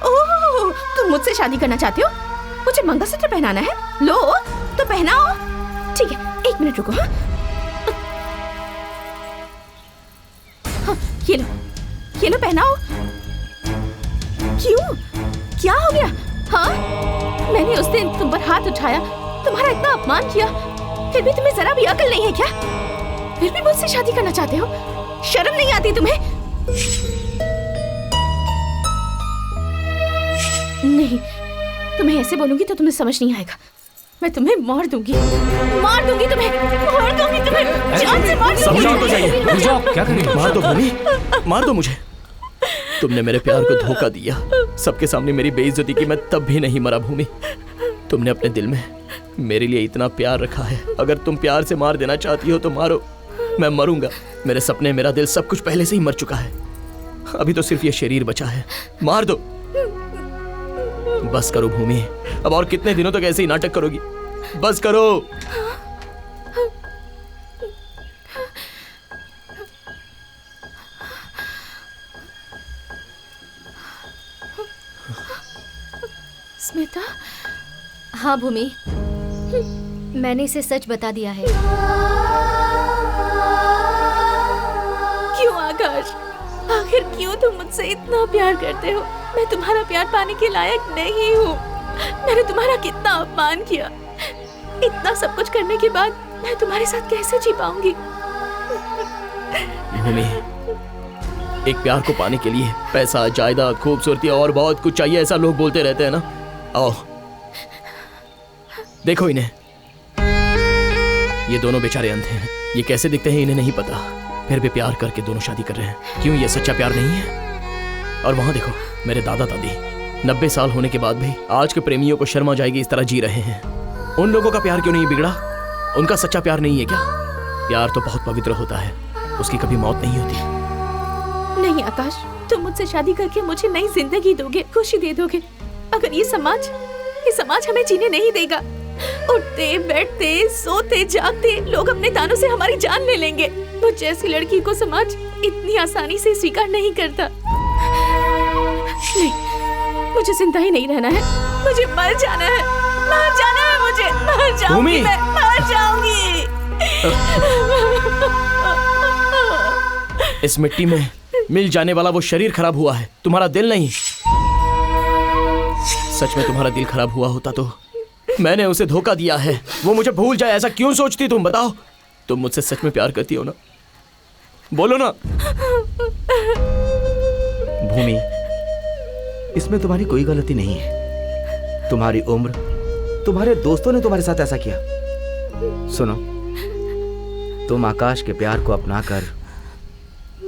Speaker 10: ओह, तुम मुझसे शादी करना चाहते हो? मुझे मंगलसूत्र पहनाना है। लो तो पहनाओ। ठीक है, 1 मिनट रुको। हाँ, ये लो पहनाओ। क्यों? क्या हो गया? हाँ, मैंने उस दिन तुम पर हाथ उठाया, तुम्हारा इतना अपमान किया, फिर भी तुम्हें जरा भी अकल नहीं है क्या? फिर भी मुझसे शादी करना चाहते हो? शर्म नहीं आती तुम्हें? नहीं, तुम्हें ऐसे बोलूंगी तो तुम्हें समझ नहीं आएगा। मैं तुम्हें मार दूंगी तुम्हें, मार दूंगी तुम्हें, जान से मार दूंगी।
Speaker 8: समझाओ तो जाइए, समझाओ क्या करें? मार दो भूमि, मार दो मुझे। तुमने मेरे प्यार को धोखा दिया, सबके सामने मेरी बेइज्जती की, मैं तब भी नहीं मरा भूमि। तुमने अपने दिल में मेरे लिए इतना प्यार रखा है, अगर तुम प्यार से मार देना चाहती हो तो मारो, मैं मरूंगा। मेरे सपने, मेरा दिल, सब कुछ पहले से ही मर चुका है। अभी तो सिर्फ ये शरीर बचा है, मार दो। बस करो भूमि, अब और कितने दिनों तक ऐसे ही नाटक करोगी? बस करो।
Speaker 10: स्मिता।
Speaker 9: हाँ भूमि, मैंने इसे सच बता दिया है।
Speaker 10: क्यों आकाश, आखिर क्यों तुम मुझसे इतना प्यार करते हो? मैं तुम्हारा प्यार पाने के लायक नहीं हूँ। मैंने तुम्हारा कितना अपमान किया, इतना सब कुछ करने के बाद मैं तुम्हारे साथ कैसे जी पाऊंगी?
Speaker 8: भूमि, एक प्यार को पाने के लिए पैसा, जायदाद, खूबसूरती और बहुत कुछ चाहिए, ऐसा लोग बोलते रहते हैं ना। आओ देखो इन्हें, ये दोनों बेचारे अंधे हैं, ये कैसे दिखते हैं इन्हें नहीं पता, फिर भी प्यार करके दोनों शादी कर रहे हैं। क्यों, ये सच्चा प्यार नहीं है? और वहां देखो, मेरे दादा दादी 90 साल होने के बाद भी आज के प्रेमियों को शर्म आ जाएगी इस तरह जी रहे हैं। उन लोगों का प्यार क्यों नहीं बिगड़ा? उनका सच्चा प्यार नहीं है क्या? प्यार तो बहुत पवित्र होता है, उसकी कभी मौत नहीं होती।
Speaker 10: नहीं आकाश, तुम मुझसे शादी करके मुझे नई जिंदगी दोगे, खुशी दे दोगे। अगर ये समाज हमें जीने नहीं देगा, उठते बैठते सोते जागते लोग अपने तानों से हमारी जान ले लेंगे। मुझ जैसी लड़की को समाज इतनी आसानी से स्वीकार नहीं करता। नहीं, मुझे जिंदा ही नहीं रहना है, मुझे मर जाना है, मर जाना है मुझे, मर जाऊंगी मैं, मर जाऊंगी।
Speaker 8: इस मिट्टी में मिल जाने वाला वो शरीर खराब हुआ है, तुम्हारा दिल नहीं। सच में तुम्हारा दिल खराब हुआ होता तो मैंने उसे धोखा दिया है, वो मुझे भूल जाए, ऐसा क्यों सोचती तुम? बताओ, तुम मुझसे सच में प्यार करती हो ना? बोलो ना।
Speaker 5: भूमि, इसमें तुम्हारी कोई गलती नहीं है। तुम्हारी उम्र, तुम्हारे दोस्तों ने तुम्हारे साथ ऐसा किया। सुनो, तुम आकाश के प्यार को अपनाकर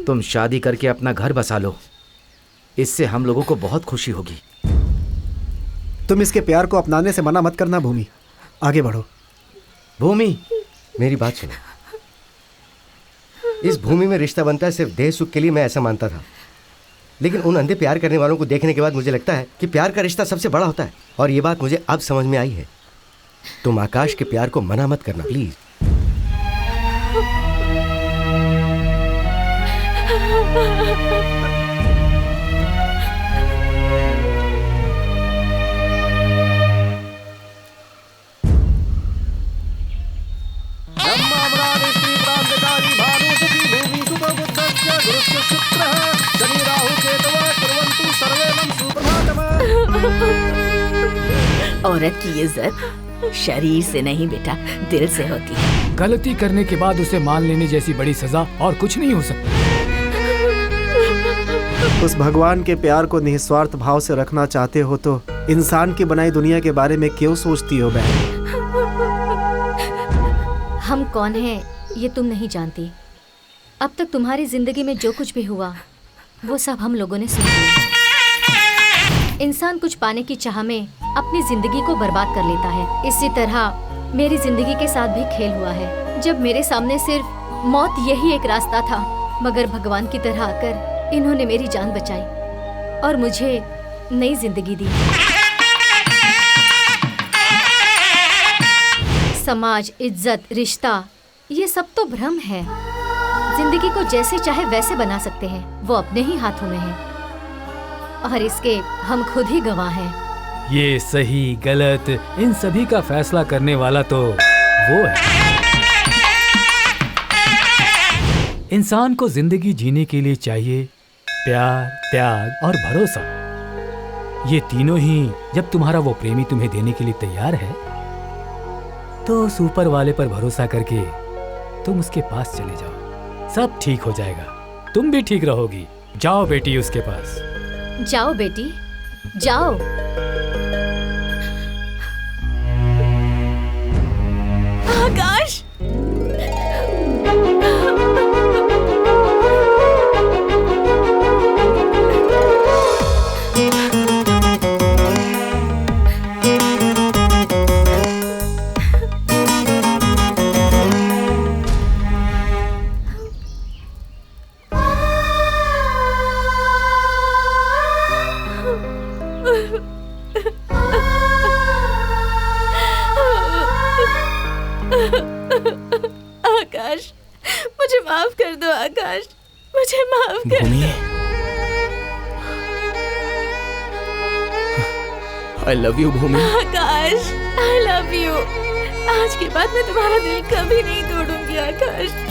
Speaker 5: तुम शादी करके अपना घर बसा लो, इससे हम लोगों को बहुत खुशी होगी।
Speaker 12: तुम इसके प्यार को अपनाने से मना मत करना भूमि, आगे बढ़ो।
Speaker 6: भूमि, मेरी बात सुनो। इस भूमि में रिश्ता बनता है सिर्फ देह सुख के लिए, मैं ऐसा मानता था, लेकिन उन अंधे प्यार करने वालों को देखने के बाद मुझे लगता है कि प्यार का रिश्ता सबसे बड़ा होता है, और ये बात मुझे अब समझ में आई है। तुम आकाश के प्यार को मना मत करना प्लीज।
Speaker 10: औरत की इज्जत शरीर से नहीं बेटा, दिल से होती है।
Speaker 2: गलती करने के बाद उसे मान लेने जैसी बड़ी सजा और कुछ नहीं हो सकता।
Speaker 12: उस भगवान के प्यार को निस्वार्थ भाव से रखना चाहते हो तो इंसान की बनाई दुनिया के बारे में क्यों सोचती हो बहन?
Speaker 9: हम कौन हैं ये तुम नहीं जानती। अब तक तुम्हारी जिंदगी में जो कुछ भी हुआ वो सब हम लोगों ने सुन लिया। इंसान कुछ पाने की चाह में अपनी जिंदगी को बर्बाद कर लेता है। इसी तरह मेरी जिंदगी के साथ भी खेल हुआ है। जब मेरे सामने सिर्फ मौत यही एक रास्ता था, मगर भगवान की तरह आकर इन्होंने मेरी जान बचाई और मुझे नई जिंदगी दी। समाज, इज्जत, रिश्ता, ये सब तो भ्रम है। जिंदगी को जैसे चाहे वैसे बना सकते हैं, वो अपने ही हाथों में है और इसके हम खुद ही गवाह हैं।
Speaker 2: ये सही गलत इन सभी का फैसला करने वाला तो वो है। इंसान को जिंदगी जीने के लिए चाहिए प्यार, त्याग और भरोसा। ये तीनों ही जब तुम्हारा वो प्रेमी तुम्हें देने के लिए तैयार है तो उस ऊपर वाले पर भरोसा करके तुम उसके पास चले जाओ। सब ठीक हो जाएगा, तुम भी ठीक रहोगी। जाओ बेटी उसके पास।
Speaker 9: जाओ बेटी, जाओ।
Speaker 10: आकाश, आकाश, मुझे माफ कर दो आकाश, मुझे माफ कर दो।
Speaker 8: I love you, Bhumi.
Speaker 10: Akash, I love you। आज के बाद मैं तुम्हारा दिल कभी नहीं तोड़ूंगी आकाश।